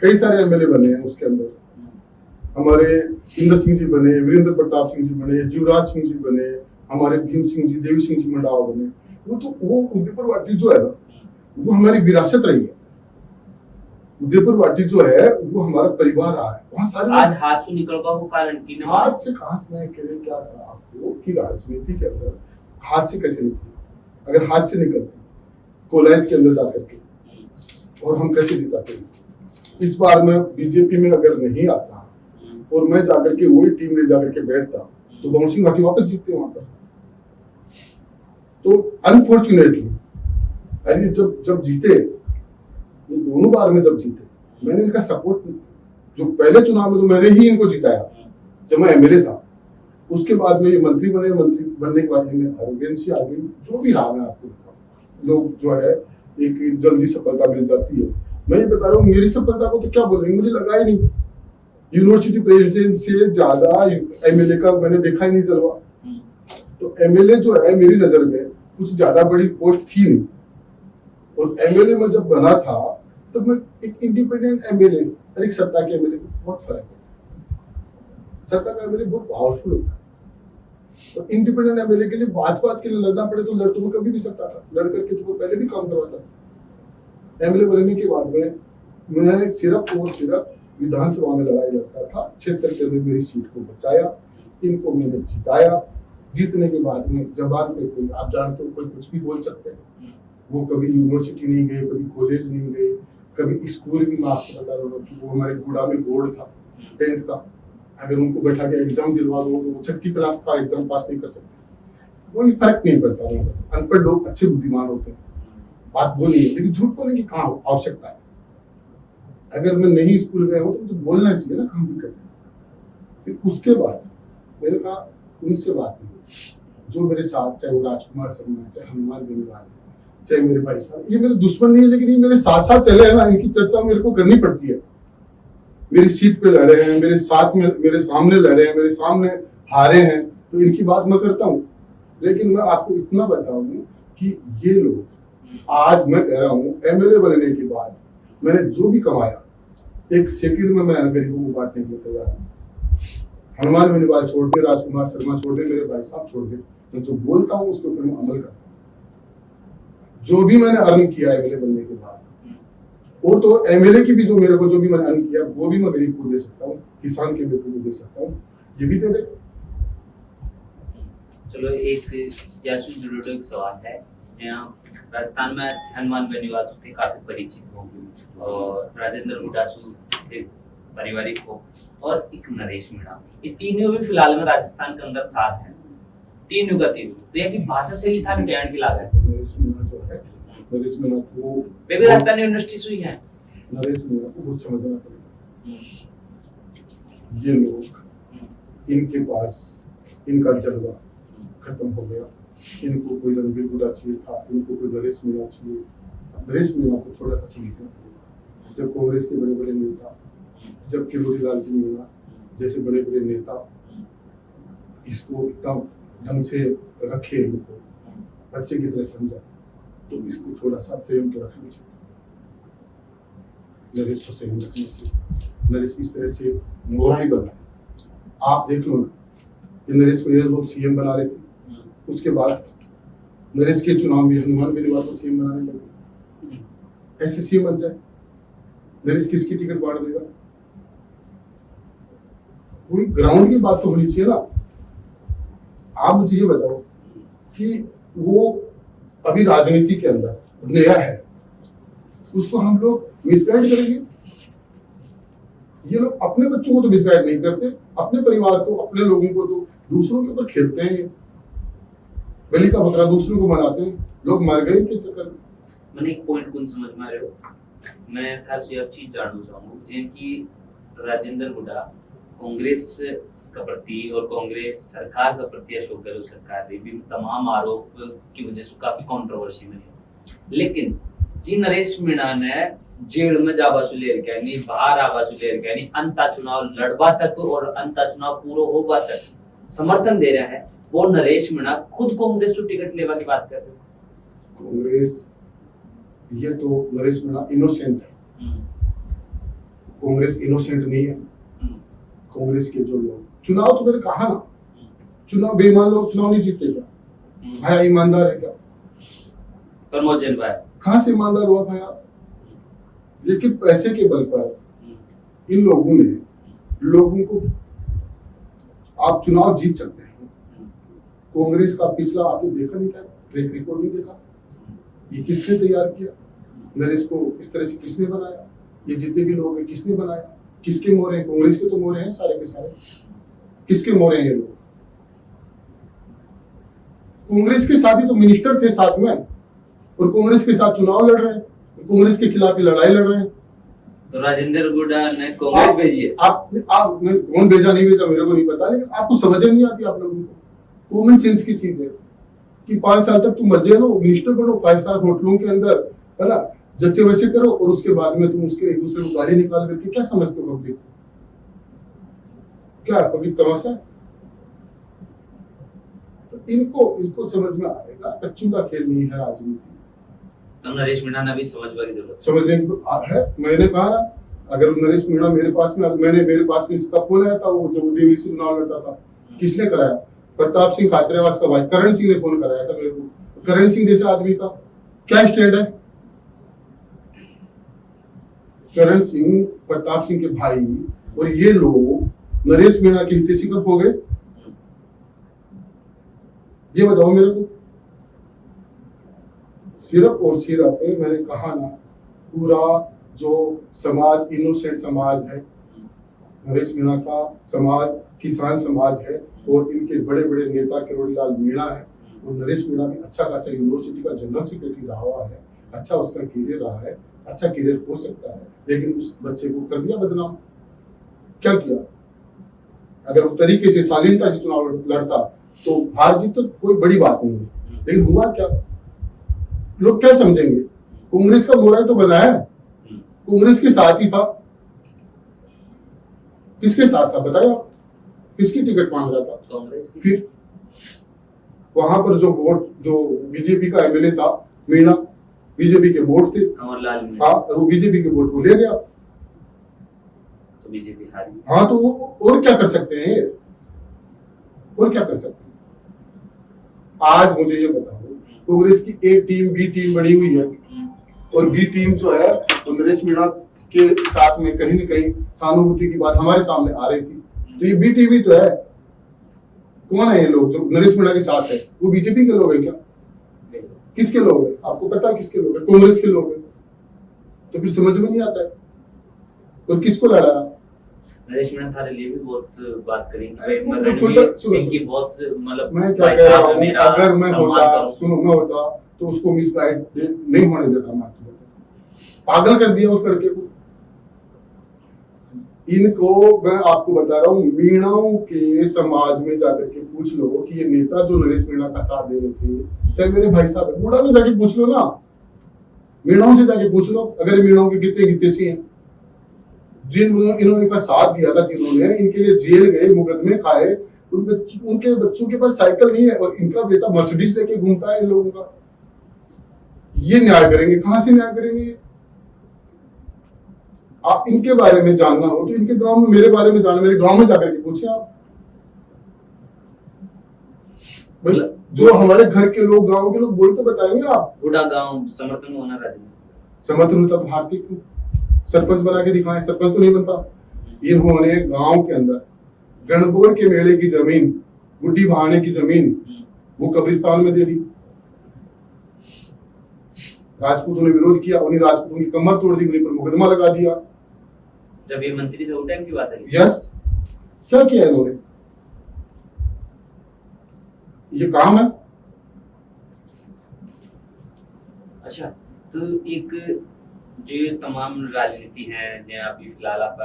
कई सारे एमएलए बने हैं उसके अंदर। हमारे इंद्र सिंह जी बने, वीरेंद्र प्रताप सिंह जी बने, जीवराज सिंह जी बने, हमारे भीम सिंह जी, देवी सिंह जी मंडावा बने। वो उदयपुर वाटी जो है ना, वो हमारी विरासत रही है। उदयपुर वाटी जो है वो हमारा परिवार रहा है। वहाँ सारे आज हाथ से निकल गया वो कारण की ना हाथ से कहाँ से, मैं कह रहे क्या कहा आपको कि राजनीति के अंदर हाथ से कैसे निकली? अगर हाथ से निकलती कोलायत के अंदर जाकर के, और हम कैसे जिताते? इस बार मैं बीजेपी में अगर नहीं आता और मैं जाकर के वही टीम ले जाकर के बैठता तो गौर सिंह घाटी वापस जीतते वहां पर। तो अनफॉर्चुनेटली अरे जब जीते, ये दोनों बार में जब जीते, मैंने इनका सपोर्ट, जो पहले चुनाव में तो मैंने ही इनको जिताया जब मैं एमएलए था। उसके बाद में ये मंत्री बने, मंत्री बनने के बाद इनमें एरोगेंसी आ गई, जो भी रहा मैं आपको बताऊं। लोग जो है एक जल्दी सफलता मिल जाती है। मैं ये बता रहा हूँ, मेरी सफलता को तो क्या बोलेंगे, मुझे लगा ही नहीं। यूनिवर्सिटी प्रेसिडेंट से ज्यादा एमएलए का मैंने देखा ही नहीं जलवा। तो एमएलए जो है मेरी नजर में कुछ ज्यादा बड़ी पोस्ट थी नहीं। और एमएलए में जब बना था तो मैं एक इंडिपेंडेंट एमएलए और एक सत्ता के एमएलए में बहुत फर्क है। सत्ता का एमएलए बहुत पावरफुल होता है, तो इंडिपेंडेंट एमएलए के लिए बात के लिए लड़ना पड़े तो लड़ तो मैं कभी भी सकता था, लड़ करके तो पहले भी काम करवाता था। एमएलए बनने के बाद में मैं सिर्फ और सिर्फ विधानसभा में लड़ाई लड़ता था। क्षेत्र के अंदर मेरी सीट को बचाया, इनको मैंने जिताया। जीतने के बाद में जबान पे कोई, आप जानते हो, कोई कुछ भी बोल सकते हैं। वो कभी यूनिवर्सिटी नहीं गए, कभी कॉलेज नहीं गए, कभी स्कूल भी। मैं आपको बता रहा हूँ कि वो हमारे गुड़ा में बोर्ड था 10th का, अगर उनको बैठा के एग्जाम दिलवा दो तो 6th क्लास का एग्जाम पास नहीं कर सकते। कोई फर्क नहीं पड़ता है। अनपढ़ लोग अच्छे बुद्धिमान होते हैं, बात बोली है, लेकिन झूठ बोलने की कहाँ आवश्यकता है? अगर मैं नहीं स्कूल गया हूँ तो मुझे बोलना चाहिए ना, काम भी करते। फिर उसके बाद मैंने कहा उनसे बात नहीं, जो मेरे साथ, चाहे वो राजकुमार शर्मा, चाहे हनुमान बेनीवाल, चाहे मेरे भाई साहब, ये मेरे दुश्मन नहीं है, लेकिन ये मेरे साथ साथ चले हैं ना, इनकी चर्चा मेरे को करनी पड़ती है। मेरी सीट पे लड़े हैं, मेरे साथ में, मेरे सामने लड़े हैं, मेरे सामने हारे हैं, तो इनकी बात मैं करता हूँ। लेकिन मैं आपको इतना बताऊं कि ये लोग, आज मैं कह रहा हूँ एमएलए बनने के बाद मैंने जो भी कमाया, एक सेकंड में मैं गरीबों को बांटने के लिए तैयार हूँ। हनुमान बेनीवाल छोड़ दे, राजकुमार शर्मा छोड़ दे, मेरे भाई साहब छोड़ दे, मैं जो बोलता हूँ उसके ऊपर मैं अमल करता हूँ। जो भी मैंने अर्न किया एमएलए बनने के बाद, और तो एमएलए की भी जो मेरे को जो भी मैंने अर्न किया वो भी मैं गरीब को दे सकता हूँ, किसान के बेटे को दे सकता हूँ, ये भी दे दे। चलो, एक यासु जुड़े एक सवाल है। यहाँ राजस्थान में हनुमान बेनीवाल से काफी परिचित हो, और राजेंद्र हुड्डा से एक पारिवारिक हो, और एक नरेश मीणा, ये तीनों भी फिलहाल में राजस्थान के अंदर साथ हैं। तीनों का तीनों तो यह की भाषा से ही था कहने की लागत। नरेश मीणा जो है, नरेश मीणा को वे भी राजस्थान यूनिवर्सिटी से ही हैं। नरेश मीणा को बहुत समझना पड़ेगा। ये लोग, इनके पास इनका जलवा खत्म हो गया। इनको कोई रणबीर हुड्डा चाहिए था, इनको कोई नरेश मीणा चाहिए। नरेश मीणा को थोड़ा सा समझना पड़ेगा। जब कांग्रेस के बड़े बड़े नेता, जब किरोड़ी लाल जी मीणा जैसे बड़े बड़े नेता इसको एकदम ढंग से रखे, इनको बच्चे की तरह समझा, तो इसको थोड़ा सा संयम तो रखना चाहिए। नरेश को संयम रखना चाहिए। नरेश इस तरह से मोरा ही बना है। आप देख लो ना, कि नरेश को ये लोग सीएम बना रहे थे, उसके बाद नरेश के चुनाव में हनुमान बेनीवाल को सीएम बनाने लगे। ऐसे सीएम बनता है, नरेश किसकी टिकट बांट देगा? कोई ग्राउंड की बात तो होनी चाहिए ना। आप मुझे ये बताओ कि वो अभी राजनीति के अंदर नया है, उसको हम लोग मिसगाइड करेंगे? ये लोग अपने बच्चों को तो मिसगाइड नहीं करते, अपने परिवार को, अपने लोगों को तो दूसरों के ऊपर खेलते हैं। बलि का बकरा दूसरों को मनाते हैं। लोग मर गए के चक्कर में। मैंने एक पॉइंट कौन समझ में आ रहे हो, मैं खास ये चीज जानना चाहूंगा, जे कि राजेंद्र हुड्डा कांग्रेस का प्रति और कांग्रेस सरकार का प्रति, अशोक गहलोत सरकार ने भी तमाम आरोप की वजह से काफी कंट्रोवर्सी में है। लेकिन जी नरेश मीणा ने जेल में जाबासु लेर के नहीं, बाहर आबासु लेर के नहीं, अंता चुनाव लड़वा तक और अंता चुनाव पूरा होगा तक समर्थन दे रहा है। वो नरेश मीणा खुद कांग्रेस से टिकट लेवा की बात कर रहे हो। कांग्रेस, ये तो नरेश मीणा इनोसेंट है। कांग्रेस इनोसेंट नहीं है। कांग्रेस के जो लोग, चुनाव तो मैंने कहा ना, चुनाव बेईमान लोग चुनाव नहीं जीतेगा। भाया ईमानदार है क्या? प्रमोद जैन भाई कहाँ से ईमानदार हुआ भाया? लेकिन पैसे के बल पर इन लोगों ने लोगों को, आप चुनाव जीत सकते हैं। कांग्रेस का पिछला आपने देखा नहीं क्या? ट्रैक रिकॉर्ड नहीं देखा? ये किसने तैयार किया? नरेश को इस तरह से किसने बनाया? ये जितने भी लोग हैं किसने बनाया? किसके मोरे हैं? कांग्रेस के तो मोरे हैं सारे के सारे। किसके मोरे हैं ये लोग? कांग्रेस के साथ ही तो मिनिस्टर थे साथ में, और कांग्रेस के साथ चुनाव लड़ रहे हैं, कांग्रेस के खिलाफ ही लड़ाई लड़ रहे हैं। तो राजेंद्र हुड्डा ने कांग्रेस भेजी है। आप कौन भेजा नहीं भेजा मेरे को नहीं पता, लेकिन आपको समझ नहीं आती आप लोगों को। कॉमन सेंस की चीज है कि 5 साल तक तुम मजे लो, मिनिस्टर बनो, 5 साल होटलों के अंदर, है ना, जच्चे वैसे करो, और उसके बाद में तुम उसके एक दूसरे को गाली निकाल करके क्या समझते हो पब्लिक? क्या पब्लिक तमाशा है? तो इनको समझ में आएगा बच्चों का खेल नहीं है राजनीति। तो नरेश मीणा ने भी समझने की जरूरत समझने है। मैंने कहा ना, अगर नरेश मीणा मेरे पास में इसका फोन आया था, वो जब देवली से चुनाव लड़ता था, किसने कराया? प्रताप सिंह खाचरियावास का भाई करण सिंह ने फोन कराया था मेरे को। करण सिंह जैसे आदमी का क्या स्टैंड है? करण सिंह, प्रताप सिंह के भाई और ये लोग नरेश मीणा के हितैषी कब हो गए? ये बताओ मेरे को। सिर्फ और सिर्फ मैंने कहा ना, पूरा जो समाज इनोसेंट समाज है, नरेश मीणा का समाज किसान समाज है, और इनके बड़े बड़े नेता किरोड़ीलाल मीणा है, और नरेश मीणा भी अच्छा खासा यूनिवर्सिटी का जनरल सेक्रेटरी रहा हुआ है, अच्छा उसका कैरियर रहा है, अच्छा कैरियर हो सकता है, लेकिन उस बच्चे को कर दिया बदनाम। क्या किया? अगर वो तरीके से शालीनता से चुनाव लड़ता तो हार जीत तो कोई बड़ी बात नहीं है, लेकिन हुआ क्या? लोग क्या समझेंगे? कांग्रेस का मोरा तो बनाया, कांग्रेस के साथ ही था। किसके साथ था बताया? किसकी टिकट मांग रहा था? कांग्रेस की। फिर वहां पर जो वोट, जो बीजेपी का एमएलए था मीणा, बीजेपी के वोट थे, कंवरलाल मीणा, हाँ, वो बीजेपी के वोट को ले गया, तो बीजेपी हारी। हाँ, तो वो और क्या कर सकते हैं? और क्या कर सकते हैं? आज मुझे ये बताओ, कांग्रेस की ए टीम, बी टीम बनी हुई है, और बी टीम जो है वो नरेश मीणा के साथ में कहीं न कहीं सहानुभूति की बात हमारे सामने आ रही थी, तो ये बी टीम ही तो है। कौन है ये लोग जो नरेश मीणा के साथ है? वो बीजेपी के लोग हैं क्या? किसके लोग हैं? आपको पता है किसके लोग हैं? कांग्रेस के लोग हैं। तो फिर समझ में नहीं आता है, और किसको लड़ा? नरेश मीणा थारे लिए भी बहुत बात करेंगे, अरे वो रणवीर छोटा- सिंह की बहुत, मतलब मैं क्या भाई कह रहा साहब हूँ, मेरा अगर मैं सम्मान होता, करो। सुनो, मैं होता तो उसको मिसगाइड नहीं होने देता। मैं पागल कर दिया उस लड़के को। इनको मैं आपको बता रहा हूँ, मीणाओं के समाज में जाकर के पूछ लो कि ये नेता जो नरेश मीणा का साथ दे रहे थे, चाहे मेरे भाई साहब है, बूढ़ा में जाके पूछ लो ना, मीणाओं से जाके पूछ लो, अगर ये मीणाओं के कितने हितैषी हैं, जिन इन्होंने का साथ दिया था, जिन्होंने इनके लिए जेल गए, मुकदमे खाए, उनके बच्चों के पास साइकिल नहीं है, और इनका बेटा मर्सिडीज लेके घूमता है इन लोगों का। ये न्याय करेंगे? कहां से न्याय करेंगे? आप इनके बारे में जानना हो तो इनके गांव में, मेरे बारे में जानना, मेरे गांव में जाकर के पूछे आप। भाई जो हमारे घर के लोग, गांव के लोग, वही तो बताएंगे। आप बूढ़ा गांव समर्थन में होना राजेंद्र, समर्थन होता तो हारती क्यों? सरपंच बना के दिखाएं, सरपंच तो नहीं बनता। इन्होंने गांव के अंदर गणगौर के मेले की जमीन, गुड्डी बहाने की जमीन, वो कब्रिस्तान में दे दी। राजपूतों ने विरोध किया, उन्हीं राजपूतों की कमर तोड़ दी, उन्हीं पर मुकदमा लगा दिया। जब ये मंत्री से उठे की बात है। यस, क्या किया इन्होंने? ये काम है। अच्छा, तो एक जो तमाम राजनीति है, जो अभी फिलहाल आप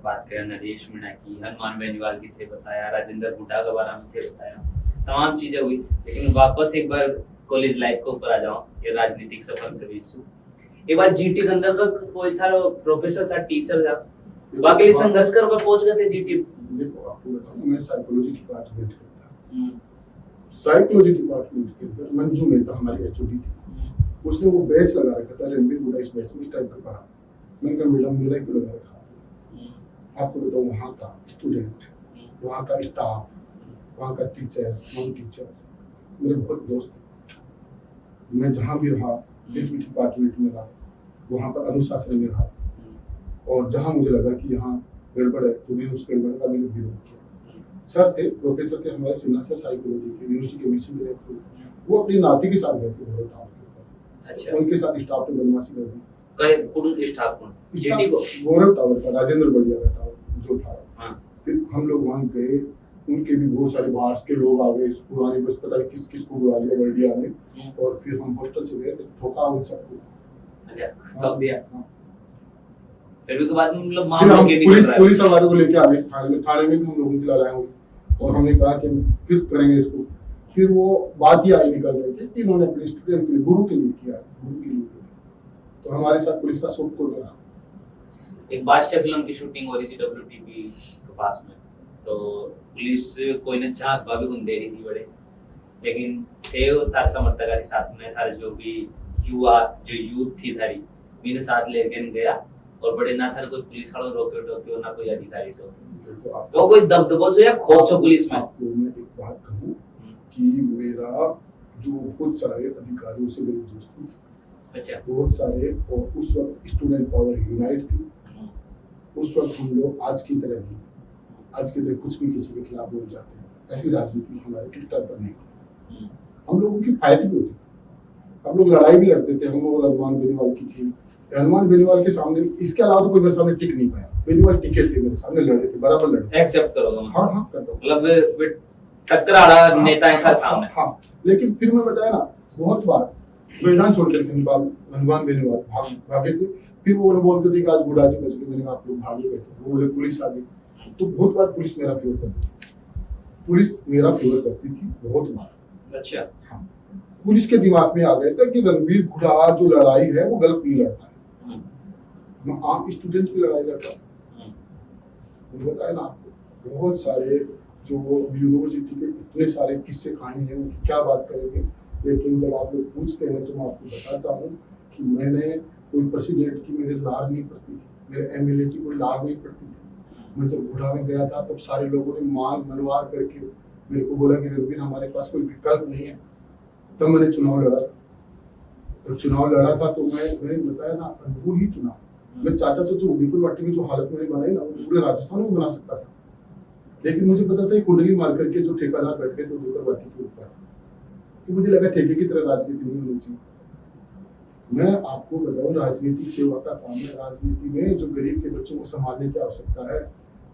बात करें नरेश मीणा की, हनुमान बेनीवाल की थे बताया, राजेंद्र हुड्डा के बारे में थे बताया, तमाम चीजें हुई, लेकिन वापस एक बार कॉलेज लाइफ के ऊपर आ जाओ, ये राजनीतिक सफर कर एक बार जीटी के अंदर का कोई था प्रोफेसर सा टीचर था, बाकी संघर्ष कर पहुंच गए थे जीटी। देखो आपको बताऊं, मैं साइकोलॉजी डिपार्टमेंट करता हूं। साइकोलॉजी डिपार्टमेंट के अंदर मंजू मेहता हमारी एचओडी थी, उसने वो बैच लगा रखा था, रणवीर हुड्डा इस बैच में, इस टाइप का पढ़ा। मैंने कहा मैडम मेरा क्यों लगा रखा? आपको बताऊँ वहाँ का स्टूडेंट, वहाँ का स्टाफ, वहाँ का टीचर, नॉन टीचर मेरे बहुत दोस्त। मैं जहाँ भी रहा, जिस भी डिपार्टमेंट में रहा, वहाँ पर अनुशासन में रहा, और जहाँ मुझे लगा कि यहाँ गड़बड़ है तो मैंने उस गड़बड़ का मैंने विरोध किया। सर थे, प्रोफेसर थे हमारे सिन्हा सर साइकोलॉजी के, यूनिवर्सिटी के मिशन डायरेक्टर, वो अपनी नाती के साथ गए थे भैरव टावर के ऊपर। अच्छा, उनके साथ स्टाफ ने बदमाशी कर दी। कुडून स्टाफ कौन जीटी को गौरव टावर का, राजेंद्र बढ़िया का टावर जो था। हाँ। फिर हम लोग वहाँ गए, उनके भी बहुत सारे बाहर के लोग आ गए, पुरानी बस पता नहीं किस किस को बुला लिया बर्डिया में, और फिर हम हॉस्टल से गए थे, ठोका उन सबको। अच्छा, कब दिया? हाँ। फिर भी के बाद में मतलब फिर मामला हम के नहीं पुलिस कर रहा है। पुलिस हमारे को लेके आ गए थाने में भी हम लोगों की लड़ाई हुई, और हमने कहा कि फिर करेंगे इसको। फिर वो बात ही आई निकल गई थी कि इन्होंने अपने स्टूडेंट के लिए, गुरु के लिए किया, गुरु के लिए किया। तो हमारे साथ पुलिस का सूट कोट रहा। एक बादशाह फिल्म की शूटिंग हो रही थी WTP के पास में, तो पुलिस कोई ने झांक भाभी को दे रही थी बड़े, लेकिन थे वो तार समर्थकारी साथ में थारे जो भी युवा जो यूथ थी थारी मैंने साथ लेके गया, और बड़े ना था कोई पुलिस वालों रोके टोके ना कोई अधिकारी तो वो कोई दबदबो से या खौफ से पुलिस में। आपको मैं एक बात कहूँ कि मेरा जो बहुत सारे अधिकारियों से मेरी दोस्ती थी। अच्छा, बहुत सारे, और उस वक्त स्टूडेंट पावर यूनाइट थी। उस वक्त हम लोग आज की तरह नहीं, आज की तरह कुछ भी किसी के खिलाफ बोल जाते हैं, ऐसी राजनीति हमारे किस स्तर पर नहीं थी। हम लोगों की फाइट भी होती थी, हम लोग लड़ाई भी लड़ते थे। हम और हनुमान बेनीवाल की थी, हनुमान बेनीवाल के सामने, इसके अलावा तो कोई मेरे सामने टिक नहीं पाया। बेनीवाल टिके थे मेरे सामने, लड़े थे, बराबर लड़े। एक्सेप्ट करोगे? हाँ हाँ कर दो, मतलब टकराड़ा नेता है था सामने। हाँ, लेकिन फिर मैं बताया ना, बहुत बार मैदान छोड़ करके हनुमान बेनीवाल भागे थे। फिर वो बोलते थे कि आज गुडा जी बच गए। मैंने कहा आप लोग भागे कैसे? वो बोले पुलिस आ गई। तो बहुत बार पुलिस मेरा फेवर करती थी, पुलिस मेरा फेवर करती थी बहुत बार। अच्छा, हाँ, पुलिस के दिमाग में आ गया था कि रणबीर गुडा जो लड़ाई है वो गलत नहीं लड़ता है, मैं आम स्टूडेंट की लड़ाई लड़ता हूँ। मैंने बताया ना आपको, बहुत सारे जो यूनिवर्सिटी के इतने सारे किस्से कहानी हैं, उनकी क्या बात करेंगे। लेकिन जब आप लोग पूछते हैं तो मैं आपको बताता हूँ कि मैंने कोई प्रेसिडेंट की मेरे लार नहीं पड़ती थी, मेरे MLA की कोई लार नहीं पड़ती थी। मैं जब बुढ़ा में गया था तब सारे लोगों ने मांग मनवार करके मेरे को बोला कि रणबीर हमारे पास कोई विकल्प नहीं है। तब मैंने चुनाव लड़ा था। जब चुनाव लड़ा था तो मैंने बताया ना, वो ही चुनाव मैं चाचा से जो उदयपुर वाटी में जो हालत मैंने बनाई ना, वो पूरे राजस्थान में बना सकता था। लेकिन मुझे पता था कुंडली मार करके जो ठेकेदार बैठ गए थे उदयपुर वाटी के ऊपर, तो मुझे लगा ठेके की तरह राजनीति नहीं होनी चाहिए। मैं आपको बताऊं, राजनीति सेवा का काम है। राजनीति में जो गरीब के बच्चों को संभालने की आवश्यकता है,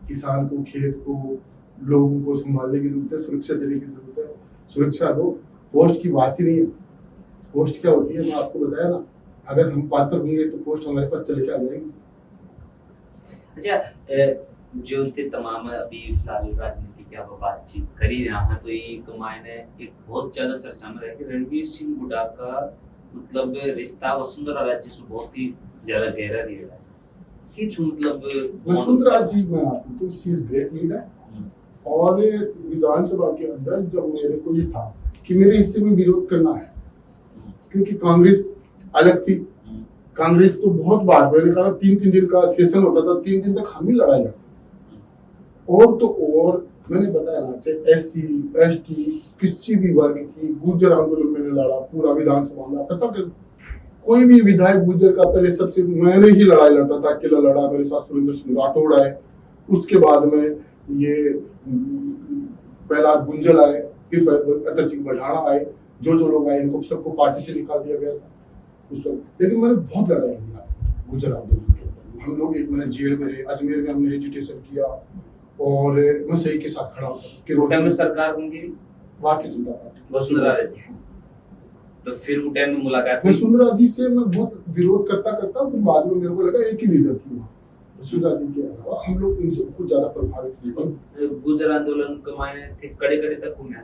किसान को, खेत को, लोगों को संभालने की जरूरत है, सुरक्षा देने की जरूरत है। सुरक्षा दो, पोस्ट की बात ही नहीं है। पोस्ट क्या होती है मैं आपको बताया ना, अगर हम पात्र होंगे तो पोस्ट हमारे पास चले के आ जाएंगे। अच्छा, जो थे तमाम अभी फिलहाल राजनीति की आप बातचीत करी रहा है, तो एक मायने एक बहुत ज्यादा चर्चा में रहा कि रणवीर सिंह हुड्डा का मतलब रिश्ता वसुंधरा राजे से बहुत ही ज्यादा गहरा रहा है। किस मतलब वसुंधरा जी, मैं आपको तो शी इज ग्रेट लीडर। और विधानसभा के अंदर जब मेरे को ये था कि मेरे हिस्से में विरोध करना है, क्योंकि कांग्रेस अलग थी। कांग्रेस तो बहुत बार, मैंने कहा 3-3 दिन का सेशन होता था, 3 दिन तक हम ही लड़ाई लड़ते थे। और तो और मैंने बताया ना, से SC ST किसी भी वर्ग की, गुर्जर आंदोलन मैंने लड़ा पूरा विधानसभा में। पता कर कोई भी विधायक गुर्जर का पहले सबसे मैंने ही लड़ाई लड़ता था, अकेला लड़ा। मेरे साथ सुरेंद्र सिंह राठौड़ आए, उसके बाद में ये पहला गुंजल आए, फिर अतर सिंह बढ़ाना आए, जो लोग आए इनको सबको पार्टी से निकाल दिया गया था उस वक्त। लेकिन मैंने बहुत लड़ाई किया गुजर आंदोलन के अंदर। हम लोग एक मैंने जेल में रहे, अजमेर में हमने एजुटेशन किया, और मैं सही के साथ खड़ा होता कि में सरकार होंगी भारतीय जनता पार्टी वसुंधरा राजे। तो फिर वो टाइम में मुलाकात हुई वसुंधरा जी से। मैं बहुत विरोध करता फिर बाद में मेरे को लगा एक ही लीडर थी वहाँ, वसुंधरा जी के अलावा। हम लोग उनसे बहुत ज्यादा प्रभावित थे। गुजर आंदोलन के मायने थे कड़े तक घूमे,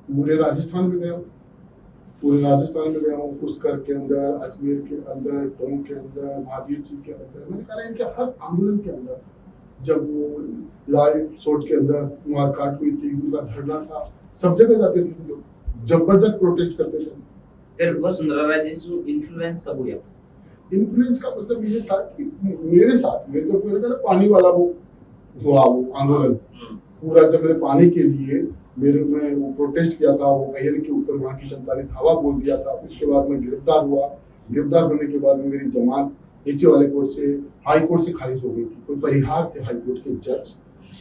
पूरे राजस्थान में गया, पूरे राजस्थान में गया हूँ। पुष्कर के अंदर, अजमेर के अंदर, टोंक के अंदर, महावीर जी के अंदर। मैंने कहा इनके हर आंदोलन के अंदर, जब वो लाल सोट के अंदर मारकाट हुई थी, उनका धरना था, सब जगह जाते थे लोग, जबरदस्त प्रोटेस्ट करते थे। फिर वसुंधरा राजे से इन्फ्लुएंस कब हुआ? इन्फ्लुएंस का मतलब ये था कि मेरे साथ में जब मैंने कहा पानी वाला वो हुआ वो आंदोलन पूरा, जब मैंने पानी के लिए मैं वो प्रोटेस्ट किया था, वो कहियर के ऊपर वहाँ की जनता ने धावा बोल दिया था, उसके बाद मैं गिरफ्तार हुआ। गिरफ्तार होने के बाद में मेरी जमानत नीचे वाले कोर्ट से, हाई कोर्ट से खारिज हो गई थी। कोई परिहार थे हाई कोर्ट के जज,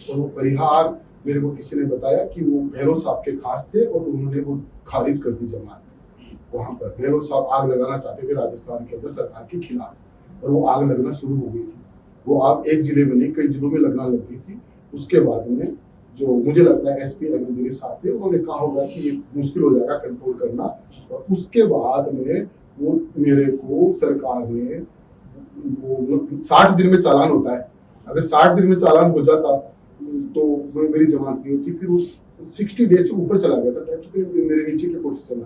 और वो परिहार मेरे को किसी ने बताया कि वो भैरव साहब के खास थे और उन्होंने वो खारिज कर दी जमानत। वहां पर भैरव साहब आग लगाना चाहते थे राजस्थान के अंदर सरकार के खिलाफ, और वो आग लगना शुरू हो गई थी। वो आग एक जिले में नहीं, कई जिलों में लगना लग गई थी। उसके बाद में जो मुझे लगता है एसपी अग्निदेव साहब थे, उन्होंने कहा होगा कि ये मुश्किल हो जाएगा कंट्रोल करना, और उसके बाद में वो मेरे को सरकार ने वो 60 दिन में चालान होता है, अगर 60 दिन में चालान हो जाता तो मेरी जमानत नहीं होती। फिर वो 60 डेज से ऊपर चला गया था, तो फिर मेरे नीचे के कोर्ट से चला।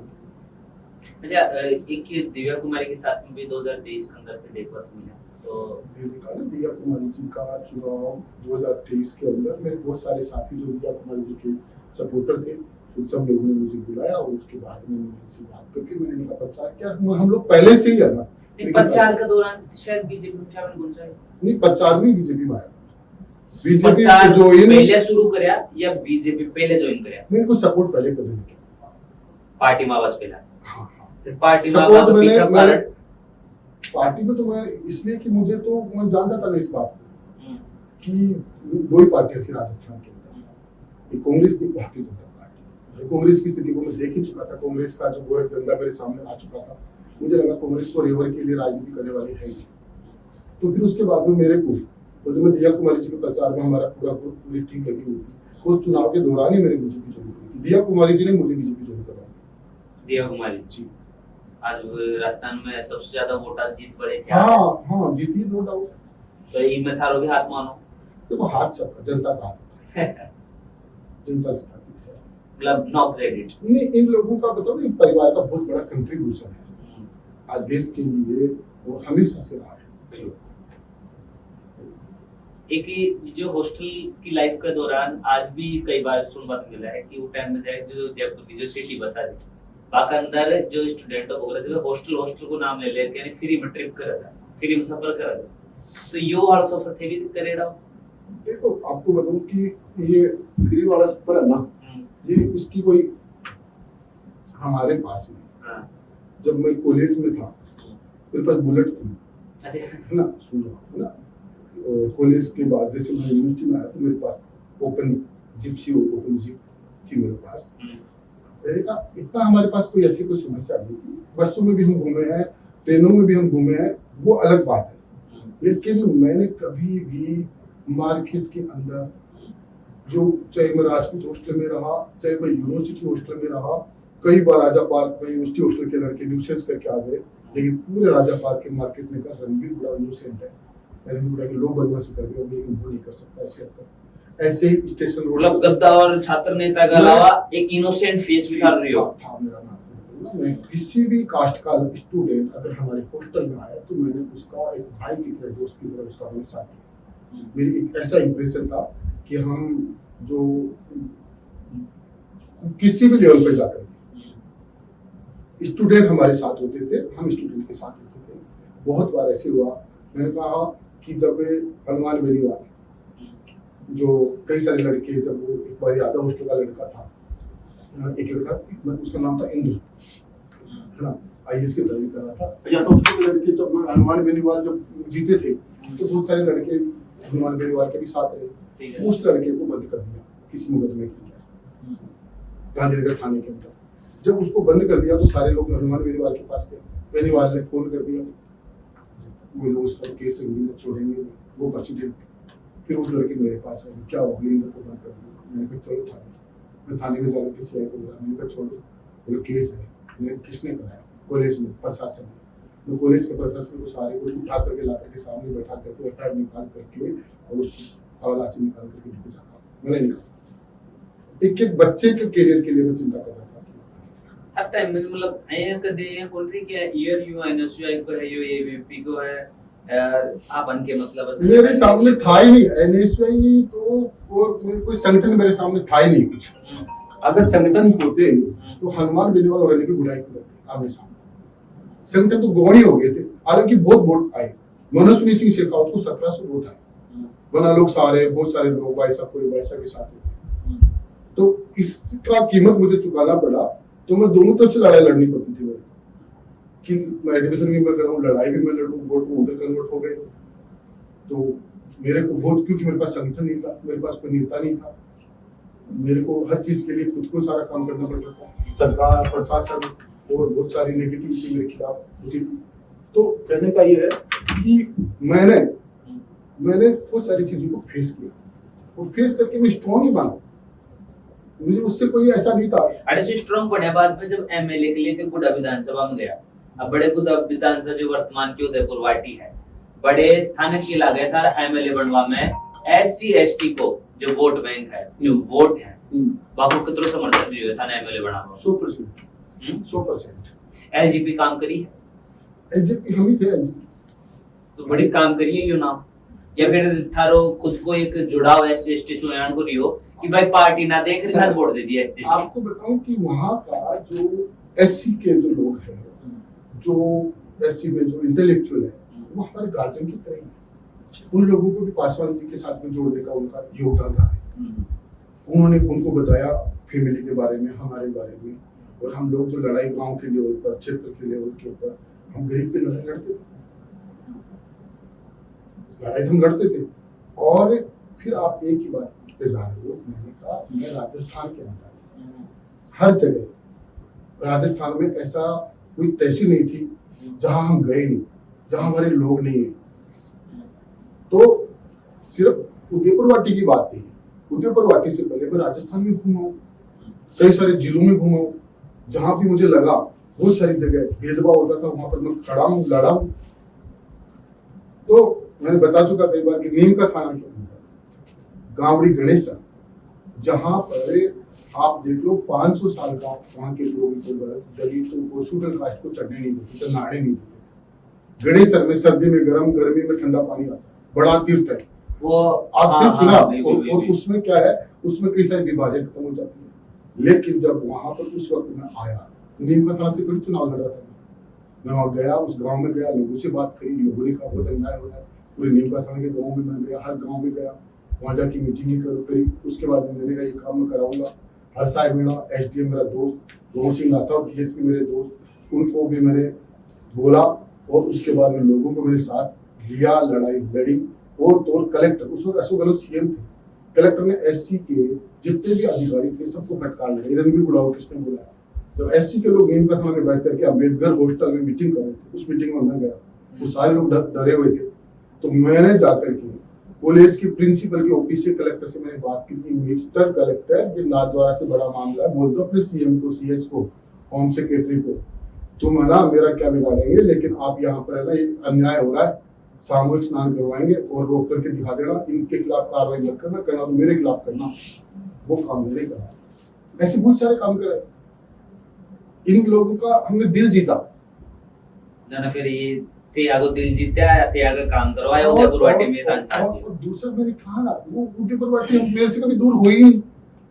अच्छा, एक दिव्या कुमारी के साथ में भी 2023 के अंदर फिर एक बार मिला, तो दिव्या कुमारी जी का चुनाव 2023 के अंदर मेरे बहुत सारे साथी जो दिव्या कुमारी जी के सपोर्टर थे, उन सब लोगों ने मुझे बुलाया, और उसके बाद में मैंने उनसे बात करके मैंने उनका प्रचार किया। हम लोग पहले से ही है ना, प्रचार के दौरान शायद बीजेपी में शामिल हो जाए। नहीं, प्रचार में बीजेपी में आया, बीजेपी प्रचार ज्वाइन पहले शुरू करया या बीजेपी पहले ज्वाइन करया? मेरे को सपोर्ट पहले करने लगे, पार्टी में आवाज पहला। हाँ, फिर पार्टी में सपोर्ट आवाज पीछा मैंने पार्टी में तो मैं इसलिए कि मुझे तो मैं जानता था इस बात को कि दो ही पार्टियां थी राजस्थान के अंदर, एक कांग्रेस थी, भारतीय जनता पार्टी। कांग्रेस की स्थिति को मैं देख ही चुका था, कांग्रेस का जो गोरख धंधा मेरे सामने आ चुका था। मुझे लगा कांग्रेस को रेवर के लिए राजनीति करने वाली है। तो फिर उसके बाद में मेरे को, और जब मैं दिव्या कुमारी जी के प्रचार में हमारा पूरी टीम लगी हुई थी, उस चुनाव के दौरान ही मेरे बीजेपी ज्वाइन की थी। दिव्या कुमारी जी ने मुझे बीजेपी ज्वाइन करवाया। दिव्या कुमारी जी, आज राजस्थान में सबसे ज्यादा वोटर जीत पड़े। हाँ, जीती नो डाउट। तो इनमें थारो भी हाथ मानो। देखो, हाथ सबका, जनता का हाथ होता है, जनता जिताती है। मतलब नो क्रेडिट नहीं, इन लोगों का बताओ, इन परिवार का बहुत बड़ा कंट्रीब्यूशन है आज देश के लिए, और हमेशा से रहा है। एक जो हॉस्टल की लाइफ के दौरान आज भी कई बार सुनने को मिला है कि वो टाइम में जाए जो जयपुर की जो सिटी बसा थी, बाका अंदर जो स्टूडेंट वगैरह थे हॉस्टल को नाम ले लेके यानी फ्री में ट्रिप करा था, फ्री में सफर करा था। तो यो वाला सफर थे भी करेड़ा। देखो, आपको बताऊं कि ये फ्री वाला सफर है ना, ये इसकी कोई हमारे पास में, जब मैं कॉलेज में था मेरे पास बुलेट थी, है ना, सुन रहा ना, कॉलेज के बाद जैसे मैं यूनिवर्सिटी में आया तो मेरे पास ओपन जीप थी मेरे पास। मैंने कहा इतना हमारे पास कोई ऐसी कोई समस्या नहीं थी, बसों में भी हम घूमे हैं, ट्रेनों में भी हम घूमे हैं, वो अलग बात है। लेकिन मैंने कभी भी मार्केट के अंदर, जो चाहे मैं राजपूत हॉस्टल में रहा, चाहे मैं यूनिवर्सिटी हॉस्टल में रहा, कई बार राजा पार्क में यूनिवर्सिटी हॉस्टल के लड़के न्यूसेंस करके आ गए, लेकिन पूरे राजा पार्क के मार्केट में का रणवीर बड़ा न्यूसेंट है, रणवीर के लोग बदमाशी कर रहे होंगे, लेकिन वो नहीं कर सकता ऐसे हरकत। ऐसे ही स्टेशन रोड, मतलब गद्दा और छात्र नेता के अलावा एक इनोसेंट फेस भी था मेरा नाम। मैं किसी भी कास्ट का स्टूडेंट अगर हमारे हॉस्टल में आया तो मैंने उसका एक भाई की तरह, दोस्त की तरह उसका अपने साथ दिया। मेरी एक ऐसा इंप्रेशन था कि हम जो किसी भी लेवल पे जाकर स्टूडेंट हमारे साथ होते थे, हम स्टूडेंट के साथ होते थे। बहुत बार ऐसे हुआ, मैंने कहा कि जब हनुमान बेनीवाल, जो कई सारे लड़के, जब वो एक बार यादव हॉस्टल का लड़का था, एक लड़का, उसका नाम था इंद्र, है ना, IAS की तैयारी कर रहा था। यादव हॉस्टल के लड़के जब हनुमान बेनीवाल जब जीते थे तो बहुत सारे लड़के हनुमान बेनीवाल के भी साथ रहे। उस लड़के को बंद कर दिया किसी मुकदमे के अंदर, गांधीनगर थाने के अंदर। जब उसको बंद कर दिया तो सारे लोग हनुमान बेनीवाल के पास गए, बेनीवाल ने फोन कर दिया, वो लोग उसका केस छोड़ेंगे, वो पर्ची दे। फिर उस लड़के मेरे पास आए, क्या हो गया, को बंद कर दिया। मैंने कहा चलो थाने, मैं थाने में जाकर किसी आई को बोला, मैंने कहा छोड़ो, वो केस है। मैंने किसने कराया? कॉलेज में, प्रशासन ने। मैं कॉलेज के प्रशासन को सारे को उठा करके ला करके सामने बैठा करके FIR निकाल करके और उसको हवाला से निकाल करके लेके जाता। मैंने निकाला, एक बच्चे के करियर के लिए मैं चिंता कर रहा था। हर टाइम में मतलब आया कदे ये बोल रही कि ईयर यू NSUI को है, यो AVP को है, आप बन के मतलब मेरे सामने था ही नहीं NSUI, तो कोई संगठन मेरे सामने था ही नहीं कुछ। अगर संगठन होते तो हनुमान बेनीवाल और रणवीर बुढ़ाई को रहते आमने सामने। संगठन तो गौणी हो गए थे, हालांकि बहुत वोट आए। मनोज सिंह शेखावत को 1700 वोट आए, वरना लोग सारे बहुत सारे लोग वैसा कोई वैसा के साथ होते। तो इसका कीमत मुझे चुकाना पड़ा, तो मैं दोनों तरफ से लड़ाई लड़नी पड़ती थी मेरे कि मैं एडमिशन भी मैं करूँ, लड़ाई भी मैं लड़ूँ, वोट को उधर कन्वर्ट हो गए। तो मेरे को बहुत, क्योंकि मेरे पास संगठन नहीं था, मेरे पास कोई नेता नहीं था, मेरे को हर चीज के लिए खुद को सारा काम करना पड़ता था। सरकार, प्रशासन और बहुत सारी नेगेटिविटी मेरे खिलाफ होती थी। तो कहने का ये है कि मैंने बहुत सारी चीजों को फेस किया, और फेस करके मैं स्ट्रॉन्ग ही बना। मुझे उससे कोई ऐसा नहीं था। अरे स्ट्रॉन्ग बने बाद में जब एमएलए के लिए गुड़ा विधानसभा में गया, अब बड़े गुड़ा विधानसभा जो वर्तमान की उदयपुर वाटी है, बड़े थाने की लागे था एमएलए बनवा में एससी एसटी को जो वोट बैंक है, जो वोट है, बापू कितरो समर्थन भी हुआ था ना एमएलए बनावा 100%। एलजीपी काम करी है, एलजीपी हम ही थे। एलजीपी तो बड़ी काम करी है यू नाम, या फिर थारो खुद को एक जुड़ाव एससी एसटी से को रियो कि भाई पार्टी ना देख रही वोट दे दिया एससी। आपको बताऊं कि वहां का जो एससी के जो लोग हैं, जो एससी में जो इंटेलेक्चुअल है, वो हमारे गार्जियन की तरह है। उन लोगों को भी पासवान जी के साथ में जोड़ने का उनका योगदान रहा है। उन्होंने उनको बताया फैमिली के बारे में, हमारे बारे में, और हम लोग जो लड़ाई गांव के लेवल पर, क्षेत्र के लेवल के ऊपर, हम गरीब पे लड़ाई लड़ते थे, हम लड़ते थे। और फिर आप एक ही बात पे जा रहे हो, मैंने कहा मैं राजस्थान के अंदर हर जगह, राजस्थान में ऐसा कोई तहसील नहीं थी जहां हम गए नहीं, जहां हमारे लोग नहीं है। तो सिर्फ उदयपुर वाटी की बात नहीं है, उदयपुर वाटी से पहले मैं राजस्थान में घूमा हूँ, कई सारे जिलों में घूमा हूँ, जहां भी मुझे लगा बहुत सारी जगह भेदभाव होता था, वहां पर मैं खड़ा हूँ, लड़ा हूँ। तो मैंने बता चुका कई बार कि नीम का थाना के अंदर गावड़ी गणेश, जहां पर आप देख लो 500 साल का वहां के लोग दलितों को, शूटर कास्ट को चढ़ने नहीं देते, नहाने नहीं देते। गणेशर में सर्दी में गर्म, गर्मी में ठंडा पानी आता है, बड़ा तीर्थ है वो, आपने सुना। और उसमें क्या है, उसमें कई सारी बीमारियां खत्म हो जाती है। लेकिन जब वहां पर उस वक्त में आया, तो नीम का थाना से थोड़ी चुनाव लड़ रहा था, मैं वहां गया, उस गांव में गया, लोगों से बात करी, लोगों ने कहा बहुत अन्याय हो रहा है। पूरे नीम का थाना के गाँव में मैं गया, हर गाँव में गया, वहां जाके मीटिंग करी। उसके बाद मैंने कहा ये काम मैं कराऊंगा। हर साइड मेरा एसडीएम मेरा दोस्त रोहन सिंह आता, डीएसपी मेरे दोस्त, उनको भी मैंने बोला, और उसके बाद में लोगों को मेरे साथ लिया, लड़ाई लड़ी। और तो कलेक्टर, उस वक्त अशोक गहलोत सीएम थे, कलेक्टर ने एससी के जितने भी अधिकारी थे सबको फटकार लिया, रणवीर गुड़ाओ किसने बुलाया। जब एससी के लोग नीम का थाना में बैठ करके अम्बेडकर हॉस्टल में मीटिंग कर रहे थे, उस मीटिंग में मैं गया, वो सारे लोग डरे हुए थे। तो मैंने जाकर के कॉलेज की प्रिंसिपल के ऑफिस से कलेक्टर से मैंने बात की, मिस्टर कलेक्टर, ये नाथद्वारा से बड़ा मामला है, बोल दो अपने सीएम को, सीएस को, होम सेक्रेटरी को, तुम है ना मेरा क्या बिगाड़ेंगे, लेकिन आप यहाँ पर है ना ये अन्याय हो रहा है, सामूहिक स्नान करवाएंगे और रोक करके दिखा देना, इनके खिलाफ कार्रवाई मत करना, करना तो मेरे खिलाफ करना। वो काम मैंने करा। ऐसे बहुत सारे काम करे, इन लोगों का हमने दिल जीता। फिर ये त्यागो दिल जीता है, त्याग काम करवाया उदयपुर वाटी में और दूसरा मैंने कहा ना, वो उदयपुर वाटी मेरे से कभी दूर हुई नहीं।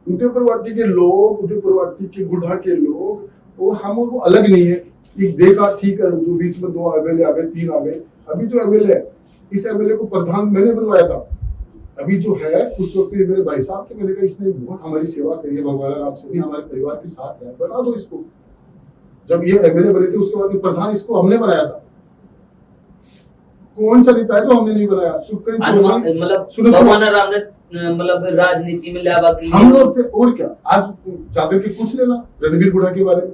उदयपुर वाटी के लोग, उदयपुर वाटी के गुढ़ा के लोग, वो हम वो अलग नहीं है। एक देखा ठीक है, जो बीच में 2 एमएलए आ गए, 3 आ गए। अभी जो एमएलए है, इस एमएलए को प्रधान मैंने बनवाया था। अभी जो है, उस वक्त मेरे भाई साहब थे, मैंने कहा इसने बहुत हमारी सेवा करी है, भगवान राम से भी हमारे परिवार के साथ है, बना दो इसको। जब ये एमएलए बने थे, उसके बाद में प्रधान इसको हमने बनाया था। कौन सा नेता है जो हमने नहीं बनाया? मतलब भगवान राम ने मतलब राजनीति में लावा की हम लोग थे। और क्या, आज जाकर के पूछ लेना रणवीर गुढ़ा के बारे में।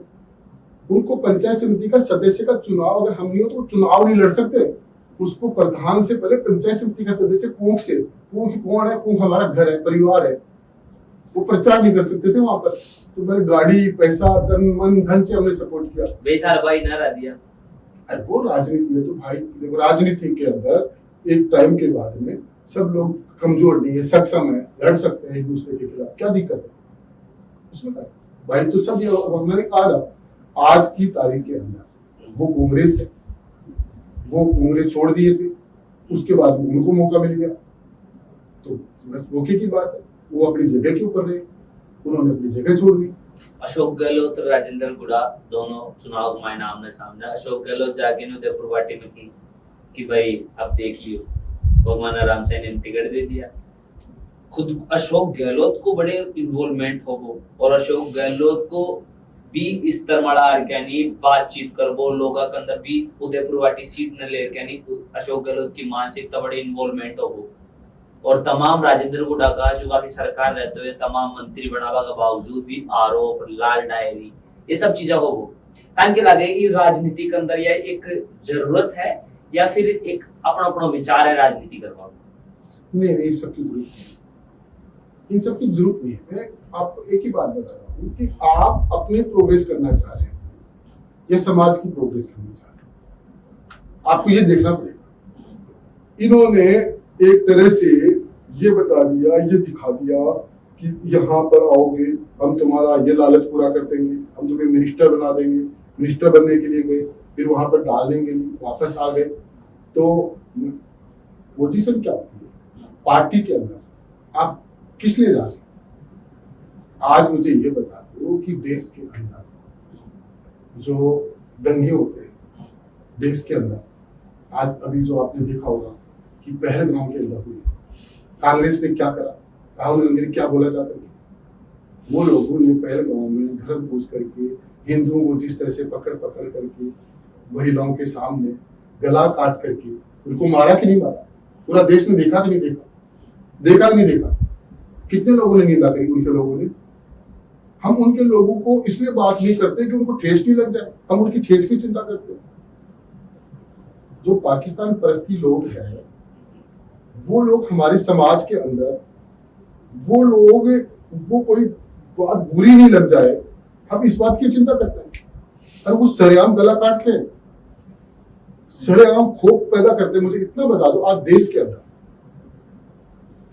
उनको पंचायत समिति का सदस्य का चुनाव अगर हम नहीं हो तो चुनाव नहीं लड़ सकते। उसको प्रधान से पहले पंचायत समिति का सदस्य कोंख से, कोंख कौन है? कोंख हमारा घर है, परिवार है। वो प्रचार नहीं कर सकते थे वहां पर। तो मैंने गाड़ी, पैसा, तन मन धन से हमने सपोर्ट किया। बेतार भाई नारा दिया। अरे वो राजनीति है तो भाई, देखो राजनीति के अंदर एक टाइम के बाद में सब लोग कमजोर नहीं है, सक्षम है, लड़ सकते हैं एक दूसरे के खिलाफ, क्या दिक्कत है उसमें? क्या भाई, तो सब ये हमने कहा आज की तारीख के अंदर वो कांग्रेस है, वो कांग्रेस छोड़ दिए थे, उसके बाद उनको मौका मिल गया, तो बस मौके की बात है। वो अपनी जगह के ऊपर रहे, उन्होंने अपनी जगह छोड़ दी। अशोक गहलोत, राजेंद्र गुड़ा दोनों चुनाव मायने आमने सामने। अशोक गहलोत जाके उदयपुर वाटी में की कि भाई अब देख लियो भगवान आराम से ने टिकट दे दिया। खुद अशोक गहलोत को बड़े इन्वॉल्वमेंट हो वो, और अशोक गहलोत को भी इस तरमड़ार कैनी बातचीत कर वो लोगों के अंदर भी उदयपुर वाटी सीट न ले कैनी अशोक गहलोत की मानसिकता बड़े इन्वॉल्वमेंट हो वो, और तमाम राजेंद्र गुडा का जो बाकी सरकार रहते हुए तमाम मंत्री बनावा के बावजूद भी आरोप, लाल डायरी, ये सब चीजें हो वो कान के लगे कि राजनीति के अंदर यह एक जरूरत है या फिर एक अपना अपना विचार है राजनीति करवा। नहीं नहीं, इन सब की जरूरत नहीं, इन सब की जरूरत नहीं है। मैं आपको एक ही बात बता रहा हूँ कि आप अपने प्रोग्रेस करना चाह रहे हैं या समाज की प्रोग्रेस करना चाह रहे हैं, आपको ये देखना पड़ेगा। इन्होंने एक तरह से ये बता दिया, ये दिखा दिया कि यहाँ पर आओगे हम तुम्हारा ये लालच पूरा कर देंगे, हम तुम्हें मिनिस्टर बना देंगे। मिनिस्टर बनने के लिए गए, फिर वहां पर डाल देंगे, वापस आ गए। तो पोजीशन क्या होती है पार्टी के अंदर, आप किस लिए जा रहे हैं? आज मुझे ये बता दो कि देश के अंदर जो दंगे होते हैं देश के अंदर, आज अभी जो आपने देखा होगा कि पहलगाम के अंदर हुई, कांग्रेस ने क्या करा, राहुल गांधी ने क्या बोला चाहते थे, वो लोगों ने पहलगाम में धर्म पूछ करके हिंदुओं को जिस तरह से पकड़ पकड़ करके महिलाओं के सामने गला काट करके उनको मारा कि नहीं मारा, पूरा देश ने देखा कि नहीं देखा, देखा कि नहीं देखा, कितने लोगों ने निंदा करी उनके लोगों ने। हम उनके लोगों को इसलिए बात नहीं करते कि उनको ठेस नहीं लग जाए, हम उनकी ठेस की चिंता करते हैं। जो पाकिस्तान परस्ती लोग हैं, वो लोग हमारे समाज के अंदर, वो लोग, वो कोई बात बुरी नहीं लग जाए, हम इस बात की चिंता करते हैं। और वो सरेआम गला काटते हैं, सरेआम खोप पैदा करते हैं। मुझे इतना बता दो, आज देश के अंदर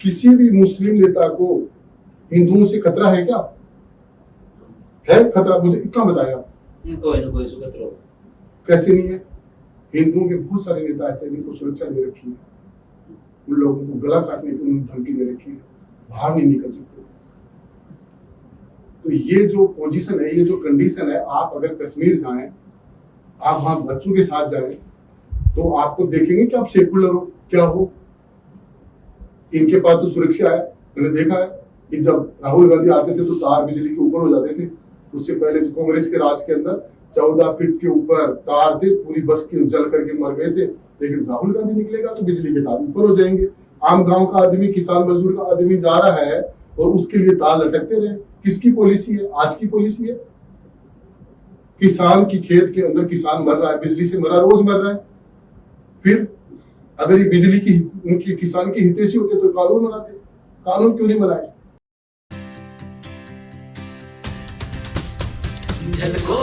किसी भी मुस्लिम नेता को हिंदुओं से खतरा है क्या? है खतरा? मुझे इतना बताया। कोई ना कोई खतरा कैसे नहीं है? हिंदुओं के बहुत सारे नेता ऐसे जिनको सुरक्षा दे रखी है, उन लोगों को गला काटने की उन्होंने धमकी दे रखी है, बाहर नहीं निकल सकते। तो ये जो पोजीशन है, ये जो कंडीशन है, आप अगर कश्मीर जाएं, आप वहां बच्चों के साथ जाएं, तो आपको देखेंगे कि आप सेकुलर हो क्या हो। इनके पास तो सुरक्षा है। मैंने देखा है कि जब राहुल गांधी आते थे तो तार बिजली के ऊपर हो जाते थे। उससे पहले जो कांग्रेस के राज के अंदर 14 फीट के ऊपर तार थे, पूरी बस के जल करके मर गए थे। लेकिन राहुल गांधी निकलेगा तो बिजली के तार ऊपर हो जाएंगे। आम गांव का आदमी, किसान मजदूर का आदमी जा रहा है और उसके लिए तार लटकते रहे। किसकी पॉलिसी है? आज की पॉलिसी है। किसान की खेत के अंदर किसान मर रहा है, बिजली से मर रहा है, रोज मर रहा है। फिर अगर ये बिजली की उनकी किसान की हितैषी होते तो कानून बनाते। कानून क्यों नहीं बनाए? झलको